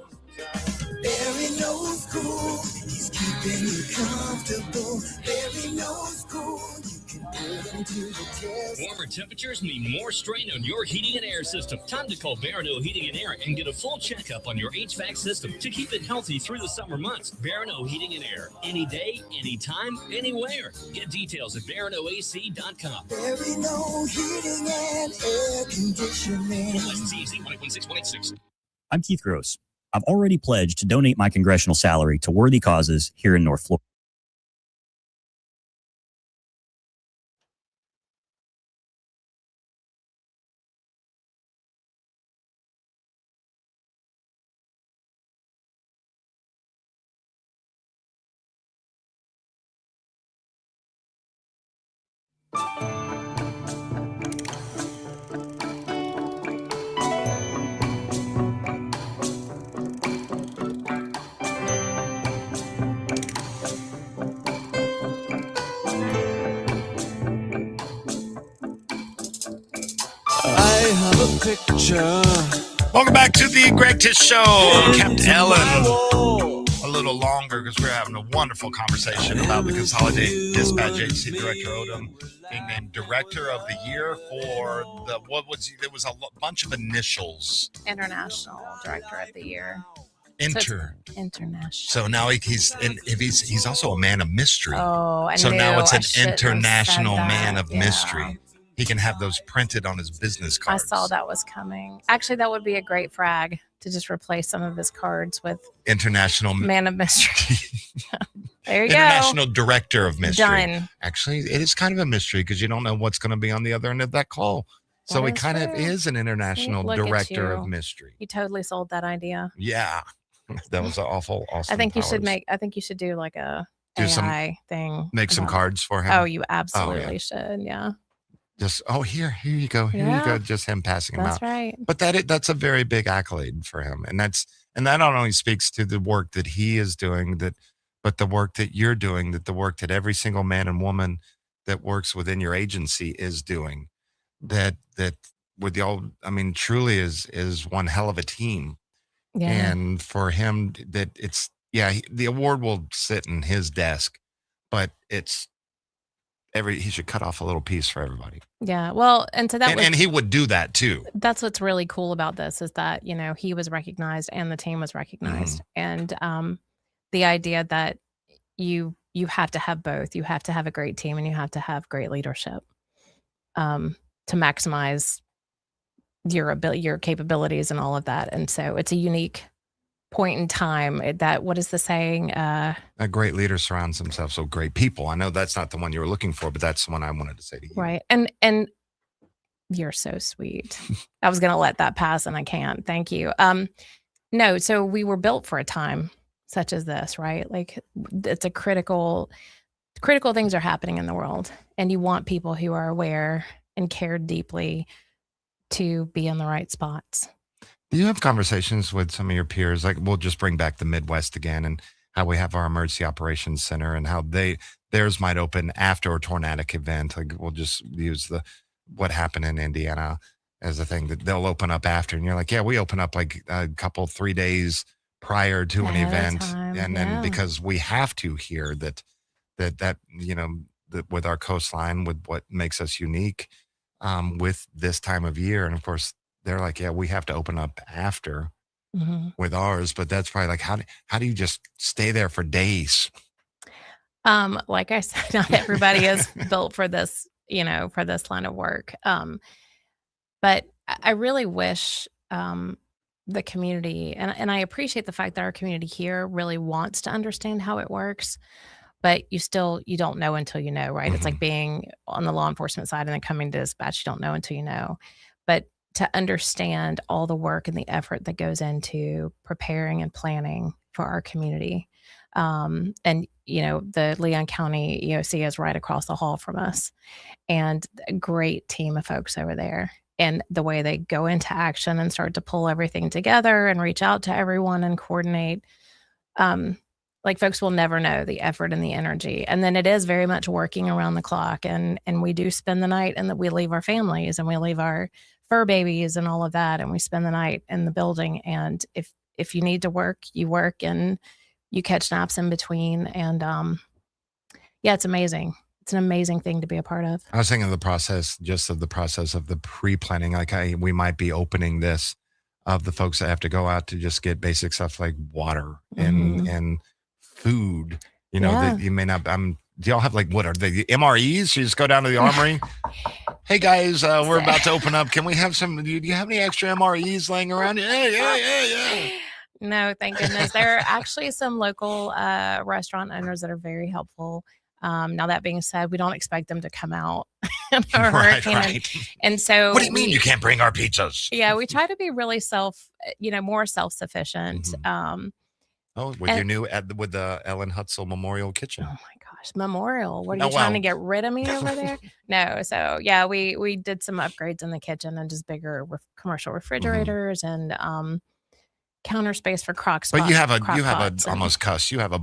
Speaker 18: Barry knows cool. He's keeping you comfortable. Barry knows cool. You can put him to the test.
Speaker 3: Warmer temperatures mean more strain on your heating and air system. Time to call Barano Heating and Air and get a full checkup on your HVAC system to keep it healthy through the summer months. Barano Heating and Air. Any day, anytime, anywhere. Get details at baranoac.com.
Speaker 18: Barano Heating and Air Conditioning.
Speaker 3: Licensee 116.86.
Speaker 11: I'm Keith Gross. I've already pledged to donate my congressional salary to worthy causes here in North Florida.
Speaker 18: I have a picture.
Speaker 19: Welcome back to the Greg Tish Show. Kept Ellen a little longer because we're having a wonderful conversation about the Consolidated Dispatch Agency Director Odom being named Director of the Year for there was a bunch of initials.
Speaker 21: International Director of the Year. International.
Speaker 19: So now he's also a man of mystery.
Speaker 21: Oh, I
Speaker 19: so
Speaker 21: knew.
Speaker 19: now it's
Speaker 21: I
Speaker 19: an
Speaker 21: shouldn't have
Speaker 19: international
Speaker 21: said
Speaker 19: man
Speaker 21: that.
Speaker 19: of mystery. He can have those printed on his business
Speaker 21: I
Speaker 19: cards.
Speaker 21: saw that was coming. Actually, that would be a great frag to just replace some of his cards with
Speaker 19: International
Speaker 21: Man of Mystery. There you
Speaker 19: International
Speaker 21: go.
Speaker 19: Director of Mystery.
Speaker 21: Done.
Speaker 19: Actually, it is kind of a mystery because you don't know what's going to be on the other end of that call. So
Speaker 21: That
Speaker 19: he
Speaker 21: is
Speaker 19: kind of
Speaker 21: true.
Speaker 19: is an international
Speaker 21: Look at
Speaker 19: director of
Speaker 21: you.
Speaker 19: mystery.
Speaker 21: You totally sold that idea.
Speaker 19: Yeah. That was awesome.
Speaker 21: I think you should do like a
Speaker 19: Do some-
Speaker 21: AI thing.
Speaker 19: Make some
Speaker 21: about-
Speaker 19: cards for him.
Speaker 21: Oh, you absolutely
Speaker 19: yeah.
Speaker 21: should. Yeah.
Speaker 19: Just here you go. Here you
Speaker 21: Yeah.
Speaker 19: go. Just him passing them
Speaker 21: That's
Speaker 19: out.
Speaker 21: right.
Speaker 19: But that's a very big accolade for him. And that not only speaks to the work that he is doing, but the work that you're doing, that the work that every single man and woman that works within your agency is doing. That with the old, I mean, truly is one hell of a team.
Speaker 21: Yeah.
Speaker 19: And for him the award will sit in his desk, but he should cut off a little piece for everybody.
Speaker 21: Yeah. Well, and so that
Speaker 19: And he would do that too.
Speaker 21: that's what's really cool about this is that, he was recognized and the team was recognized. And the idea that you have to have both. You have to have a great team and you have to have great leadership to maximize your ability, your capabilities and all of that. And so it's a unique point in time that, what is the saying?
Speaker 19: A great leader surrounds himself with great people. I know that's not the one you were looking for, but that's the one I wanted to say to you.
Speaker 21: Right. And you're so sweet. I was going to let that pass and I can't. Thank you. No, so we were built for a time such as this, right? Like it's a critical things are happening in the world and you want people who are aware and care deeply to be in the right spots.
Speaker 19: Do you have conversations with some of your peers? Like we'll just bring back the Midwest again and how we have our emergency operations center and how theirs might open after a tornadic event. Like we'll just use what happened in Indiana as a thing that they'll open up after. And you're like, yeah, we open up like a couple, 3 days prior to an event. And then because we have to here that with our coastline, with what makes us unique with this time of year. And of course, they're like, yeah, we have to open up after with ours, but that's probably like, how do you just stay there for days?
Speaker 21: Like I said, not everybody is built for this, for this line of work. But I really wish the community, and I appreciate the fact that our community here really wants to understand how it works, but you don't know until you know, right? It's like being on the law enforcement side and then coming to dispatch, you don't know until you know. But to understand all the work and the effort that goes into preparing and planning for our community. And, the Leon County EOC is right across the hall from us, and a great team of folks over there. And the way they go into action and start to pull everything together and reach out to everyone and coordinate, like folks will never know the effort and the energy. And then it is very much working around the clock, and we do spend the night, and that we leave our families and we leave our fur babies and all of that, and we spend the night in the building. And if you need to work, you work, and you catch naps in between. And it's amazing. It's an amazing thing to be a part of.
Speaker 19: I was thinking of the process of the pre-planning. Like we might be opening this of the folks that have to go out to just get basic stuff like water and food. That you may not. Do y'all have like, what are they, the MREs? You just go down to the armory. Hey guys, we're about to open up. Can we have some? Do you have any extra MREs laying around? Yeah.
Speaker 21: No, thank goodness. There are actually some local restaurant owners that are very helpful. Now, that being said, we don't expect them to come out in a hurricane.
Speaker 19: Right.
Speaker 21: And so
Speaker 19: what do you mean you can't bring our pizzas?
Speaker 21: Yeah, we try to be really more self-sufficient.
Speaker 19: With the Ellen Hutzel Memorial Kitchen.
Speaker 21: Oh my gosh, Memorial. What are you trying to get rid of me over there? No. So yeah, we did some upgrades in the kitchen and just bigger commercial refrigerators and counter space for crock spots.
Speaker 19: But you have a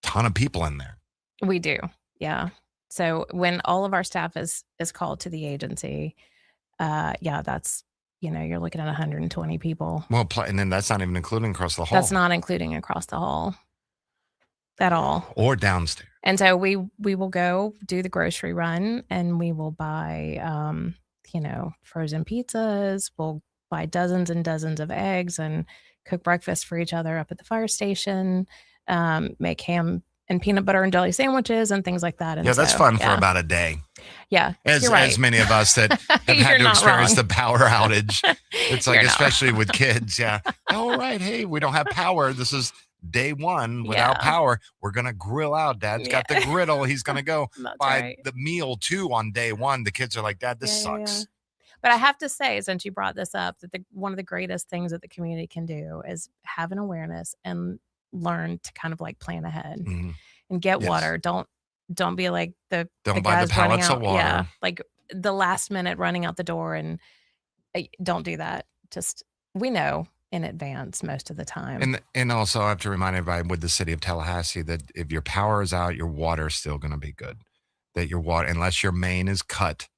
Speaker 19: ton of people in there.
Speaker 21: We do. Yeah. So when all of our staff is called to the agency, that's, you're looking at 120 people.
Speaker 19: Well, and then that's not even including across the hall.
Speaker 21: That's not including across the hall at all.
Speaker 19: Or downstairs.
Speaker 21: And so we will go do the grocery run, and we will buy, frozen pizzas. We'll buy dozens and dozens of eggs and cook breakfast for each other up at the fire station, make ham and peanut butter and jelly sandwiches and things like that. And
Speaker 19: that's fun for about a day.
Speaker 21: Yeah.
Speaker 19: As many of us that have had to experience the power outage. It's like, especially with kids. Yeah. All right. Hey, we don't have power. This is day one without power. We're going to grill out. Dad's got the griddle. He's going to go by the meal too on day one. The kids are like, Dad, this sucks.
Speaker 21: Yeah. But I have to say, since you brought this up, that one of the greatest things that the community can do is have an awareness and learn to kind of like plan ahead and get water. Don't be like the
Speaker 19: buy the pallets of water.
Speaker 21: Yeah, like the last minute running out the door, and don't do that. Just, we know in advance most of the time.
Speaker 19: And also I have to remind everybody with the city of Tallahassee that if your power is out, your water is still going to be good. That your water, unless your main is cut,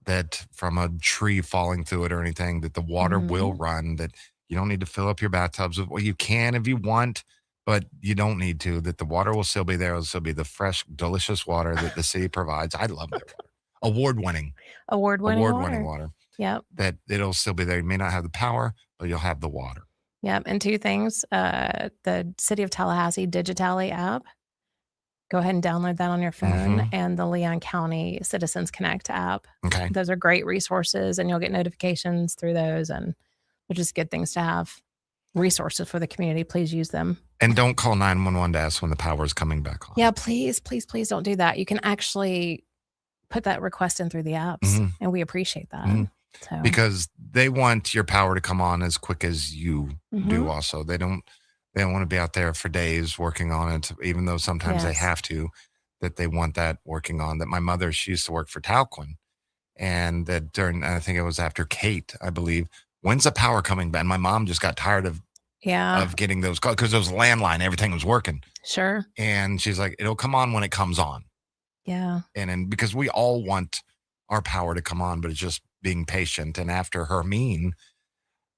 Speaker 19: that from a tree falling through it or anything, that the water will run, that you don't need to fill up your bathtubs with, well, you can if you want, but you don't need to, that the water will still be there. It'll still be the fresh, delicious water that the city provides. I love their water. Award-winning water.
Speaker 21: Yep.
Speaker 19: That it'll still be there. You may not have the power, but you'll have the water.
Speaker 21: Yep. And two things, the City of Tallahassee Digitally app. Go ahead and download that on your phone, and the Leon County Citizens Connect app.
Speaker 19: Okay.
Speaker 21: Those are great resources, and you'll get notifications through those, and they're just good things to have. Resources for the community. Please use them.
Speaker 19: And don't call 911 to ask when the power is coming back on.
Speaker 21: Yeah, please don't do that. You can actually put that request in through the apps, and we appreciate that. So.
Speaker 19: Because they want your power to come on as quick as you do also. They don't want to be out there for days working on it, even though sometimes they have to, that they want that working on. That my mother, she used to work for Talquin, and that I think it was after Kate, I believe, when's the power coming back? And my mom just got tired of getting those calls because it was landline, everything was working.
Speaker 21: Sure.
Speaker 19: And she's like, it'll come on when it comes on.
Speaker 21: Yeah.
Speaker 19: And because we all want our power to come on, but it's just being patient. And after Hermine,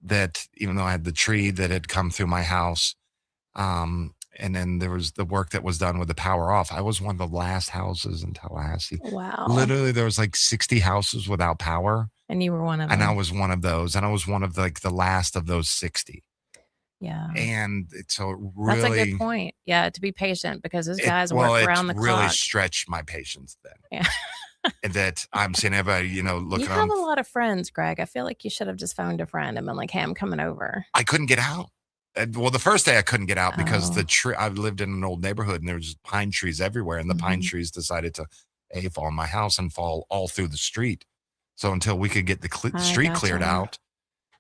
Speaker 19: that even though I had the tree that had come through my house, and then there was the work that was done with the power off. I was one of the last houses in Tallahassee.
Speaker 21: Wow.
Speaker 19: Literally, there was like 60 houses without power.
Speaker 21: And you were one of them.
Speaker 19: And I was one of those. And I was one of the last of those 60.
Speaker 21: Yeah.
Speaker 19: And it's a really...
Speaker 21: That's a good point. Yeah, to be patient because those guys work around the clock.
Speaker 19: It really stretched my patience then.
Speaker 21: Yeah.
Speaker 19: And that I'm seeing everybody, looking
Speaker 21: You have a lot of friends, Greg. I feel like you should have just phoned a friend and been like, hey, I'm coming over.
Speaker 19: I couldn't get out. Well, the first day I couldn't get out because the tree. I lived in an old neighborhood and there was pine trees everywhere, and the pine trees decided to fall on my house and fall all through the street. So until we could get the street cleared out,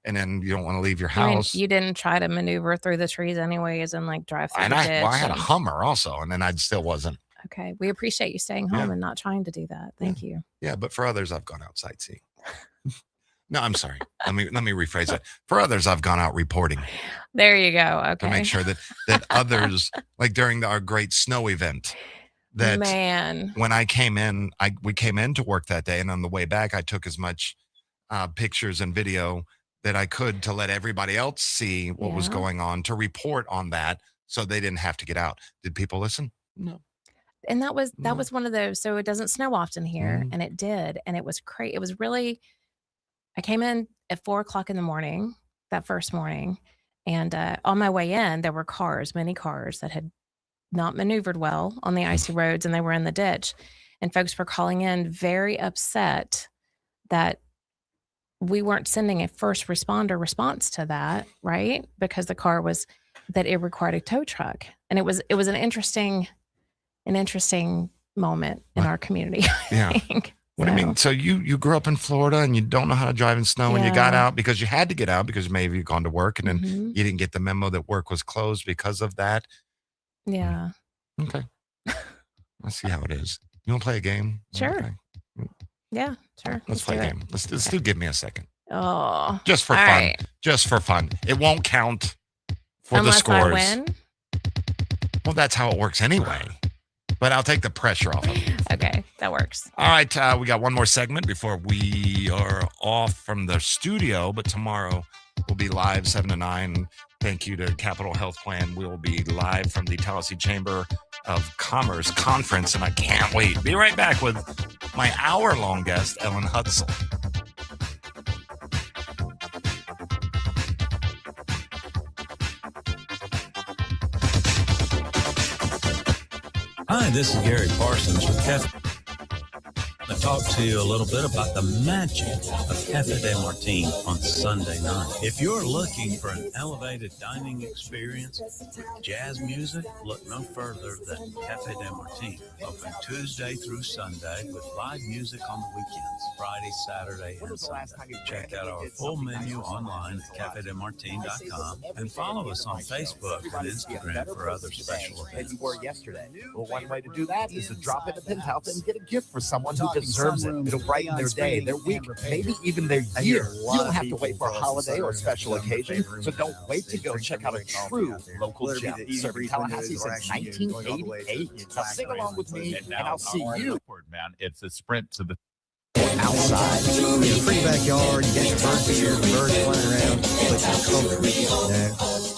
Speaker 19: and then you don't want to leave your house.
Speaker 21: You didn't try to maneuver through the trees anyways and like drive through the ditch.
Speaker 19: I had a Hummer also, and then I still wasn't.
Speaker 21: Okay, we appreciate you staying home and not trying to do that. Thank you.
Speaker 19: Yeah, but for others, I've gone out sightseeing. No, I'm sorry. Let me rephrase it. For others, I've gone out reporting.
Speaker 21: There you go. Okay.
Speaker 19: To make sure that others, like during our great snow event, that when I came in, we came in to work that day, and on the way back, I took as much pictures and video that I could to let everybody else see what was going on, to report on that, so they didn't have to get out. Did people listen? No.
Speaker 21: And that was one of those. So it doesn't snow often here, and it did, and it was crazy. It was really. I came in at 4:00 in the morning that first morning, and on my way in, there were many cars that had not maneuvered well on the icy roads, and they were in the ditch, and folks were calling in very upset that we weren't sending a first responder response to that, right? Because the car it required a tow truck, and it was an interesting moment in our community.
Speaker 19: Yeah.
Speaker 21: I think.
Speaker 19: What do you mean? So you grew up in Florida and you don't know how to drive in snow, and you got out because you had to get out because maybe you'd gone to work, and then you didn't get the memo that work was closed because of that.
Speaker 21: Yeah.
Speaker 19: Okay. I see how it is. You want to play a game?
Speaker 21: Sure.
Speaker 19: Okay.
Speaker 21: Yeah, sure.
Speaker 19: Let's play a game. Let's do Give Me a Second.
Speaker 21: Oh.
Speaker 19: Just for fun. Right. Just for fun. It won't count for the scores.
Speaker 21: I win?
Speaker 19: Well, that's how it works anyway. But I'll take the pressure off of it.
Speaker 21: Okay, that works.
Speaker 19: All right, we got one more segment before we are off from the studio. But tomorrow we'll be live 7 to 9. Thank you to Capital Health Plan. We will be live from the Tallahassee Chamber of Commerce Conference, and I can't wait. Be right back with my hour-long guest, Ellen Hutzel.
Speaker 4: Hi, this is Gary Parsons with Cafe. I talk to you a little bit about the magic of Cafe de Martin on Sunday night. If you're looking for an elevated dining experience with jazz music, look no further than Cafe de Martin. Open Tuesday through Sunday with live music on the weekends, Friday, Saturday, and Sunday. Check out our full menu online at cafedemartin.com and follow us on Facebook and Instagram for other special events.
Speaker 7: Yesterday. Well, one way to do that is to drop into Penthouse and get a gift for someone who deserves it. It'll brighten their day, their week, maybe even their year. You don't have to wait for a holiday or a special occasion, so don't wait to go check out a true local gem. Serving Tallahassee since 1988. Now sing along with me, and I'll see you.
Speaker 15: Man, it's a sprint to the
Speaker 7: outside.
Speaker 24: In a free backyard, you got your bird beer, birds flying around, but you're comfortable.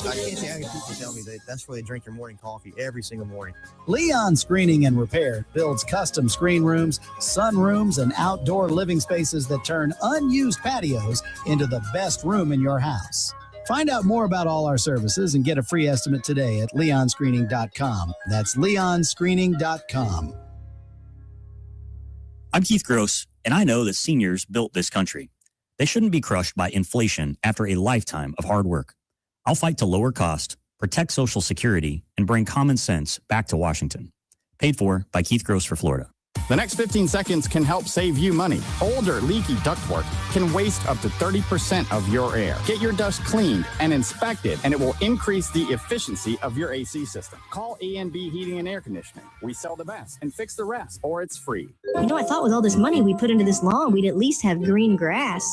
Speaker 24: I can't say how many people tell me that's where they drink their morning coffee every single morning.
Speaker 25: Leon Screening and Repair builds custom screen rooms, sunrooms, and outdoor living spaces that turn unused patios into the best room in your house. Find out more about all our services and get a free estimate today at leonscreening.com. That's leonscreening.com.
Speaker 11: I'm Keith Gross, and I know that seniors built this country. They shouldn't be crushed by inflation after a lifetime of hard work. I'll fight to lower cost, protect Social Security, and bring common sense back to Washington. Paid for by Keith Gross for Florida.
Speaker 26: The next 15 seconds can help save you money. Old or leaky ductwork can waste up to 30% of your air. Get your dust cleaned and inspected, and it will increase the efficiency of your AC system. Call A&B Heating and Air Conditioning. We sell the best and fix the rest, or it's free.
Speaker 27: You know, I thought with all this money we put into this lawn, we'd at least have green grass.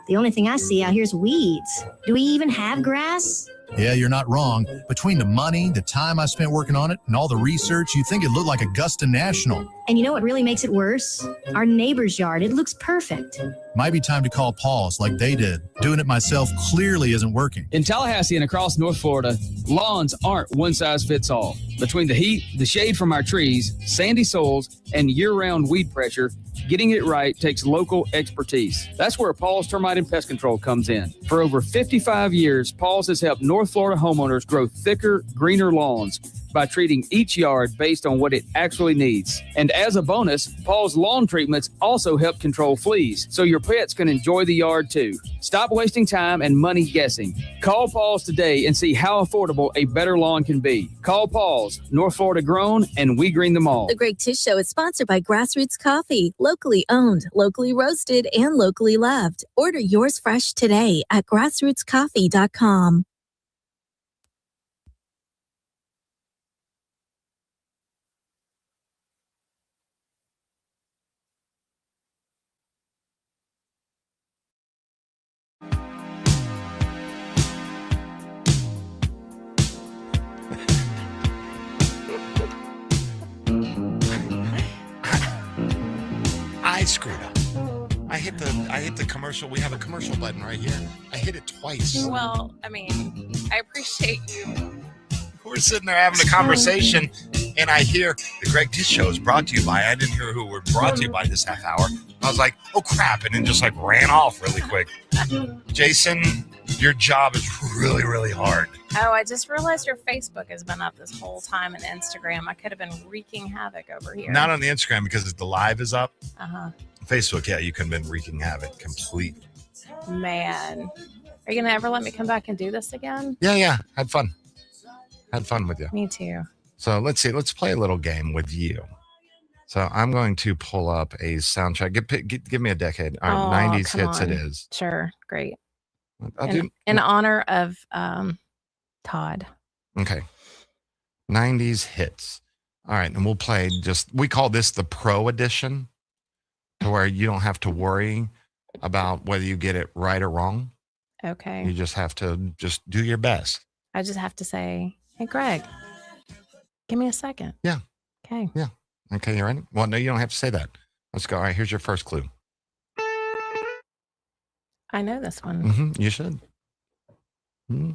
Speaker 27: The only thing I see out here is weeds. Do we even have grass?
Speaker 28: Yeah, you're not wrong. Between the money, the time I spent working on it, and all the research, you'd think it looked like Augusta National.
Speaker 27: And you know what really makes it worse? Our neighbor's yard. It looks perfect.
Speaker 28: Might be time to call Paul's like they did. Doing it myself clearly isn't working.
Speaker 5: In Tallahassee and across North Florida, lawns aren't one size fits all. Between the heat, the shade from our trees, sandy soils, and year-round weed pressure, getting it right takes local expertise. That's where Paul's Termite and Pest Control comes in. For over 55 years, Paul's has helped North Florida homeowners grow thicker, greener lawns by treating each yard based on what it actually needs. And as a bonus, Paul's lawn treatments also help control fleas, so your pets can enjoy the yard too. Stop wasting time and money guessing. Call Paul's today and see how affordable a better lawn can be. Call Paul's, North Florida grown, and we green them all.
Speaker 6: The Greg Tish Show is sponsored by Grassroots Coffee, locally owned, locally roasted, and locally loved. Order yours fresh today at grassrootscoffee.com.
Speaker 19: I screwed up. I hit the commercial. We have a commercial button right here. I hit it twice.
Speaker 21: Well, I mean, I appreciate you.
Speaker 19: We're sitting there having a conversation, and I hear the Greg Tish Show is brought to you by. I didn't hear who we're brought to you by this half hour. I was like, oh crap, and then just like ran off really quick. Jason, your job is really, really hard.
Speaker 21: Oh, I just realized your Facebook has been up this whole time and Instagram. I could have been wreaking havoc over here.
Speaker 19: Not on the Instagram because the live is up.
Speaker 21: Uh-huh.
Speaker 19: Facebook, yeah, you could have been wreaking havoc completely.
Speaker 21: Man. Are you going to ever let me come back and do this again?
Speaker 19: Yeah. Had fun. Had fun with you.
Speaker 21: Me too.
Speaker 19: So let's see. Let's play a little game with you. So I'm going to pull up a soundtrack. Give me a decade. All right, 90s hits
Speaker 21: on.
Speaker 19: it is.
Speaker 21: Sure. Great.
Speaker 19: In
Speaker 21: honor of Todd.
Speaker 19: Okay. 90s hits. All right. And we'll play we call this the Pro Edition, to where you don't have to worry about whether you get it right or wrong.
Speaker 21: Okay.
Speaker 19: You just have to just do your best.
Speaker 21: I just have to say, hey, Greg, give me a second.
Speaker 19: Yeah.
Speaker 21: Okay.
Speaker 19: Yeah. Okay. You ready? Well, no, you don't have to say that. Let's go. All right. Here's your first clue.
Speaker 21: I know this one.
Speaker 19: Mm-hmm. You should. Mm-hmm.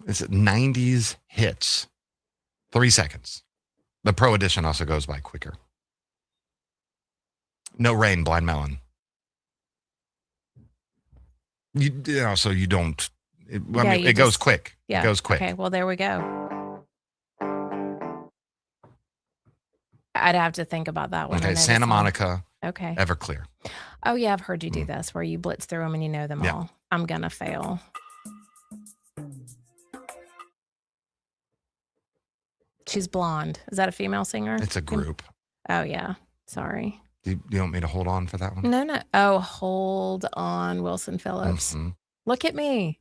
Speaker 19: It's 90s hits. 3 seconds. The Pro Edition also goes by quicker. No Rain, Blind Melon. So you don't. It goes quick.
Speaker 21: Yeah.
Speaker 19: It goes quick.
Speaker 21: Okay. Well, there we go. I'd have to think about that one.
Speaker 19: Okay. Santa Monica.
Speaker 21: Okay.
Speaker 19: Everclear.
Speaker 21: Oh, yeah. I've heard you do this where you blitz through them and you know them all. I'm going to fail. She's blonde. Is that a female singer?
Speaker 19: It's a group.
Speaker 21: Oh, yeah. Sorry.
Speaker 19: Do you want me to hold on for that one?
Speaker 21: No. Oh, hold on, Wilson Phillips.
Speaker 19: Mm-hmm.
Speaker 21: Look at me.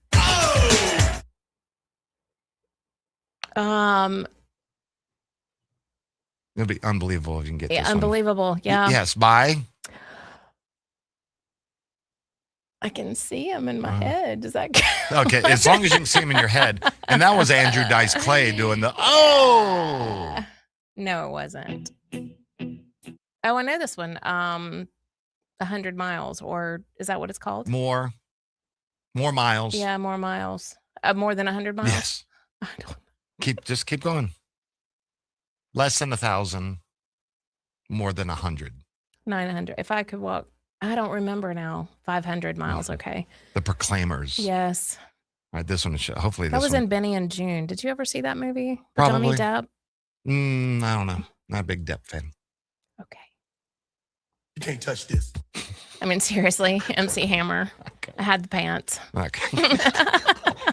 Speaker 19: It'll be unbelievable if you can get this
Speaker 21: unbelievable.
Speaker 19: One.
Speaker 21: Yeah.
Speaker 19: Yes. By.
Speaker 21: I can see him in my head. Does that count?
Speaker 19: Okay. As long as you can see him in your head. And that was Andrew Dice Clay doing the,
Speaker 21: No, it wasn't. Oh, I know this one. 100 Miles, or is that what it's called?
Speaker 19: More miles.
Speaker 21: Yeah, more miles. More than 100 miles?
Speaker 19: Yes.
Speaker 21: I don't
Speaker 19: Just keep going. Less than 1,000. More than 100.
Speaker 21: 900. If I could walk, I don't remember now. 500 miles. Okay.
Speaker 19: The Proclaimers.
Speaker 21: Yes.
Speaker 19: All right, this one is hopefully
Speaker 21: that
Speaker 19: this
Speaker 21: was
Speaker 19: one.
Speaker 21: in Benny and June. Did you ever see that movie?
Speaker 19: Probably.
Speaker 21: With Johnny Depp?
Speaker 19: I don't know. Not a big Depp fan.
Speaker 21: Okay.
Speaker 18: You can't touch this.
Speaker 21: I mean, seriously, MC Hammer. Okay. I had the pants.
Speaker 19: Okay.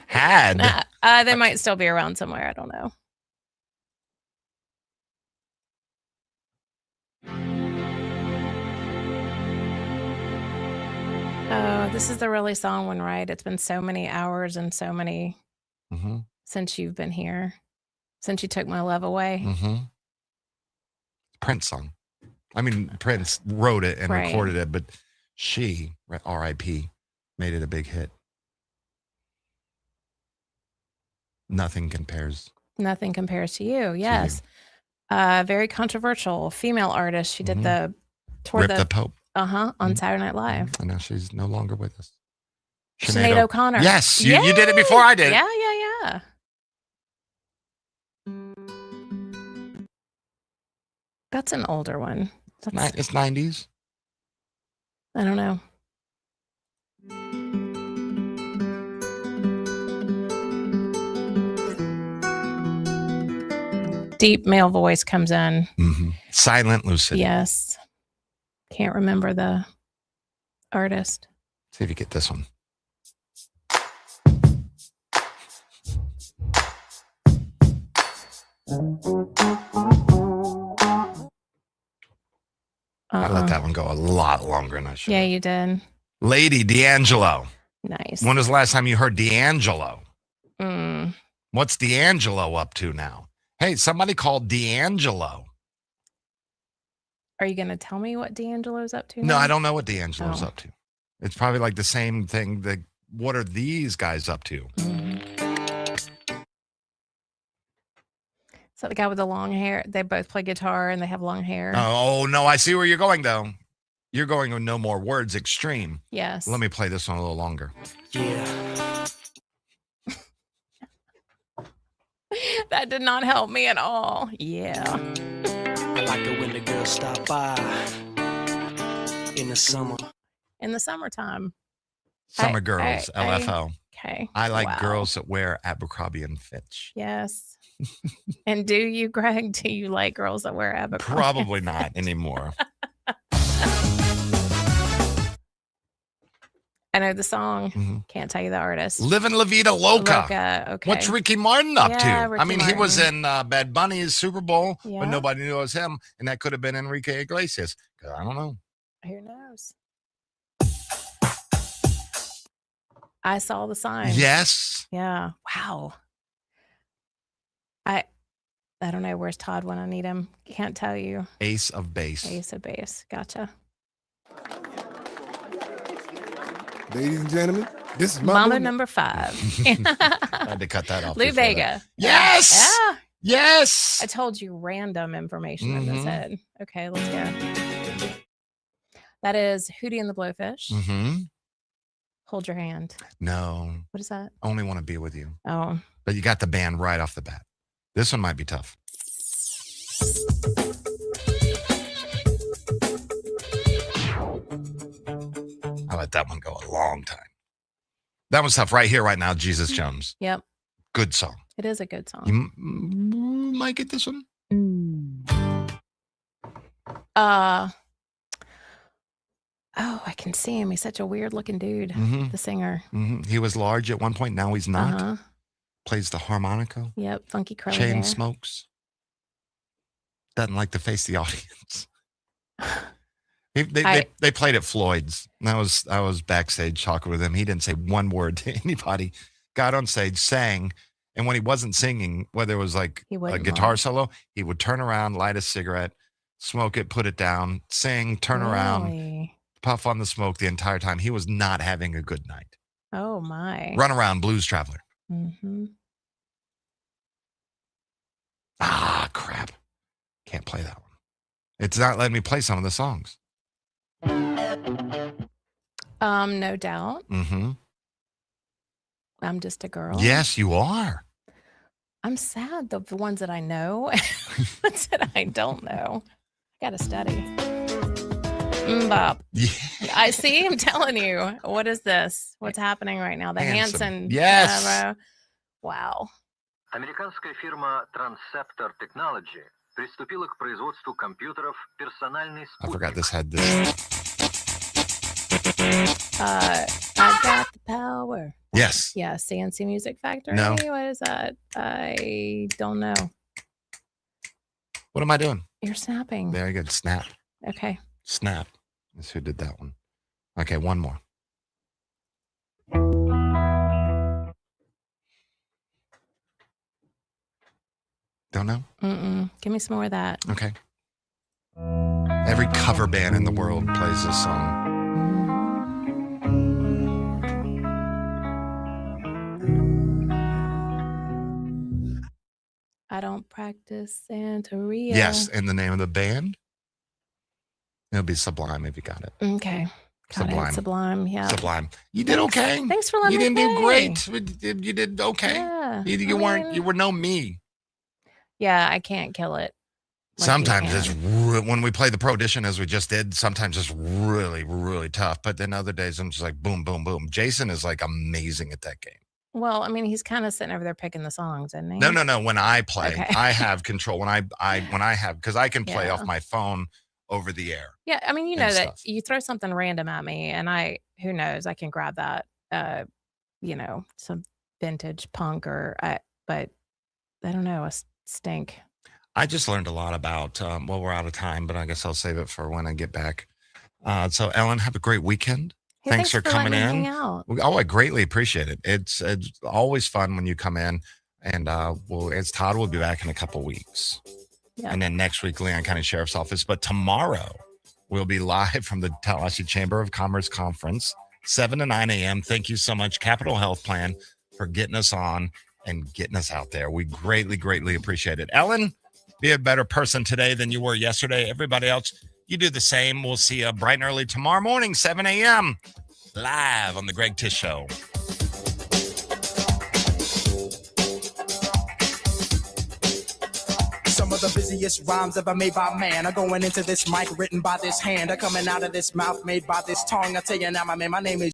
Speaker 19: Had?
Speaker 21: They might still be around somewhere. I don't know. Oh, this is the really song one, right? It's been so many hours and so many since you've been here, since you took my love away.
Speaker 19: Prince song. I mean, Prince wrote it and recorded it, but she, R.I.P., made it a big hit. Nothing compares.
Speaker 21: Nothing compares to you. Yes. Very controversial female artist. She did the
Speaker 19: Rip the Pope.
Speaker 21: On Saturday Night Live.
Speaker 19: I know she's no longer with us.
Speaker 21: Sinead O'Connor.
Speaker 19: Yes, you did it before I did.
Speaker 21: Yeah. That's an older one.
Speaker 19: It's 90s.
Speaker 21: I don't know. Deep male voice comes in.
Speaker 19: Silent Lucid.
Speaker 21: Yes. Can't remember the artist.
Speaker 19: See if you get this one. I let that one go a lot longer than I should.
Speaker 21: Yeah, you did.
Speaker 19: Lady D'Angelo.
Speaker 21: Nice.
Speaker 19: When was the last time you heard D'Angelo?
Speaker 21: Mm.
Speaker 19: What's D'Angelo up to now? Hey, somebody called D'Angelo.
Speaker 21: Are you going to tell me what D'Angelo's up to?
Speaker 19: No,
Speaker 21: now?
Speaker 19: I don't know what D'Angelo's up to. It's probably like the same thing. What are these guys up to?
Speaker 21: So the guy with the long hair, they both play guitar and they have long hair.
Speaker 19: Oh, no, I see where you're going, though. You're going with No More Words Extreme.
Speaker 21: Yes.
Speaker 19: Let me play this one a little longer.
Speaker 21: Yeah. That did not help me at all. Yeah.
Speaker 9: I like it when the girls stop by in the summer.
Speaker 21: In the summertime.
Speaker 19: Summer Girls, LFO.
Speaker 21: Okay.
Speaker 19: I like girls that wear Abercrombie and Fitch.
Speaker 21: Yes. And do you, Greg? Do you like girls that wear Abercrombie?
Speaker 19: Probably not anymore.
Speaker 21: I know the song. Can't tell you the artist.
Speaker 19: Livin' La Vida Loca.
Speaker 21: Okay.
Speaker 19: What's Ricky Martin up to?
Speaker 21: Ricky
Speaker 19: I mean, he was
Speaker 21: Martin.
Speaker 19: in Bad Bunny's Super Bowl,
Speaker 21: Yeah.
Speaker 19: but nobody knew it was him, and that could have been Enrique Iglesias. I don't know.
Speaker 21: Who knows? I saw the sign.
Speaker 19: Yes.
Speaker 21: Yeah. Wow. I don't know. Where's Todd when I need him? Can't tell you.
Speaker 19: Ace of Base.
Speaker 21: Ace of Base. Gotcha.
Speaker 10: Ladies and gentlemen, this is
Speaker 21: Mama number 5.
Speaker 19: I had to cut that off.
Speaker 21: Lou
Speaker 19: before
Speaker 21: Vega.
Speaker 19: that. Yes.
Speaker 21: Yeah.
Speaker 19: Yes.
Speaker 21: I told you random information in this head. Okay, let's go. That is Hootie and the Blowfish. Hold Your Hand.
Speaker 19: No.
Speaker 21: What is that?
Speaker 19: Only Want to Be With You.
Speaker 21: Oh.
Speaker 19: But you got the band right off the bat. This one might be tough. I let that one go a long time. That was tough right here, right now. Jesus Jones.
Speaker 21: Yep.
Speaker 19: Good song.
Speaker 21: It is a good song.
Speaker 19: You might get this one.
Speaker 21: Oh, I can see him. He's such a weird looking dude. The singer.
Speaker 19: He was large at one point. Now he's not. Plays the harmonica.
Speaker 21: Yep. Funky curly
Speaker 19: Chain
Speaker 21: hair.
Speaker 19: smokes. Doesn't like to face the audience. They played at Floyd's. And I was backstage talking with him. He didn't say one word to anybody. Got on stage, sang, and when he wasn't singing, whether it was like a guitar solo, he would turn around, light a cigarette, smoke it, put it down, sing, turn around, puff on the smoke the entire time. He was not having a good night.
Speaker 21: Oh my.
Speaker 19: Run Around Blues Traveler. Ah, crap. Can't play that one. It's not letting me play some of the songs.
Speaker 21: No Doubt. I'm Just a Girl.
Speaker 19: Yes, you are.
Speaker 21: I'm sad the ones that I know, ones that I don't know. I gotta study. Bop.
Speaker 19: Yeah.
Speaker 21: I see. I'm telling you. What is this? What's happening right now? The Hanson.
Speaker 19: Yes.
Speaker 21: Wow.
Speaker 12: Американская фирма Transceptor Technology приступила к производству компьютеров персональный
Speaker 19: I
Speaker 12: спутник.
Speaker 19: forgot this had this.
Speaker 21: I got the power.
Speaker 19: Yes.
Speaker 21: Yeah, CNC Music Factory.
Speaker 19: No.
Speaker 21: What is that? I don't know.
Speaker 19: What am I doing?
Speaker 21: You're snapping.
Speaker 19: Very good. Snap.
Speaker 21: Okay.
Speaker 19: Snap. That's who did that one. Okay, one more. Don't know?
Speaker 21: Give me some more of that.
Speaker 19: Okay. Every cover band in the world plays this song.
Speaker 21: I don't practice Santeria.
Speaker 19: Yes, and the name of the band? It'll be sublime if you got it.
Speaker 21: Okay.
Speaker 19: Sublime.
Speaker 21: Sublime. Yeah.
Speaker 19: Sublime. You did okay.
Speaker 21: Thanks for letting
Speaker 19: You
Speaker 21: me
Speaker 19: didn't do
Speaker 21: play.
Speaker 19: great. You did okay.
Speaker 21: Yeah,
Speaker 19: You were no me.
Speaker 21: Yeah, I can't kill it. like you
Speaker 19: Sometimes it's
Speaker 21: can.
Speaker 19: when we play the pro edition as we just did. Sometimes it's really, really tough. But then other days I'm just like boom, boom, boom. Jason is like amazing at that game.
Speaker 21: Well, I mean, he's kind of sitting over there picking the songs, isn't he?
Speaker 19: No. When I play,
Speaker 21: Okay.
Speaker 19: I have control. When I have because I can play
Speaker 21: Yeah.
Speaker 19: off my phone over the air.
Speaker 21: Yeah, I mean, you
Speaker 19: and
Speaker 21: know that
Speaker 19: stuff.
Speaker 21: you throw something random at me, and who knows, I can grab that, some vintage punk but I don't know, a stink.
Speaker 19: I just learned a lot about. We're out of time, but I guess I'll save it for when I get back. So, Ellen, have a great weekend.
Speaker 21: Hey,
Speaker 19: Thanks for coming
Speaker 21: letting me
Speaker 19: in.
Speaker 21: hang out.
Speaker 19: Oh, I greatly appreciate it. It's always fun when you come in, and it's Todd will be back in a couple weeks, and then next week Leon County Sheriff's Office. But tomorrow we'll be live from the Tallahassee Chamber of Commerce Conference, 7 to 9 a.m. Thank you so much, Capital Health Plan, for getting us on and getting us out there. We greatly, greatly appreciate it. Ellen, be a better person today than you were yesterday. Everybody else, you do the same. We'll see you bright and early tomorrow morning, 7 a.m. live on the Greg Tish Show.
Speaker 8: Some of the busiest rhymes ever made by man are going into this mic, written by this hand, are coming out of this mouth, made by this tongue. I tell you now, my man, my name is